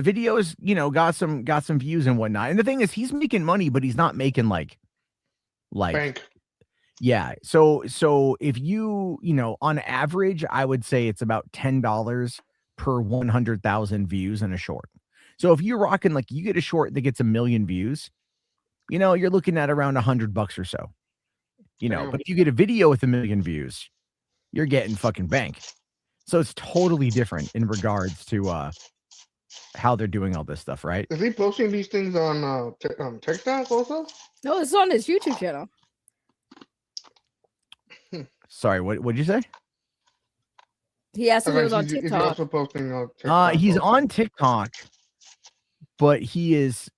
videos, got some views and whatnot. And the thing is, he's making money, but he's not making like
bank.
Yeah. So if you on average, I would say it's about $10 per 100,000 views in a short. So if you're rocking, you get a short that gets 1 million views, you're looking at around $100 or so, but if you get a video with 1 million views, you're getting fucking bank. So it's totally different in regards to how they're doing all this stuff, right?
Is he posting these things on TikTok also?
No, it's on his YouTube channel.
Sorry, what did you say?
He asked if he was on
Is he
TikTok.
also posting on TikTok?
He's
also?
on TikTok, but he is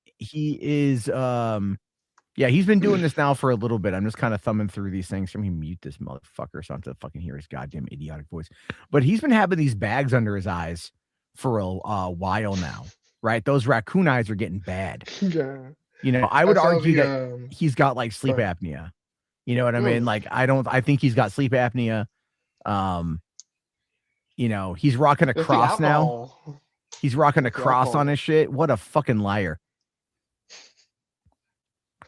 yeah, he's been doing this now for a little bit. I'm just kind of thumbing through these things. Let me mute this motherfucker so I don't have to fucking hear his goddamn idiotic voice. But he's been having these bags under his eyes for a while now, right? Those raccoon eyes are getting bad.
Yeah.
You know, I would
saw
argue
the,
that he's got like sleep
sorry.
apnea. You know what I mean? Like, I think he's got sleep apnea. You know, he's rocking a
It's the
cross now.
alcohol.
He's rocking a
It's the
cross on
alcohol.
his shit. What a fucking liar.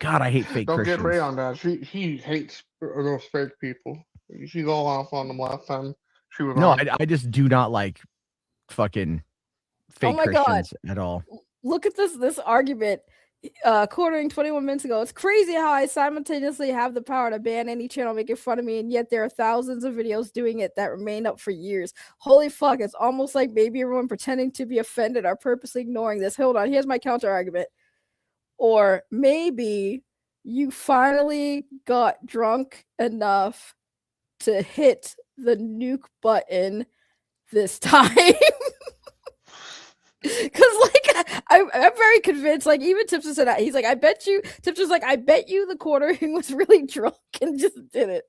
God, I hate fake
Don't
Christians.
get Ray on that. He hates those fake people. She's all off on them last time she was
No,
on.
I just do not like fucking fake
my God.
Christians at all.
Look at this argument. Quartering 21 minutes ago. It's crazy how I simultaneously have the power to ban any channel making fun of me, and yet there are thousands of videos doing it that remain up for years. Holy fuck, it's almost like maybe everyone pretending to be offended are purposely ignoring this. Hold on, here's my counter argument. Or maybe you finally got drunk enough to hit the nuke button this time. Because like I'm very convinced, like even Tipster said that. He's like, I bet you Tipster's like, I bet you the quartering was really drunk and just did it.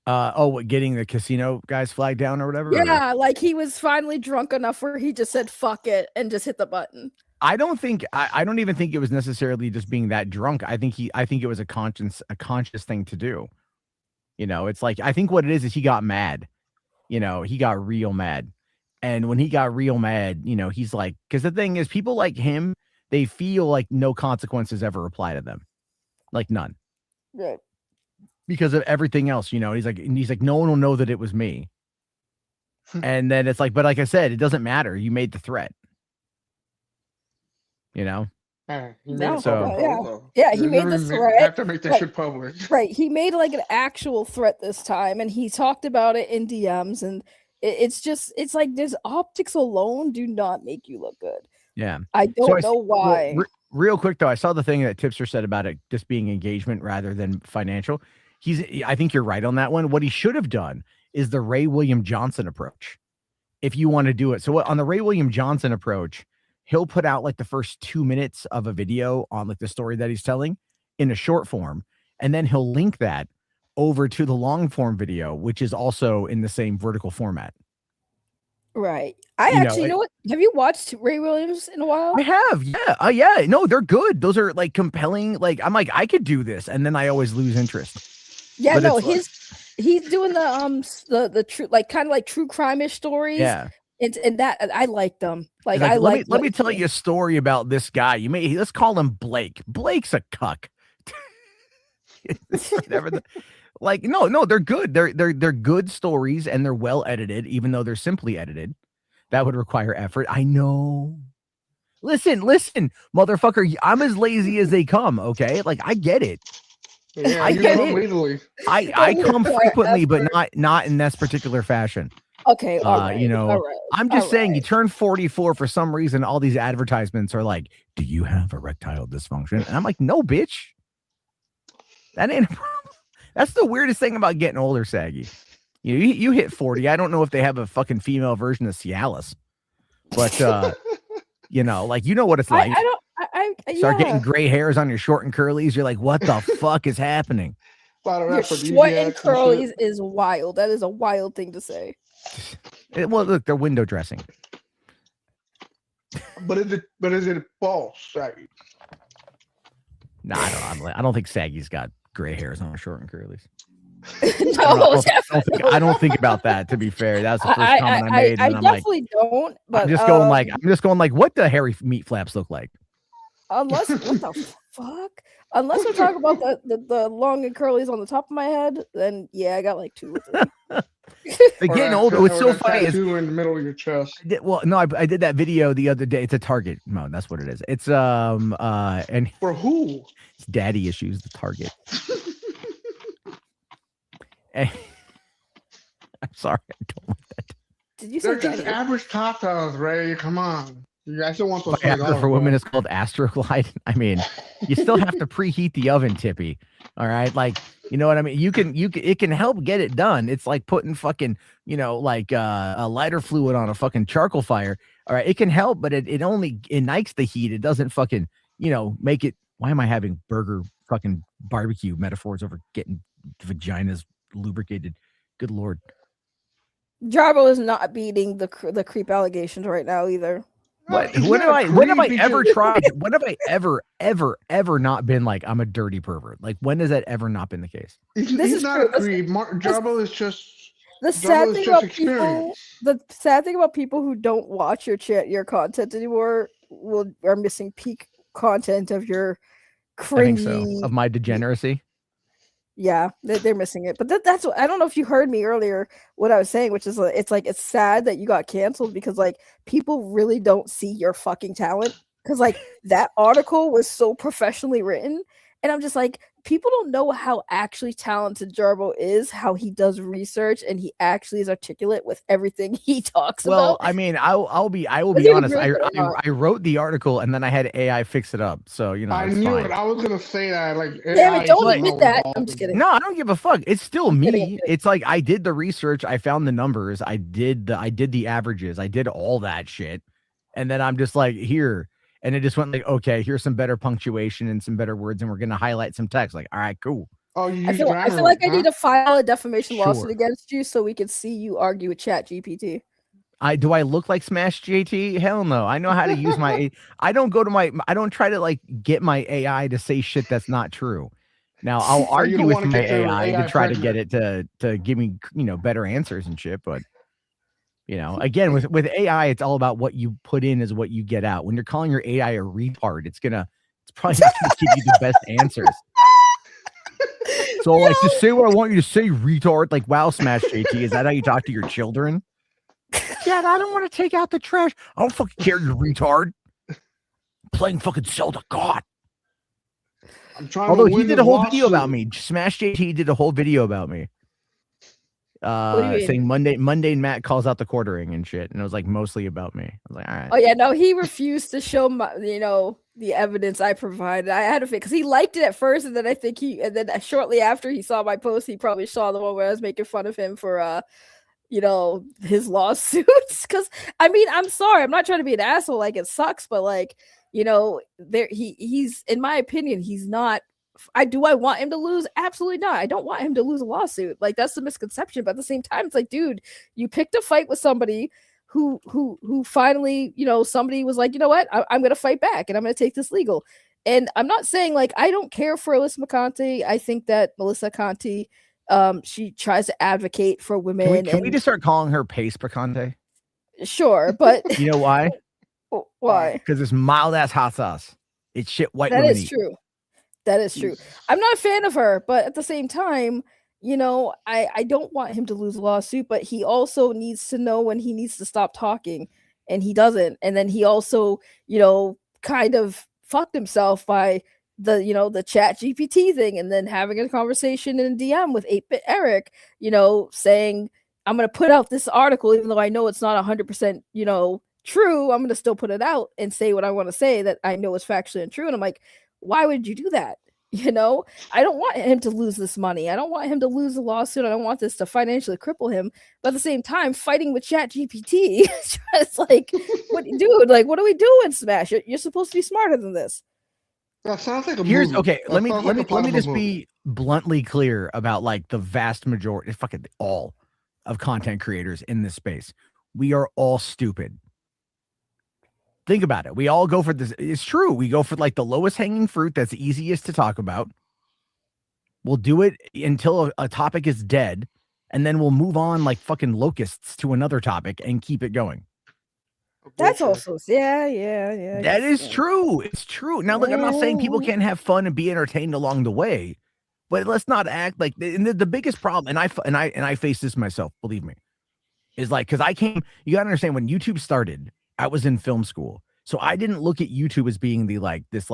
What, getting the casino guys flag down or whatever?
Yeah, like he was finally drunk enough where he just said fuck it and just hit the button.
I don't even think it was necessarily just being that drunk. I think it was a conscious thing to do. You know, it's like, I think what it is he got mad. You know, he got real mad. And when he got real mad, you know, he's like, because the thing is, people like him, they feel like no consequences ever apply to them. Like none.
Right.
Because of everything else, you know, he's like, no one will know that it was me. And then it's like, but like I said, it doesn't matter. You made the threat. You know?
Yeah, he made
No,
it
so-
public,
yeah.
though.
Yeah, he
You
made
never
the
even
threat.
have to make that
Right.
shit public.
Right. He made like an actual threat this time, and he talked about it in DMs, and it's like this optics alone do not make you look good.
Yeah.
I don't know
Well,
why.
real quick though, I saw the thing that Tipster said about it just being engagement rather than financial. I think you're right on that one. What he should have done is the Ray William Johnson approach. If you want to do it. So on the Ray William Johnson approach, he'll put out like the first 2 minutes of a video on like the story that he's telling in a short form. And then he'll link that over to the long form video, which is also in the same vertical format.
Right. I
You know,
actually, you know what? Have you watched Ray Williams in a while?
I have, yeah. Yeah. No, they're good. Those are like compelling. Like, I'm like, I could do this. And then I always lose interest.
Yeah,
but
no,
it's
he's doing the true, like kind of like true crime-ish stories.
Yeah.
And that I like them. Like,
He's
I
let
like.
me tell you a story about this guy. Let's call him Blake. Blake's a cuck. Like, no, they're good. They're good stories and they're well edited, even though they're simply edited. That would require effort. I know. Listen, motherfucker. I'm as lazy as they come. Okay, like I get it.
Yeah,
I
you
get
come
it.
legally.
I come
Require
frequently, but
effort.
not in this particular fashion.
Okay, all right,
You know,
all right,
I'm just
all
saying,
right.
you turn 44 for some reason. All these advertisements are like, "Do you have erectile dysfunction?" And I'm like, "No, bitch. That ain't a problem." That's the weirdest thing about getting older, Saggy. You hit 40. I don't know if they have a fucking female version of Cialis, but you know, like you know what it's like.
I don't.
Start
Yeah.
getting gray hairs on your short and curlies. You're like, what the fuck is happening?
A lot of
Your
aphrodisiacs
short and
and
curlies
shit.
is wild. That is a wild thing to say.
Well, look, they're window dressing.
But is it false? Like,
No, I don't think Saggy's got gray hairs on her short and curlies.
No,
I don't think about that. To be fair, that's the first comment I made.
I
And I'm like,
definitely don't. But
I'm just going like, what the hairy meat flaps look like?
unless what the fuck? Unless we're talking about the long and curlies on the top of my head, then yeah, I got like two or three.
They're
or
getting
that-
older.
or
It's so
that
funny.
tattoo in the middle of your chest.
I did that video the other day. It's a Target. No, that's what it is. It's and
For who?
it's daddy issues. The Target. And- I'm sorry, I don't want that.
Did you say
They're just
daddy?
average tatas, Ray. Come on. You guys don't want those
Viagra
$20,
for women
bro.
is called Astroglide. I mean, you still have to preheat the oven, Tippy. All right, like You know what I mean? It can help get it done. It's like putting fucking, like a lighter fluid on a fucking charcoal fire. All right, it can help, but it only ignites the heat. It doesn't fucking, make it. Why am I having burger fucking barbecue metaphors over getting vaginas lubricated? Good Lord.
Jarbo is not beating the creep allegations right now either.
When have I ever tried? When have I ever not been like, I'm a dirty pervert? Like, when has that ever not been the case?
He's not a creep. Jarbo is just
the sad thing about people. The sad thing about people who don't watch your content anymore are missing peak content of your cringy.
I think so. Of my degeneracy.
Yeah, they're missing it. But that's what I don't know if you heard me earlier what I was saying, which is it's sad that you got canceled because like people really don't see your fucking talent because like that article was so professionally written, and I'm just like, people don't know how actually talented Jarbo is, how he does research, and he actually is articulate with everything he talks about.
Well, I mean, I will be honest. I wrote the article and then I had AI fix it up. So
I knew it. I was gonna say that. Like,
damn it, don't admit that. I'm just kidding.
No, I don't give a fuck. It's still me. It's like I did the research. I found the numbers. I did the averages. I did all that shit, and then I'm just like here. And it just went like, okay, here's some better punctuation and some better words, and we're gonna highlight some text. Like, all right, cool.
Oh,
I feel like I need to file a defamation lawsuit against you so we can see you argue with Chat GPT.
Do I look like Smash JT? Hell no. I know how to use my. I don't try to like get my AI to say shit that's not true. Now I'll argue with my AI to try to get it to give me better answers and shit, but. Again, with AI, it's all about what you put in is what you get out. When you're calling your AI a retard, it's probably not gonna give you the best answers. So, like, just say what I want you to say, retard. Like, wow, Smash JT, is that how you talk to your children? Dad, I don't want to take out the trash. I don't fucking care, you retard. I'm playing fucking Zelda, God. Although he did a whole video about me. Smash JT did a whole video about me. Saying Monday Matt calls out the quartering and shit, and it was like mostly about me. I was like, all right.
Oh yeah, no, he refused to show my, the evidence I provided. I had to because he liked it at first, and then I think shortly after he saw my post, he probably saw the one where I was making fun of him for his lawsuits. Because I mean, I'm sorry, I'm not trying to be an asshole. Like it sucks, but like he's in my opinion, he's not. Do I want him to lose? Absolutely not. I don't want him to lose a lawsuit. Like that's the misconception. But at the same time, it's like, dude, you picked a fight with somebody who finally, somebody was like, you know what, I'm gonna fight back and I'm gonna take this legal. And I'm not saying like I don't care for Alyssa Conte. I think that Melissa Conte, she tries to advocate for women.
Can we just start calling her Pace Picante?
Sure, but
you know why?
Why?
Because it's mild ass hot sauce. It's shit white women
eat. That is
eat.
true. That is true. I'm not a fan of her, but at the same time, I don't want him to lose a lawsuit, but he also needs to know when he needs to stop talking, and he doesn't. And then he also, kind of fucked himself by the Chat GPT thing, and then having a conversation in DM with 8-Bit Eric, saying, I'm going to put out this article, even though I know it's not 100%, true. I'm going to still put it out and say what I want to say that I know is factually untrue. And I'm like, why would you do that? I don't want him to lose this money. I don't want him to lose the lawsuit. I don't want this to financially cripple him. But at the same time, fighting with Chat GPT, it's like, what are we doing, Smash? You're supposed to be smarter than this.
That sounds like a
Here's
movie.
okay. Let me just
movie.
be bluntly clear about like the vast majority, fucking all of content creators in this space. We are all stupid. Think about it. We all go for this. It's true. We go for like the lowest hanging fruit that's easiest to talk about. We'll do it until a topic is dead, and then we'll move on like fucking locusts to another topic and keep it going.
That's also yeah.
That is true. It's true. Now, look, I'm not saying people can't have fun and be entertained along the way, but let's not act like the biggest problem. And I face this myself. Believe me, is like because you gotta understand when YouTube started. I was in film school, so I didn't look at YouTube as being this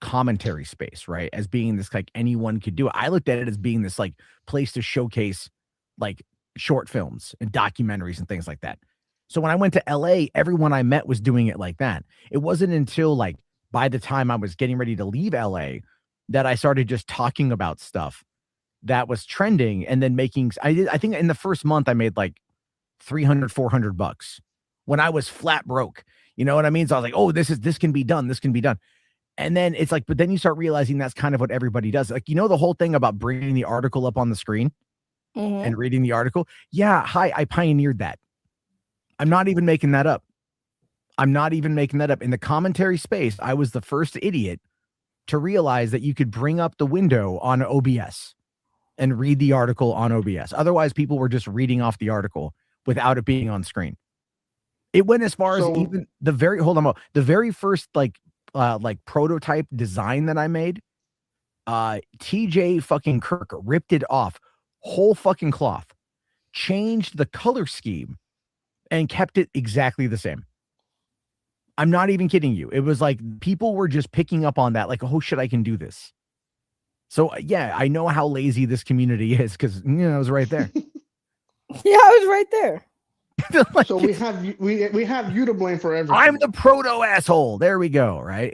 commentary space, right? As being this like anyone could do it. I looked at it as being this like place to showcase like short films and documentaries and things like that. So when I went to LA, everyone I met was doing it like that. It wasn't until like by the time I was getting ready to leave LA that I started just talking about stuff that was trending and then making, I think in the first month I made like 300, 400 bucks when I was flat broke. You know what I mean? So I was like, oh, this can be done. This can be done. And then it's like, but then you start realizing that's kind of what everybody does. Like, the whole thing about bringing the article up on the screen and reading the article. Yeah. Hi, I pioneered that. I'm not even making that up. In the commentary space, I was the first idiot to realize that you could bring up the window on OBS and read the article on OBS. Otherwise, people were just reading off the article without it being on screen. It went as far as even the very first like prototype design that I made. TJ fucking Kirk ripped it off whole fucking cloth, changed the color scheme, and kept it exactly the same. I'm not even kidding you. It was like people were just picking up on that, like, oh shit, I can do this. So yeah, I know how lazy this community is because I was right there.
Yeah, I was right there.
Like, so we have you to blame for everything.
I'm the proto asshole. There we go. Right?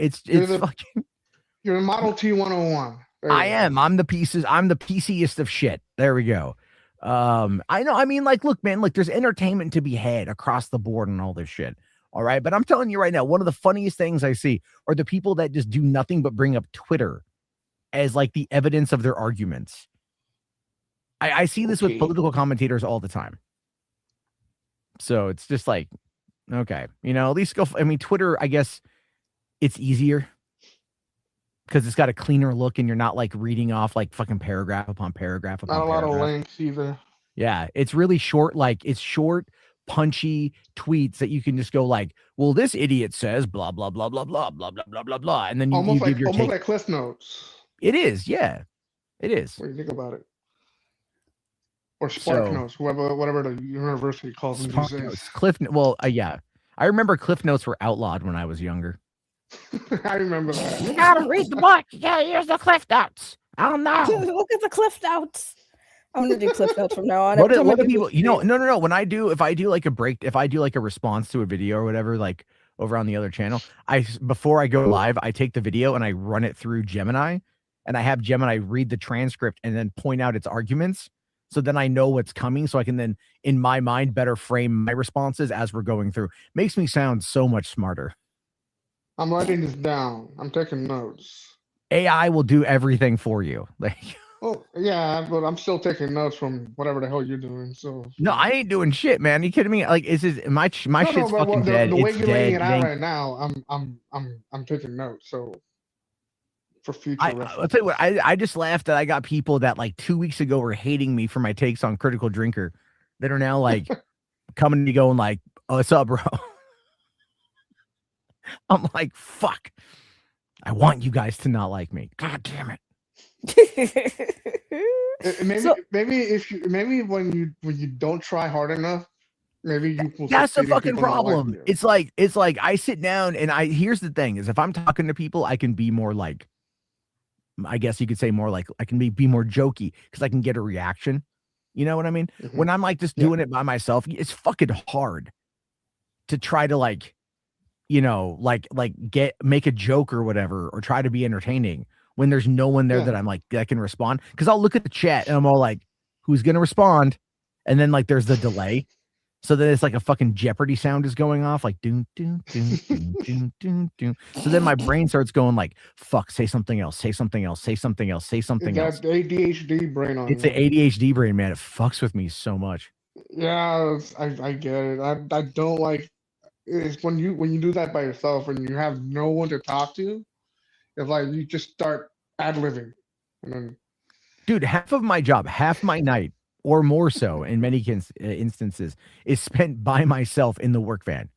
You're a Model T 101.
I am. I'm the PCist of shit. There we go. I know. I mean, like, look, man, there's entertainment to be had across the board and all this shit. All right. But I'm telling you right now, one of the funniest things I see are the people that just do nothing but bring up Twitter as like the evidence of their arguments. I see this with political commentators all the time. So it's just like, okay, at least go. I mean, Twitter, I guess it's easier because it's got a cleaner look and you're not like reading off like fucking paragraph upon paragraph.
Not a lot of links either.
Yeah. It's really short. Like it's short, punchy tweets that you can just go like, well, this idiot says blah, blah, blah, blah, blah, blah, blah, blah, blah, blah. And then you give your
almost like Cliff Notes.
It is. Yeah, it is.
What do you think about it? Or Spark Notes, whatever the university calls them these days.
Yeah. I remember Cliff Notes were outlawed when I was younger.
I remember that.
You gotta read the book. You gotta use the Cliff Notes. Oh no. Look at the Cliff Notes. I'm gonna do Cliff Notes from now on.
What do people, no. If I do like a response to a video or whatever, like over on the other channel, before I go live, I take the video and I run it through Gemini and I have Gemini read the transcript and then point out its arguments. So then I know what's coming. So I can then, in my mind, better frame my responses as we're going through. Makes me sound so much smarter.
I'm writing this down. I'm taking notes.
AI will do everything for you. Like,
oh yeah, but I'm still taking notes from whatever the hell you're doing. So
no, I ain't doing shit, man. Are you kidding me? Like, my shit's fucking dead.
The way you're laying it out right now, I'm taking notes. So for future reference.
I'll tell you what, I just laughed that I got people that like 2 weeks ago were hating me for my takes on Critical Drinker that are now like coming to me going like, oh, what's up, bro? I'm like, fuck. I want you guys to not like me. God damn
it. Maybe when you don't try hard enough, maybe you will.
That's the fucking problem. Like it's like I sit down and here's the thing is if I'm talking to people, I can be more like, I guess you could say more like I can be more jokey because I can get a reaction. You know what I mean? Mm-hmm. When I'm like just doing it by myself, it's fucking hard to try to like, make a joke or whatever, or try to be entertaining when there's no one there that I'm like, that can respond. Cause I'll look at the chat and I'm all like, who's going to respond? And then like, there's the delay. So then it's like a fucking Jeopardy sound is going off, like doom, doom, doom, doom, doom, doom, doom. So then my brain starts going like, fuck, say something else, say something else, say something else, say something else.
That ADHD brain on
it's the ADHD brain, man. It fucks with me so much.
Yeah, I get it. I don't like it's when you do that by yourself and you have no one to talk to. It's like you just start ad-libbing. And then,
dude, half of my job, half my night, or more so in many instances, is spent by myself in the work van.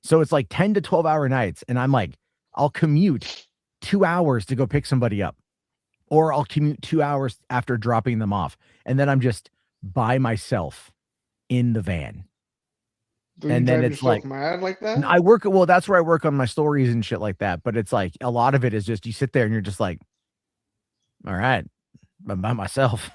So it's like 10 to 12 hour nights. And I'm like, I'll commute 2 hours to go pick somebody up, or I'll commute 2 hours after dropping them off. And then I'm just by myself in the van.
And then it's like mad like that.
I work, well, that's where I work on my stories and shit like that. But it's like a lot of it is just you sit there and you're just like, all right, I'm by myself.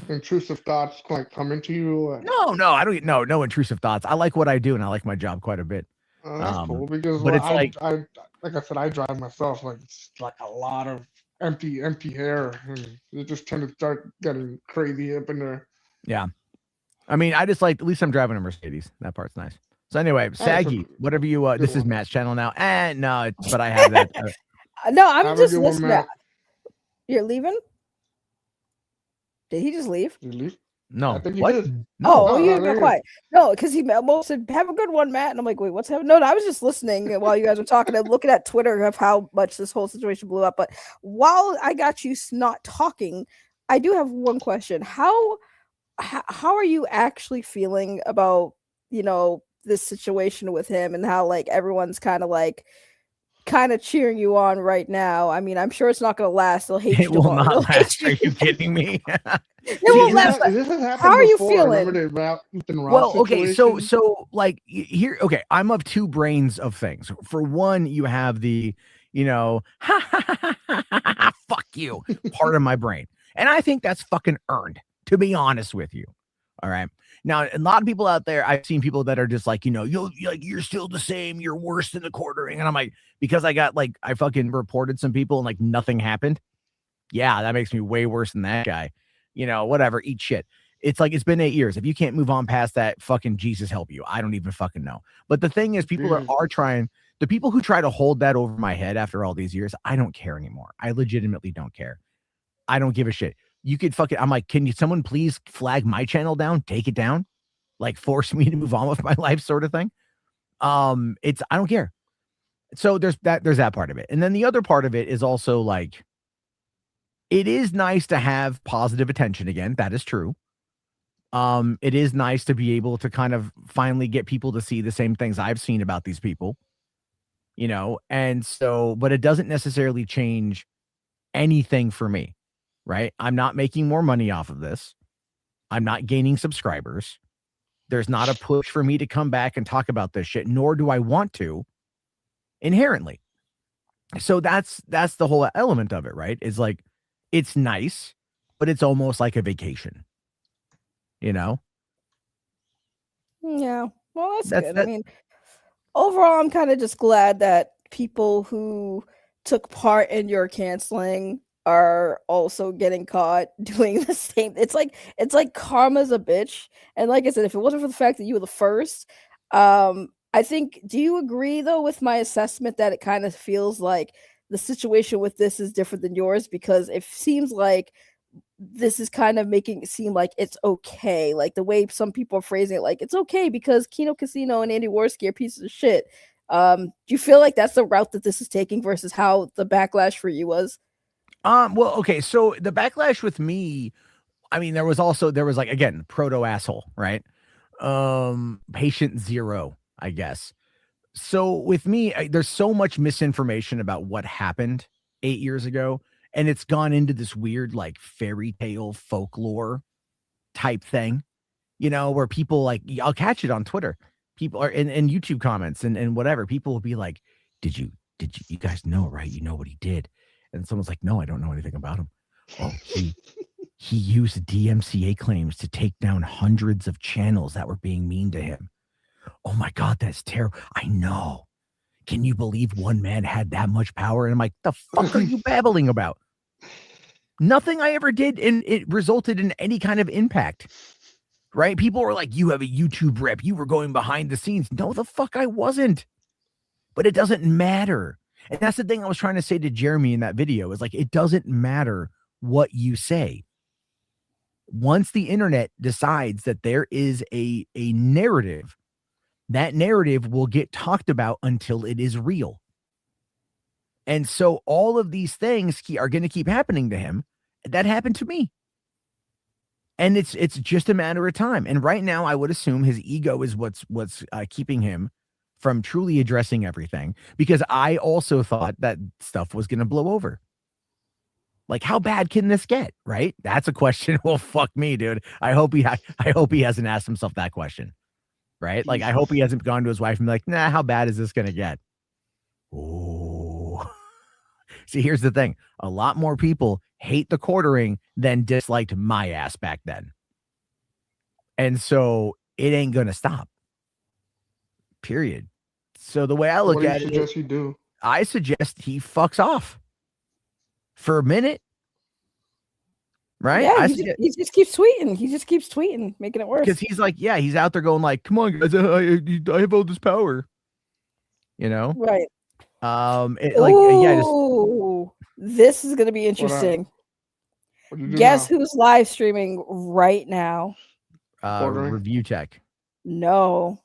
Intrusive thoughts like come into you?
No, I don't. No intrusive thoughts. I like what I do and I like my job quite a bit.
That's cool because,
but it's
like I said, I drive myself. Like it's like a lot of empty hair, and it just tend to start getting crazy up in there.
Yeah. I mean, I just like, at least I'm driving a Mercedes. That part's nice. So anyway,
That's a
Saggy, whatever you,
good
this is
one.
Matt's channel now. No, but I have that.
No, I'm
Have a
just
good one,
listening.
Matt.
You're leaving? Did he just leave?
Did you leave?
No.
I think he
What?
did.
No.
Oh,
No,
you
no,
got
there he
quiet. No, because he almost said, "Have a good one, Matt." And I'm like, "Wait, what's happening?" No, I was just listening while you guys were talking and looking at Twitter of how much this whole situation blew up. But while I got you not talking, I do have one question. How are you actually feeling about this situation with him and how like everyone's kind of cheering you on right now? I mean, I'm sure it's not going to last. They'll hate you
It will
tomorrow.
not
They'll hate
last. Are you kidding me?
It won't last. but
This has happened
How are you
before. Remember
feeling?
the Ethan Ross
Well, okay,
situation?
so like here, okay, I'm of two brains of things. For one, you have the, fuck you part of my brain. And I think that's fucking earned, to be honest with you. All right. Now, a lot of people out there, I've seen people that are just like, you're still the same, you're worse than the quartering. And I'm like, because I fucking reported some people and like nothing happened. Yeah, that makes me way worse than that guy. Whatever, eat shit. It's like, it's been 8 years. If you can't move on past that, fucking Jesus help you. I don't even fucking know. But the thing is, people are trying, the people who try to hold that over my head after all these years, I don't care anymore. I legitimately don't care. I don't give a shit. You could fucking, I'm like, can someone please flag my channel down? Take it down? Like force me to move on with my life sort of thing. I don't care. So there's that part of it. And then the other part of it is also like, it is nice to have positive attention again. That is true. It is nice to be able to kind of finally get people to see the same things I've seen about these people, and so, but it doesn't necessarily change anything for me, right? I'm not making more money off of this. I'm not gaining subscribers. There's not a push for me to come back and talk about this shit, nor do I want to inherently. So that's the whole element of it, right? Is like, it's nice, but it's almost like a vacation,
Yeah. Well, that's good. I mean, overall, I'm kind of just glad that people who took part in your canceling are also getting caught doing the same. It's like karma's a bitch. And like I said, if it wasn't for the fact that you were the first, I think, do you agree though with my assessment that it kind of feels like the situation with this is different than yours, because it seems like this is kind of making it seem like it's okay, like the way some people are phrasing it, like it's okay because Kino Casino and Andy Worski are pieces of shit. Do you feel like that's the route that this is taking versus how the backlash for you was?
Well, okay, so the backlash with me, I mean, there was like, again, proto asshole, right? Patient zero, I guess. So with me, there's so much misinformation about what happened 8 years ago, and it's gone into this weird like fairy tale folklore type thing, where people like, I'll catch it on Twitter. People are in YouTube comments and whatever. People will be like, did you guys know, right? You know what he did? And someone's like, no, I don't know anything about him. Oh, he used DMCA claims to take down hundreds of channels that were being mean to him. Oh my God, that's terrible. I know. Can you believe one man had that much power? And I'm like, the fuck are you babbling about? Nothing I ever did, and it resulted in any kind of impact, right? People were like, you have a YouTube rep. You were going behind the scenes. No, the fuck I wasn't. But it doesn't matter. And that's the thing I was trying to say to Jeremy in that video, is like, it doesn't matter what you say. Once the internet decides that there is a narrative, that narrative will get talked about until it is real. And so all of these things are going to keep happening to him. That happened to me. And it's just a matter of time. And right now, I would assume his ego is what's keeping him from truly addressing everything, because I also thought that stuff was going to blow over. Like, how bad can this get? Right? That's a question. Well, fuck me, dude. I hope he hasn't asked himself that question. Right? Like, I hope he hasn't gone to his wife and be like, nah, how bad is this going to get? Oh, see, here's the thing. A lot more people hate the quartering than disliked my ass back then. And so it ain't going to stop. Period. So the way I look at it,
you do?
I suggest he fucks off. for a minute. Right?
Yeah, he just keeps tweeting. He just keeps tweeting, making it worse.
Because he's like, yeah, he's out there going like, come on, guys, I have all this power. You know?
Right.
Just
this is gonna be interesting. Guess who's live streaming right now?
Review Tech.
No.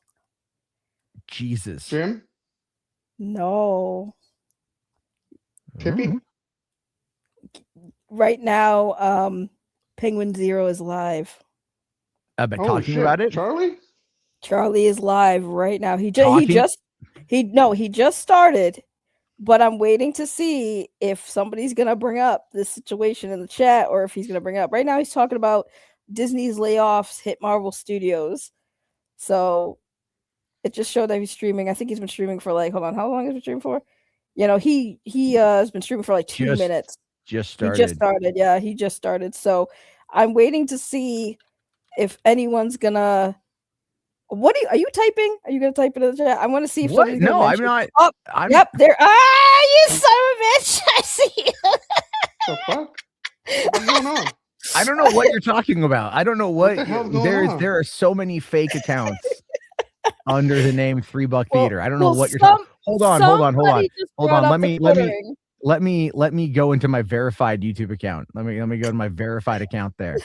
Jesus.
Jim?
No.
Tippy?
Right now, Penguin Zero is live.
I've been talking about it.
Charlie is live right now. He just started, but I'm waiting to see if somebody's gonna bring up this situation in the chat or if he's gonna bring it up. Right now, he's talking about Disney's layoffs hit Marvel Studios. So it just showed that he's streaming. I think he's been streaming for like, hold on, how long has he been streaming for? You know, he has been streaming for like 2 minutes.
Just started.
He just started. Yeah, he just started. So I'm waiting to see if anyone's gonna. Are you typing? Are you gonna type it in the chat? I want to see if somebody's
No,
gonna
I'm not.
Oh, yep, there. You son of a bitch! I see you.
The fuck? What's going on?
I don't know what you're talking about. I don't know what
the hell's going on?
there are so many fake accounts under the name $3 Theater. I don't know what you're talking. Hold on. Let me go into my verified YouTube account. Let me go to my verified account there.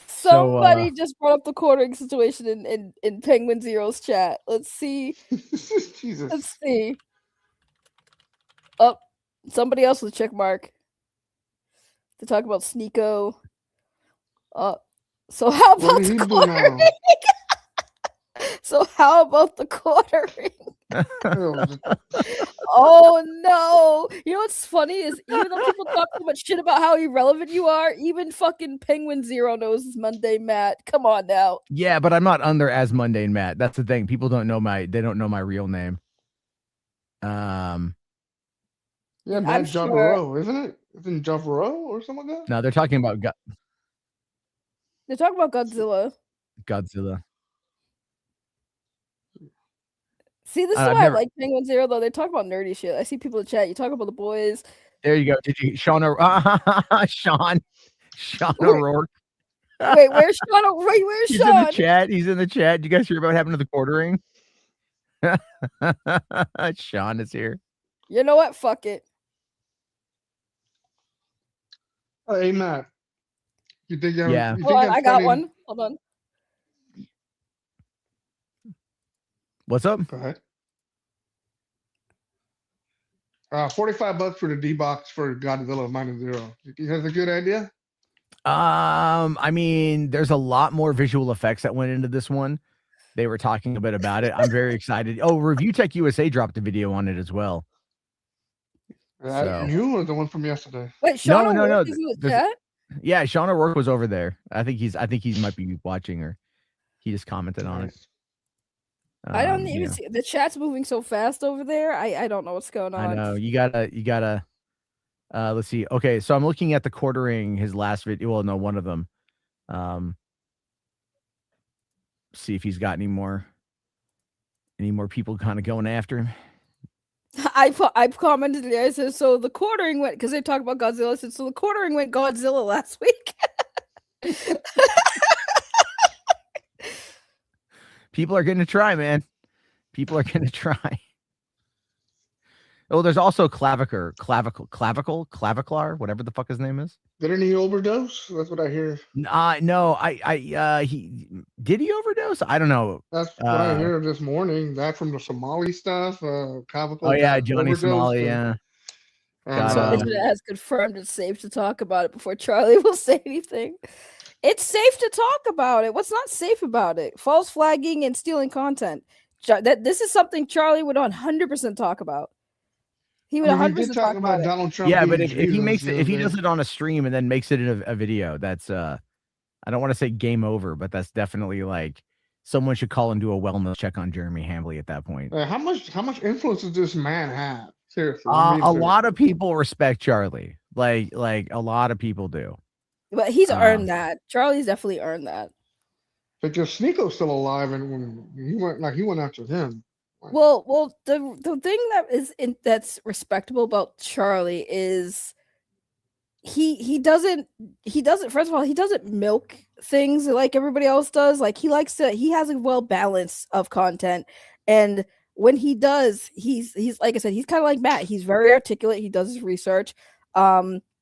Somebody just brought up the quartering situation in Penguin Zero's chat. Let's see.
Jesus.
Let's see. Oh, somebody else with a check mark. To talk about Sneeko. So how about the quartering? So how about the quartering? Oh no! You know what's funny is even though people talk so much shit about how irrelevant you are, even fucking Penguin Zero knows it's Mundane Matt. Come on now.
Yeah, but I'm not under as Mundane Matt. That's the thing. People don't know my real name.
Yeah, Matt Javaro, isn't it? Isn't Javaro or something like that?
No, they're talking about
They're talking about Godzilla. See, this is why I like Penguin Zero, though. They talk about nerdy shit. I see people in chat. You talk about the boys.
There you go. Did you, Sean O'Rourke?
Wait, where's Sean? Where's
He's
Sean?
in the chat. He's in the chat. Did you guys hear about what happened to the quartering? Sean is here.
You know what? Fuck it.
Hey, Matt. You think
Hold on, I got one. Hold on.
What's up?
Go ahead. $45 for the D box for Godzilla -0. You think that's a good idea?
I mean, there's a lot more visual effects that went into this one. They were talking a bit about it. I'm very excited. Oh, Review Tech USA dropped a video on it as well.
You or the one from yesterday?
Wait, Sean O'Rourke is in the chat?
Yeah, Sean O'Rourke was over there. I think he might be watching, or he just commented on it.
I don't even see the chat's moving so fast over there. I don't know what's going on.
I know you gotta. Let's see. Okay, so I'm looking at the quartering. His last video. Well, no, one of them. See if he's got any more people kind of going after him.
I've commented there. I said, so the quartering went, because they talk about Godzilla. I said, so the quartering went Godzilla last week.
People are going to try, man. People are going to try. Oh, there's also clavicle, whatever the fuck his name is.
Didn't he overdose? That's what I hear.
No, he did he overdose? I don't know.
That's what I hear this morning. That from the Somali stuff. Clavicle.
Oh yeah, Johnny Somali. Yeah.
Somebody has confirmed it's safe to talk about it before Charlie will say anything. It's safe to talk about it. What's not safe about it? False flagging and stealing content. This is something Charlie would 100% talk about. He would 100% talk about
Donald Trump.
Yeah, but if he makes it, if he does it on a stream and then makes it in a video, that's I don't want to say game over, but that's definitely like someone should call and do a wellness check on Jeremy Hambley at that point.
How much influence does this man have? Seriously,
a lot of people respect Charlie. Like a lot of people do.
But he's earned that. Charlie's definitely earned that.
Because Sneeko's still alive, and when he went after him.
Well, the thing that is that's respectable about Charlie is he doesn't first of all, he doesn't milk things like everybody else does. Like he has a well balance of content, and when he does, he's like I said, he's kind of like Matt. He's very articulate. He does his research.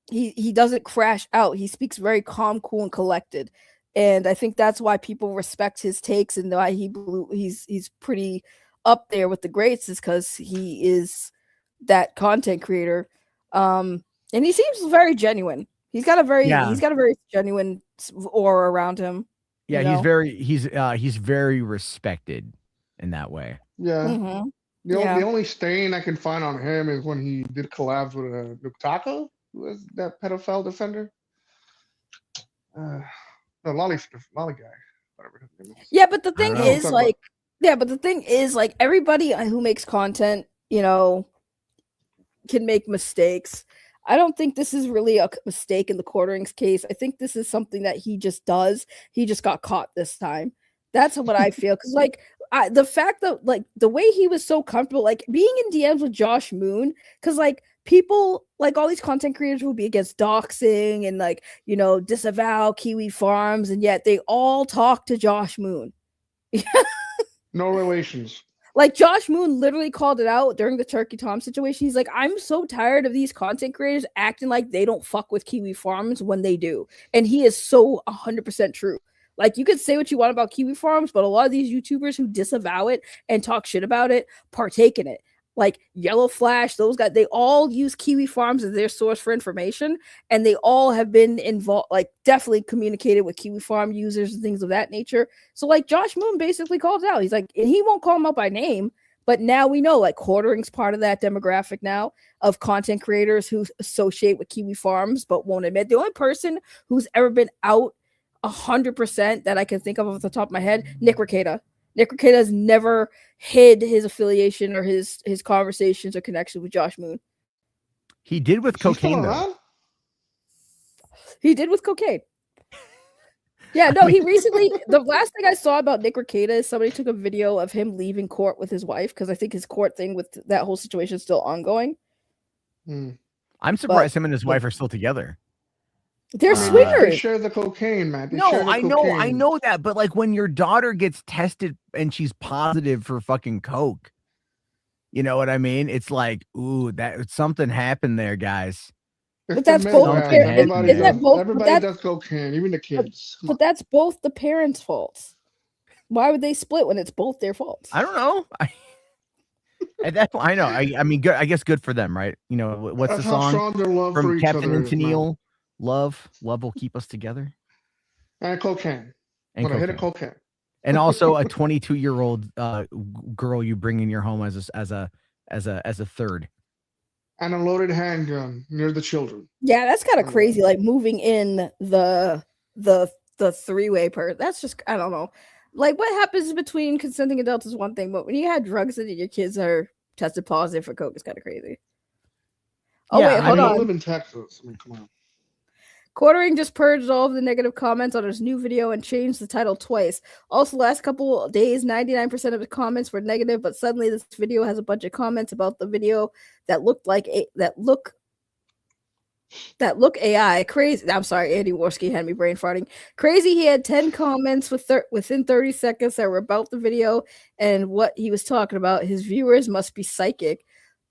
He doesn't crash out. He speaks very calm, cool, and collected. And I think that's why people respect his takes and why he's pretty up there with the greats, is because he is that content creator. And he seems very genuine. He's got a very genuine aura around him.
Yeah,
you know?
he's very respected in that way.
Yeah.
Mhm.
The only stain I can find on him is when he did collabs with Nuktaka, who was that pedophile defender. The lolly guy, whatever his name is.
Yeah, but the thing
know.
is,
Talk
like, yeah, but the thing is, like, everybody who makes content, you know, can make mistakes. I don't think this is really a mistake in the Quartering's case. I think this is something that he just does. He just got caught this time. That's what I feel. Because, like, the fact that, like, the way he was so comfortable, like, being in DMs with Josh Moon, because, like, people, like, all these content creators will be against doxing and, like, you know, disavow Kiwi Farms, and yet they all talk to Josh Moon.
No relations.
Like, Josh Moon literally called it out during the Turkey Tom situation. He's like, I'm so tired of these content creators acting like they don't fuck with Kiwi Farms when they do. And he is so 100% true. Like, you could say what you want about Kiwi Farms, but a lot of these YouTubers who disavow it and talk shit about it partake in it. Like Yellow Flash, those guys, they all use Kiwi Farms as their source for information, and they all have been involved, like, definitely communicated with Kiwi Farm users and things of that nature. So, like, Josh Moon basically calls out. He's like, and he won't call him out by name, but now we know, like, Quartering's part of that demographic now of content creators who associate with Kiwi Farms but won't admit. The only person who's ever been out 100% that I can think of off the top of my head, Nick Rekieta. Nick Rekieta has never hid his affiliation or his conversations or connections with Josh Moon.
He did with cocaine, though.
He did with cocaine. Yeah, no, he recently, the last thing I saw about Nick Rekieta is somebody took a video of him leaving court with his wife, because I think his court thing with that whole situation is still ongoing.
I'm surprised him and his wife are still together.
They're swingers.
They share the cocaine, man.
I know that, but like when your daughter gets tested and she's positive for fucking coke, you know what I mean? It's like, ooh, that something happened there, guys.
But that's both.
Everybody does cocaine, even the kids.
But that's both the parents' faults. Why would they split when it's both their faults?
I don't know. At that point, I know. I mean, good. I guess good for them, right? You know, what's the song from Captain and Tennille? Love will keep us together.
And cocaine.
And
when I hit a cocaine.
And also a 22-year-old girl you bring in your home as a third.
And a loaded handgun near the children.
Yeah, that's kind of crazy. Like moving in the three-way part. That's just, I don't know. Like, what happens between consenting adults is one thing, but when you had drugs and your kids are tested positive for coke, it's kind of crazy. Oh yeah, wait, hold on.
I live in Texas. I mean, come on.
Quartering just purged all of the negative comments on his new video and changed the title twice. Also, last couple of days, 99% of the comments were negative, but suddenly this video has a bunch of comments about the video that look AI. Crazy. I'm sorry, Andy Worski had me brain farting. Crazy. He had 10 comments within 30 seconds that were about the video and what he was talking about. His viewers must be psychic.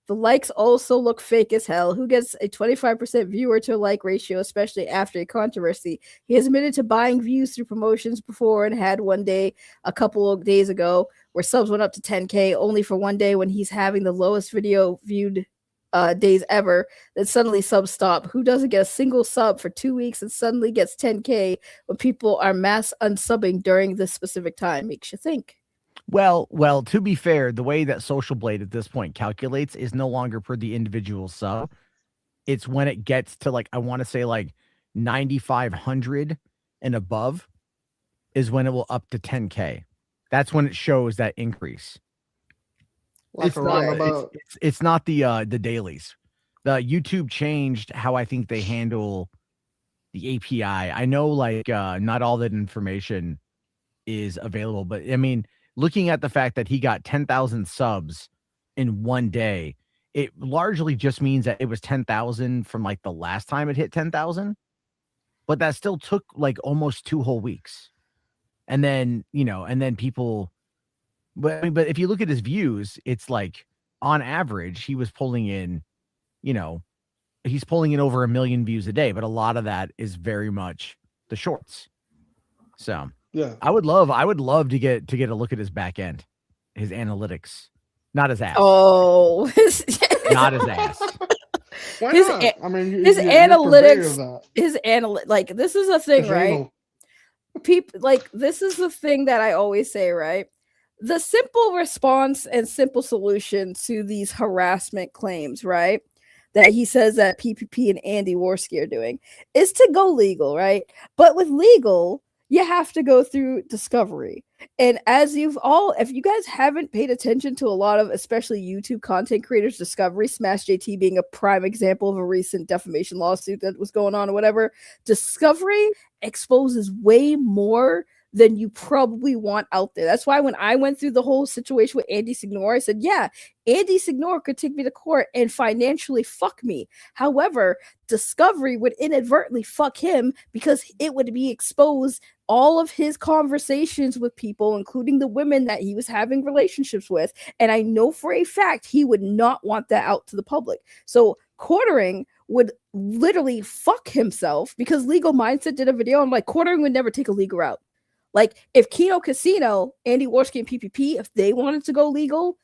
The likes also look fake as hell. Who gets a 25% viewer to like ratio, especially after a controversy? He has admitted to buying views through promotions before and had one day a couple of days ago where subs went up to 10K only for one day when he's having the lowest video viewed days ever. Then suddenly subs stop. Who doesn't get a single sub for 2 weeks and suddenly gets 10K when people are mass unsubbing during this specific time? Makes you think.
Well, to be fair, the way that Social Blade at this point calculates is no longer per the individual sub. It's when it gets to, like, I want to say like 9,500 and above is when it will up to 10K. That's when it shows that increase. It's not the dailies. The YouTube changed how I think they handle the API. I know, like, not all that information is available, but I mean, looking at the fact that he got 10,000 subs in one day it largely just means that it was 10,000 from like the last time it hit 10,000, but that still took like almost 2 whole weeks. And then, and then people, but if you look at his views, it's like on average, he was pulling in, he's pulling in over 1 million views a day, but a lot of that is very much the shorts. So
Yeah.
I would love to get a look at his back end, his analytics, not his ass.
Oh,
not his ass.
Why
his
not? I mean,
his analytics, like this is a thing,
It's
right?
anal.
People like this is the thing that I always say, right? The simple response and simple solution to these harassment claims, right? That he says that PPP and Andy Worski are doing is to go legal, right? But with legal, you have to go through discovery. And as if you guys haven't paid attention to a lot of, especially YouTube content creators, discovery, Smash JT being a prime example of a recent defamation lawsuit that was going on or whatever, discovery exposes way more than you probably want out there. That's why when I went through the whole situation with Andy Signore, I said, yeah, Andy Signore could take me to court and financially fuck me. However, discovery would inadvertently fuck him because it would be exposed all of his conversations with people, including the women that he was having relationships with. And I know for a fact he would not want that out to the public. So quartering would literally fuck himself, because Legal Mindset did a video. I'm like, quartering would never take a legal route. Like if Kino Casino, Andy Worski and PPP, if they wanted to go legal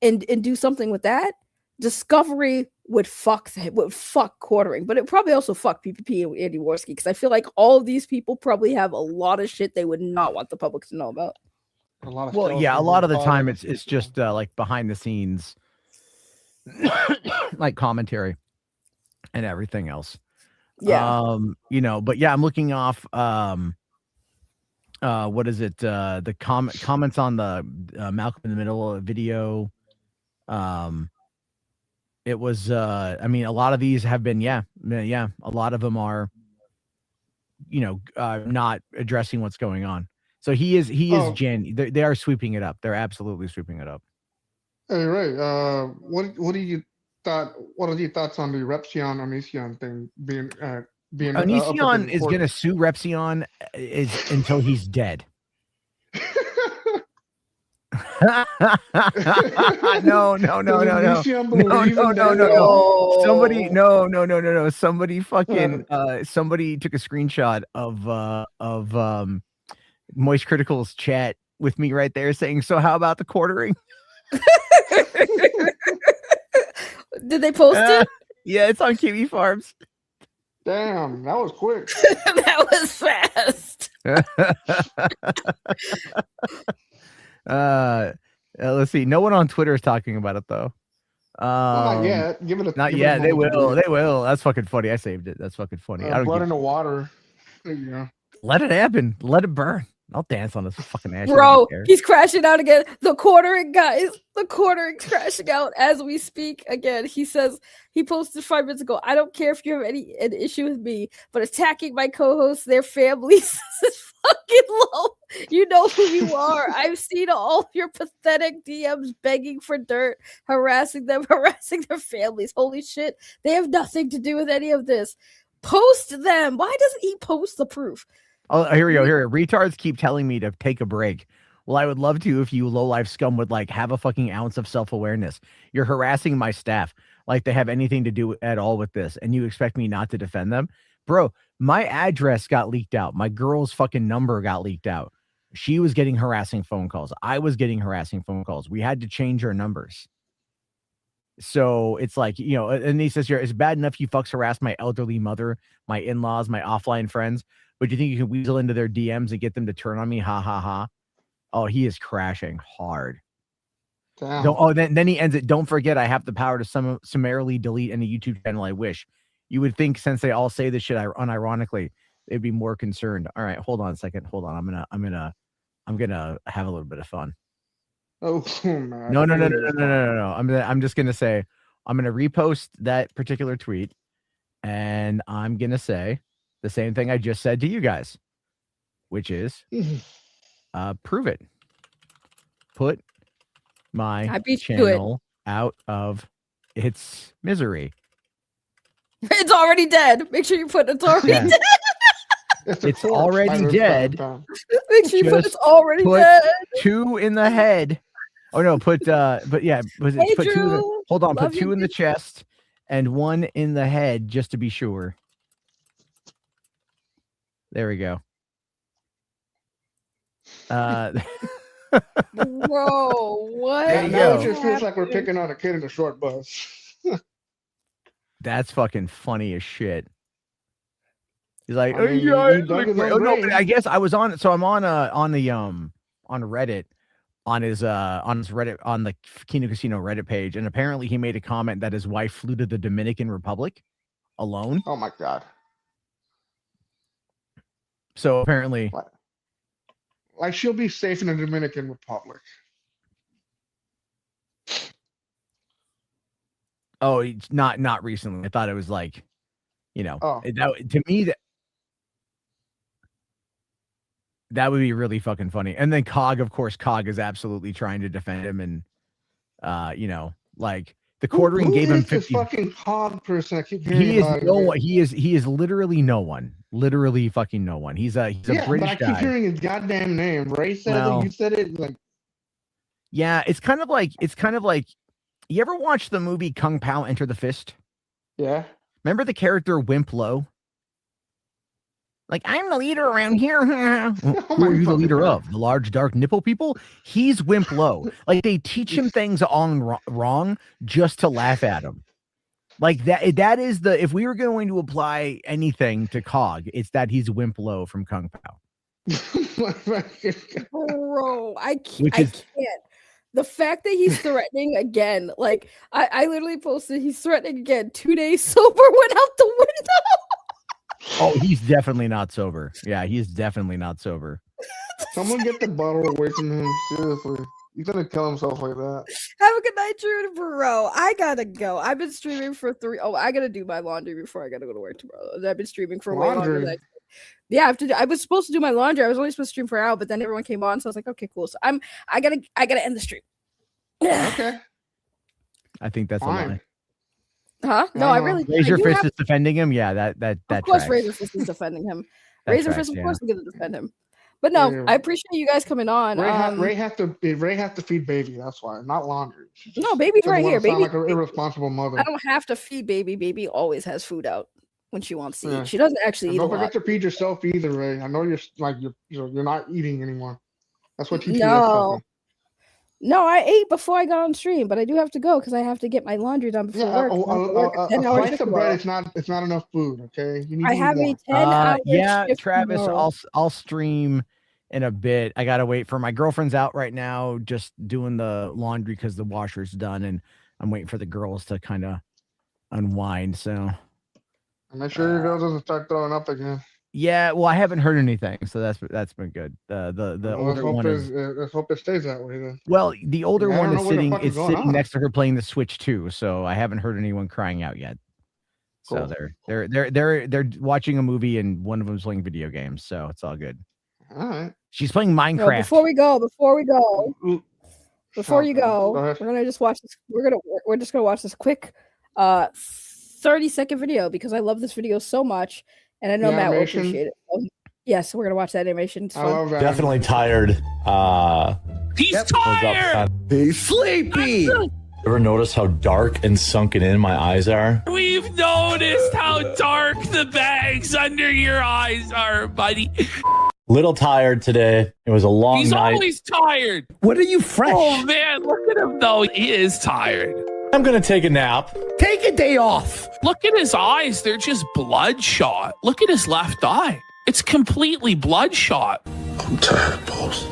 and do something with that, discovery would fuck quartering, but it probably also fuck PPP and Andy Worski, because I feel like all of these people probably have a lot of shit they would not want the public to know about.
A lot of
Well, yeah, a lot of the time it's just like behind the scenes, like commentary and everything else.
Yeah.
But yeah, I'm looking off. What is it? The comments on the Malcolm in the Middle video. It was. I mean, a lot of these have been. Yeah. A lot of them are. Not addressing what's going on. So he is Jen. They are sweeping it up. They're absolutely sweeping it up.
Hey Ray, what do you thought? What are your thoughts on the Repsion Onision thing being
Onision is going to sue Repsion until he's dead. No. Somebody fucking somebody took a screenshot of Moist Critical's chat with me right there saying, "So how about the quartering?"
Did they post it?
Yeah, it's on Kiwi Farms.
Damn, that was quick.
That was fast.
Let's see. No one on Twitter is talking about it though.
Not yet.
Not yet. They will. They will. That's fucking funny. I saved it. That's fucking funny. I don't
blood in the water. Yeah.
Let it happen. Let it burn. I'll dance on this fucking ash.
Bro, he's crashing out again. The quartering, guys. The quartering's crashing out as we speak again. He says, he posted 5 minutes ago, I don't care if you have an issue with me, but attacking my co-hosts, their families is fucking low. You know who you are. I've seen all your pathetic DMs begging for dirt, harassing them, harassing their families. Holy shit. They have nothing to do with any of this. Post them. Why doesn't he post the proof?
Oh, here we go. Here, retards keep telling me to take a break. Well, I would love to if you low-life scum would like have a fucking ounce of self-awareness. You're harassing my staff like they have anything to do at all with this, and you expect me not to defend them? Bro, my address got leaked out. My girl's fucking number got leaked out. She was getting harassing phone calls. I was getting harassing phone calls. We had to change our numbers. So it's like, and he says here, it's bad enough you fucks harass my elderly mother, my in-laws, my offline friends, but you think you can weasel into their DMs and get them to turn on me? Ha ha ha. Oh, he is crashing hard. Then he ends it. Don't forget, I have the power to summarily delete any YouTube channel I wish. You would think since they all say this shit unironically, they'd be more concerned. All right, hold on a second. Hold on. I'm gonna have a little bit of fun.
Oh man.
No. I'm just gonna say, I'm gonna repost that particular tweet, and I'm gonna say the same thing I just said to you guys, which is prove it. Put my channel out of It's Misery.
It's already dead. Make sure you put it's already
Yeah.
dead.
It's
already dead.
Make sure you put it's
Just
already
put
dead.
2 in the head. Oh no, but yeah, was it
Hey,
put 2 in the,
Drew.
hold on,
Love
put
you,
2 in the
dude.
chest and 1 in the head just to be sure. There we go.
Bro, what?
There you
Now
go.
it just feels like we're picking on a kid in a short bus.
That's fucking funny as shit. He's like,
I
oh
mean,
yeah,
he dug his own
oh no, but
grave.
I guess I was on. So I'm on Reddit, on his Reddit, on the Kino Casino Reddit page, and apparently he made a comment that his wife flew to the Dominican Republic alone.
Oh my god!
So apparently,
Like she'll be safe in the Dominican Republic.
oh, it's not recently. I thought it was like,
Oh.
to me that would be really fucking funny. And then Cog, of course, Cog is absolutely trying to defend him, and like the quartering
Who
gave him
is this
50.
fucking hog person? I keep hearing
He is
about
no
him.
one. He is literally no one. Literally fucking no one. He's a
Yeah,
British
but I keep
guy.
hearing his goddamn name. Ray said
Well,
it. You said it. Like,
yeah, it's kind of like you ever watch the movie Kung Pao Enter the Fist?
yeah.
Remember the character Wimp Lo? Like, I'm the leader around here. Who are you the leader of? The large dark nipple people? He's Wimp Lo. Like, they teach him things on wrong just to laugh at him. Like that is if we were going to apply anything to Cog, it's that he's Wimp Lo from Kung Pao.
Bro, I can't. The fact that he's threatening again, like I literally posted he's threatening again. 2 days sober went out the window.
Oh, he's definitely not sober. Yeah, he's definitely not sober.
Someone get the bottle away from him. Seriously. He's gonna kill himself like that.
Have a good night, Drew and Bro. I gotta go. I've been streaming for 3. Oh, I gotta do my laundry before I gotta go to work tomorrow. I've been streaming for way longer than I have to do. I was supposed to do my laundry. I was only supposed to stream for an hour, but then everyone came on, so I was like, okay, cool. So I gotta end the stream.
Okay.
I think that's
Fine.
a lie.
Huh? No, I really.
Razor
you
Fist
have-
is defending him. Yeah, that
Of course,
tracks.
Razor Fist is defending him.
That
Razor
tracks,
Fist, of
yeah.
course, is gonna defend him. But no,
Yeah.
I appreciate you guys coming on.
Ray have to feed baby. That's why, not laundry.
No, baby's
Doesn't
right
wanna
here.
sound
Baby,
like an irresponsible mother.
I don't have to feed baby. Baby always has food out when she wants to
Yeah.
eat. She doesn't actually
And
eat a
don't
lot.
forget to feed yourself either, Ray. I know you're not eating anymore. That's what TTS
No.
taught me.
No, I ate before I got on stream, but I do have to go because I have to get my laundry done before
Yeah,
work. I have to work a
a
10-hour
slice
shift
of
tomorrow.
bread. It's not enough food. Okay, you need
I
to eat
have a
more.
10-hour
Yeah,
shift
Travis,
tomorrow.
I'll stream in a bit. I gotta wait for my girlfriend's out right now, just doing the laundry because the washer's done, and I'm waiting for the girls to kind of unwind. So
And make sure your girl doesn't start throwing up again.
yeah, well, I haven't heard anything, so that's been good. The
Well,
older one is
let's hope it stays that way then.
well, the older
I don't
one
know
is
what the
sitting
fuck is going
sitting
on.
next to her playing the Switch too, so I haven't heard anyone crying out yet. So
Cool.
they're watching a movie and one of them's playing video games, so it's all good.
All right.
She's playing
No,
Minecraft.
before we go, before you
Okay,
go,
go ahead.
we're gonna just watch this. We're just gonna watch this quick 30-second video because I love this video so much, and I know
The
Matt will
animation?
appreciate it. Yes, we're gonna watch that animation. It's
I
fun.
love that.
Definitely tired.
He's
What's
tired.
up,
He's sleepy.
ever notice how dark and sunken in my eyes are?
We've noticed how dark the bags under your eyes are, buddy.
Little tired today. It was a long
He's
night.
always tired.
What are you fresh?
Oh man, look at him though. He is tired.
I'm gonna take a nap.
Take a day off.
Look at his eyes. They're just bloodshot. Look at his left eye. It's completely bloodshot.
I'm tired, boss.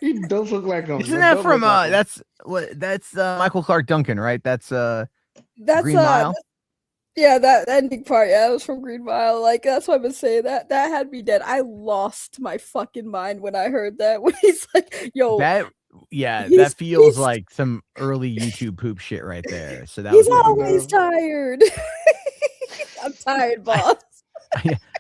He does look like him.
Isn't that from that's Michael Clark Duncan, right? That's
That's
Green Mile?
Yeah, that ending part. Yeah, that was from Green Mile. Like that's what I've been saying. That had me dead. I lost my fucking mind when I heard that. When he's like, "Yo,
that
he's-
feels
he's-
like some early YouTube poop shit right there. So that
he's
was
always tired." I'm tired, boss.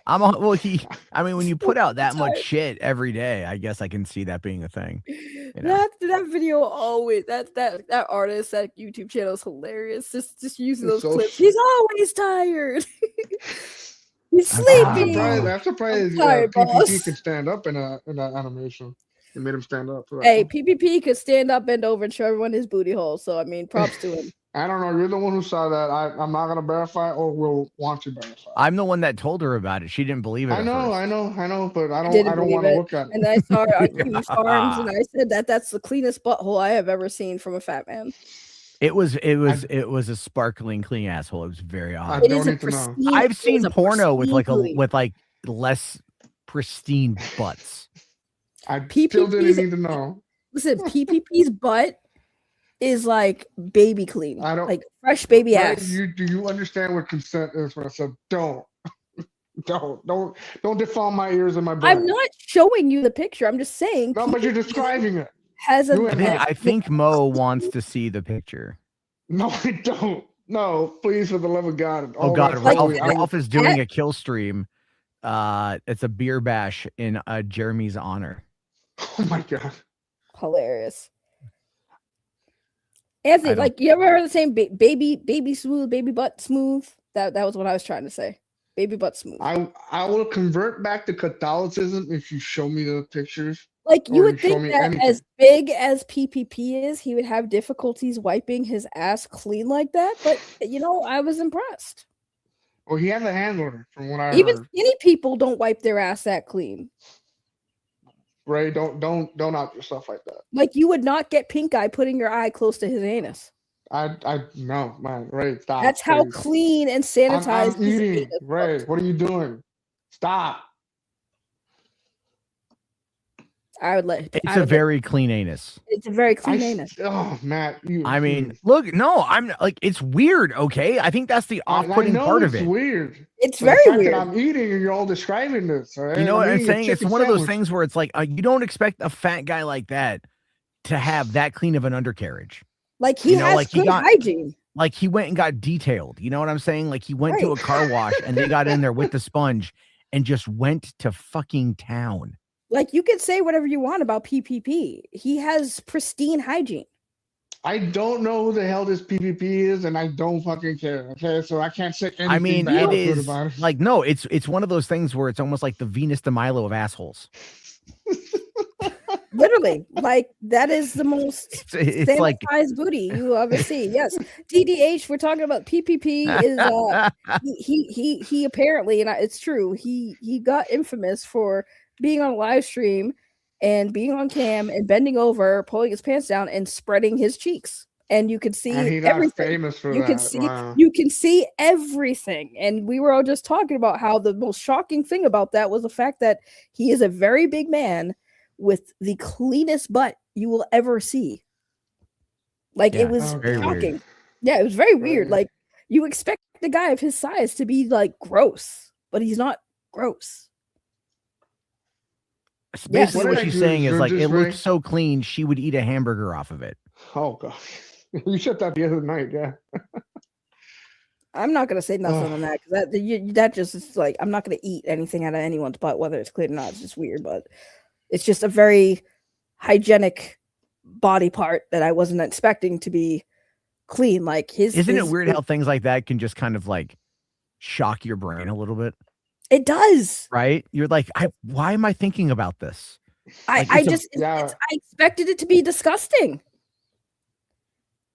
I mean, when you put out that much
tired.
shit every day, I guess I can see that being a thing. You know?
That video always that artist, that YouTube channel is hilarious. Just using those
So
clips. He's always tired. He's sleepy.
I'm surprised
tired, boss.
PPP can stand up in that animation. It made him stand up. For that
Hey,
one.
PPP could stand up, bend over, and show everyone his booty hole. So I mean, props to him.
I don't know. You're the one who saw that. I'm not gonna verify or will want to verify.
I'm the one that told her about it. She didn't believe it.
I know, but I
Didn't
don't want
believe
to look at it.
And I saw it on Kiwi Farms, and I said that's the cleanest butthole I have ever seen from a fat man.
It was a sparkling clean asshole. It was very odd.
I don't need to know.
I've seen porno with
pristine
like less pristine butts.
I still didn't need to know.
Listen, PPP's butt is like baby clean.
I don't
like fresh baby
Right,
ass.
do you understand what consent is when I said don't defoul my ears and my brain?
I'm not showing you the picture. I'm just saying.
No, but you're describing it.
Has a
I think Mo wants to see the picture.
No, I don't. No, please, for the love of God.
Oh God,
Ralph,
Ralph is doing a kill stream. It's a beer bash in Jeremy's honor.
Oh my God.
hilarious. Anthony, like you ever heard the same baby smooth, baby butt smooth? That was what I was trying to say. Baby butt smooth.
I will convert back to Catholicism if you show me the pictures.
Like you
or
would
show
think
me
that
anything.
as big as PPP is, he would have difficulties wiping his ass clean like that. But you know, I was impressed.
Well, he has a hand order, from what I
Even
heard.
skinny people don't wipe their ass that clean.
Ray, don't out yourself like that.
Like you would not get pink eye putting your eye close to his anus.
I no, man. Ray, stop.
That's how
please.
clean and sanitized
I'm
his
eating.
anus
Ray, what are you doing? Stop.
I would let.
It's a very clean anus.
It's a very clean anus.
Oh, Matt,
I mean, look, no, I'm like, it's weird. Okay, I think that's the off-putting
I know
part of
it's
it.
weird.
It's
But
very
the fact
weird.
that I'm eating and you're all describing this. All right?
You know what I'm
eating a
saying? It's
chicken
one of those
sandwich.
things where it's like you don't expect a fat guy like that to have that clean of an undercarriage.
Like he has
like
good hygiene.
Like he went and got detailed. You know what I'm saying? Like he went to a car wash and they got in there with the sponge and just went to fucking town.
Like you can say whatever you want about PPP. He has pristine hygiene.
I don't know who the hell this PPP is, and I don't fucking care. Okay, so I can't say anything
I mean,
bad
it
or good
is
about it.
like no, it's one of those things where it's almost like the Venus de Milo of assholes.
Literally, like that is the most
It's
sanitized
like
booty you will ever see. Yes, DDH. We're talking about PPP. Is he apparently, and it's true. He got infamous for being on a live stream and being on cam and bending over, pulling his pants down, and spreading his cheeks. And you could see
And he got
everything.
famous for
you
that.
can see
Wow.
you can see everything. And we were all just talking about how the most shocking thing about that was the fact that he is a very big man with the cleanest butt you will ever see. Like
Yeah,
it was
very
shocking.
weird.
Yeah, it was very weird. Like you expect the guy of his size to be like gross, but he's not gross.
basically
What
what
did I
she's
do
saying
to
is like
this
it
way?
looked so clean she would eat a hamburger off of it.
Oh god, you said that the other night, yeah.
I'm not gonna say nothing on that because that just is like I'm not gonna eat anything out of anyone's butt, whether it's clean or not. It's just weird, but it's just a very hygienic body part that I wasn't expecting to be clean. Like
Isn't it weird how things like that can just kind of like shock your brain a little bit?
It does,
right? You're like, why am I thinking about this? Like,
I expected it to be disgusting.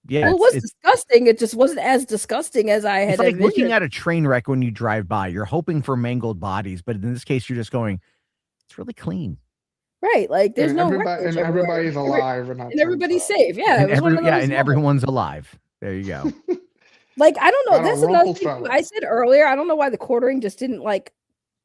Yeah,
Well, it was disgusting. It just wasn't as disgusting as I had.
It's like
envisioned.
looking at a train wreck when you drive by. You're hoping for mangled bodies, but in this case, you're just going, it's really clean.
Right, like there's
And
no
everybody-
wreckage
and
everywhere.
everybody's alive and not
everybody's safe. Yeah,
and
it was one of those moments.
everyone's alive. There you go.
Like I don't know.
Not a
That's another
rumpled
thing
fella.
I said earlier. I don't know why the quartering just didn't like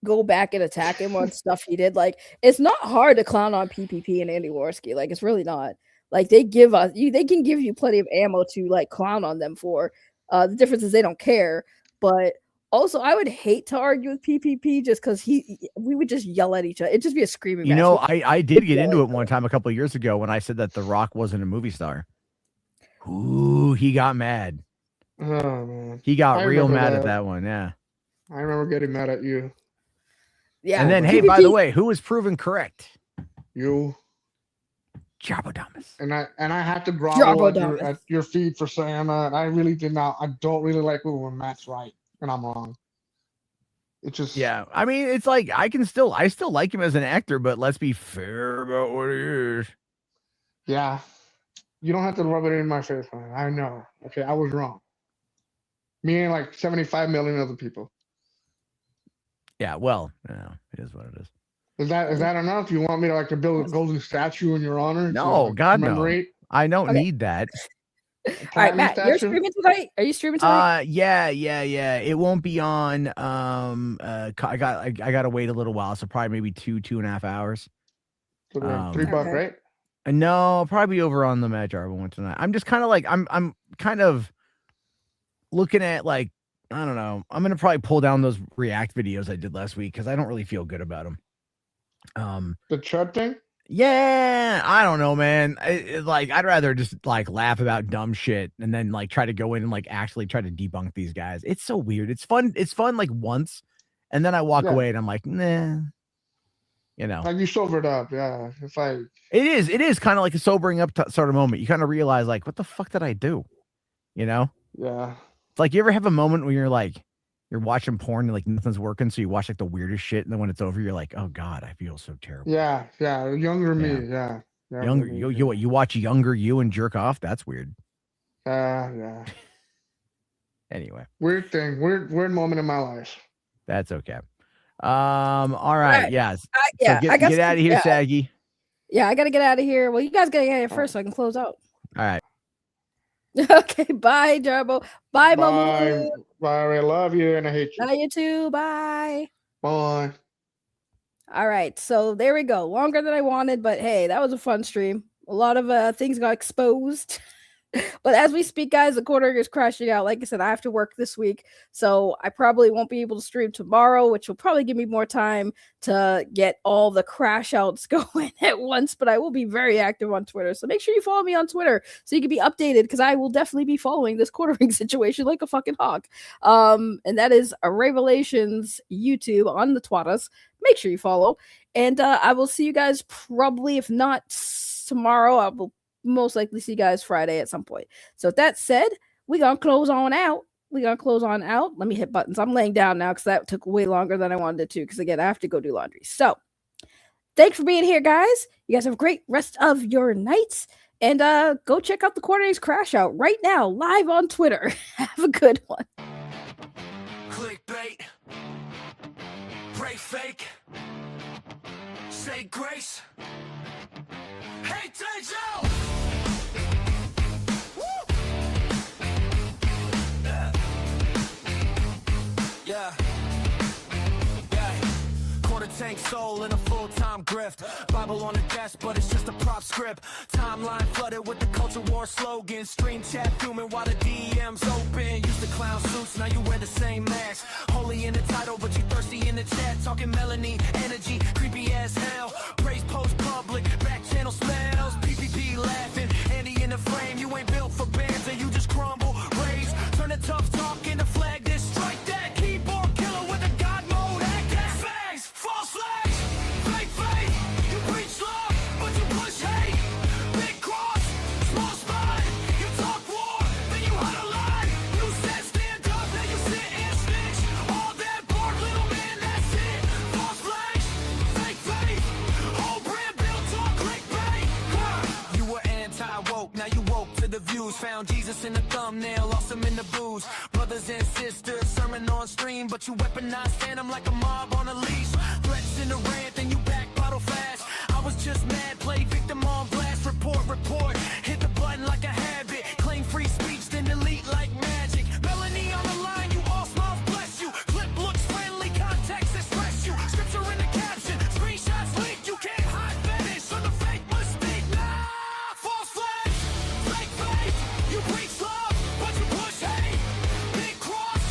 go back and attack him on stuff he did. Like it's not hard to clown on PPP and Andy Worski. Like it's really not. Like they give us they can give you plenty of ammo to like clown on them for. The difference is they don't care. But also, I would hate to argue with PPP just because we would just yell at each other. It'd just be a screaming
You
match.
know, I did get into it one time a couple of years ago when I said that The Rock wasn't a movie star. Ooh, he got mad.
Oh man,
He got
I
real
remember
mad at that one. Yeah.
I remember getting mad at you.
Yeah.
And then, hey, by the way, who was proven correct?
You.
Jarbodamus.
And I had to grovel at your feet for saying that. I really did not. I don't really like it when Matt's right and I'm wrong. It just
I mean, it's like I still like him as an actor, but let's be fair about what he is.
Yeah. You don't have to rub it in my face, man. I know. Okay, I was wrong. Me and like 75 million other people.
Yeah, well, it is what it is.
Is that enough? You want me to build a golden statue in your honor?
No, God, no. I don't need that.
All right, Matt, you're streaming tonight? Are you streaming tonight?
Yeah. It won't be on. I gotta wait a little while, so probably maybe 2.5 hours.
$3, right?
No, probably over on the Mad Jarbo one tonight. I'm just kind of like I'm kind of looking at like I don't know. I'm gonna probably pull down those React videos I did last week because I don't really feel good about them.
The chud thing.
Yeah, I don't know, man. I'd rather just like laugh about dumb shit and then like try to go in and like actually try to debunk these guys. It's so weird. It's fun like once, and then I walk away and I'm like, nah.
Like you sobered up, yeah. It's like
it is kind of like a sobering up sort of moment. You kind of realize like, what the fuck did I do?
Yeah.
It's like you ever have a moment where you're like, you're watching porn and like nothing's working, so you watch like the weirdest shit, and then when it's over, you're like, oh God, I feel so terrible.
Yeah. Younger me, yeah.
Younger you watch younger you and jerk off. That's weird.
Yeah.
Anyway.
Weird thing. Weird moment in my life.
That's okay. All right. Yes.
Yeah.
So get out of here, Saggy.
Yeah, I gotta get out of here. Well, you guys gotta get out of here first so I can close out.
All right.
Okay. Bye, Jarbo. Bye, Momo.
Bye. I love you and I hate you.
Love you too. Bye.
Bye.
All right. So there we go. Longer than I wanted, but hey, that was a fun stream. A lot of things got exposed. But as we speak, guys, the quarter is crashing out. Like I said, I have to work this week, so I probably won't be able to stream tomorrow, which will probably give me more time to get all the crash outs going at once. But I will be very active on Twitter, so make sure you follow me on Twitter so you can be updated, because I will definitely be following this quartering situation like a fucking hawk. And that is a Revelations YouTube on the Twatters. Make sure you follow, and I will see you guys probably, if not tomorrow, I will most likely see you guys Friday at some point. So with that said, we're gonna close on out. Let me hit buttons. I'm laying down now because that took way longer than I wanted it to, because again, I have to go do laundry. So thanks for being here, guys. You guys have a great rest of your nights, and go check out the Quarterdays Crash Out right now live on Twitter. Have a good one.
Clickbait, break fake, say grace. Hey, Tejo! Yeah. Quarter tank soul in a full-time grift. Bible on the desk, but it's just a prop script. Timeline flooded with the culture war slogan. Stream chat fuming while the DM's open. Used to clown suits, now you wear the same mask. Holy in the title, but you thirsty in the chat. Talking Melanie, energy, creepy as hell. Praise post public, back channel smells. PPP laughing, Andy in the frame. You ain't built for bands and you just crumble. Raise, turn the tough talk into flag this. Strike that keyboard killer with a God mode act. Fags, false flags, fake faith. You preach love, but you push hate. Big cross, small spot. You talk war, then you huddle line. You said stand up, then you sit and snitch. All that bark, little man, that's it. False flags, fake faith. Whole brand built on clickbait. You were anti-woke, now you woke to the views. Found Jesus in the thumbnail, lost him in the booze. Brothers and sisters, sermon on stream, but you weaponize phantom like a mob on a leash. Threats in the rant, then you back bottle fast. I was just mad, play victim on blast. Report, hit the button like a habit. Claim free speech, then delete like magic. Melanie on the line, you all smiles bless you. Clip looks friendly, context express you. Scripture in the caption, screenshots leaked. You can't hide fetish on the fake mistake. Nah, false flag, fake faith. You preach love, but you push hate. Big cross,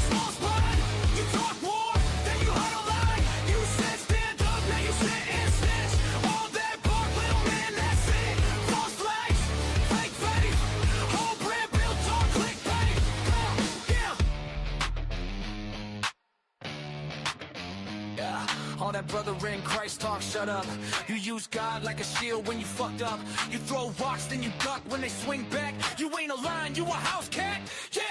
small spot. You talk war, then you huddle line. You said stand up, now you sit and snitch. All that bark, little man, that's it. False flags, fake faith. brother in Christ, talk, shut up. You use God like a shield when you fucked up. You throw rocks, then you duck when they swing back. You ain't a lion, you a house cat. Yeah.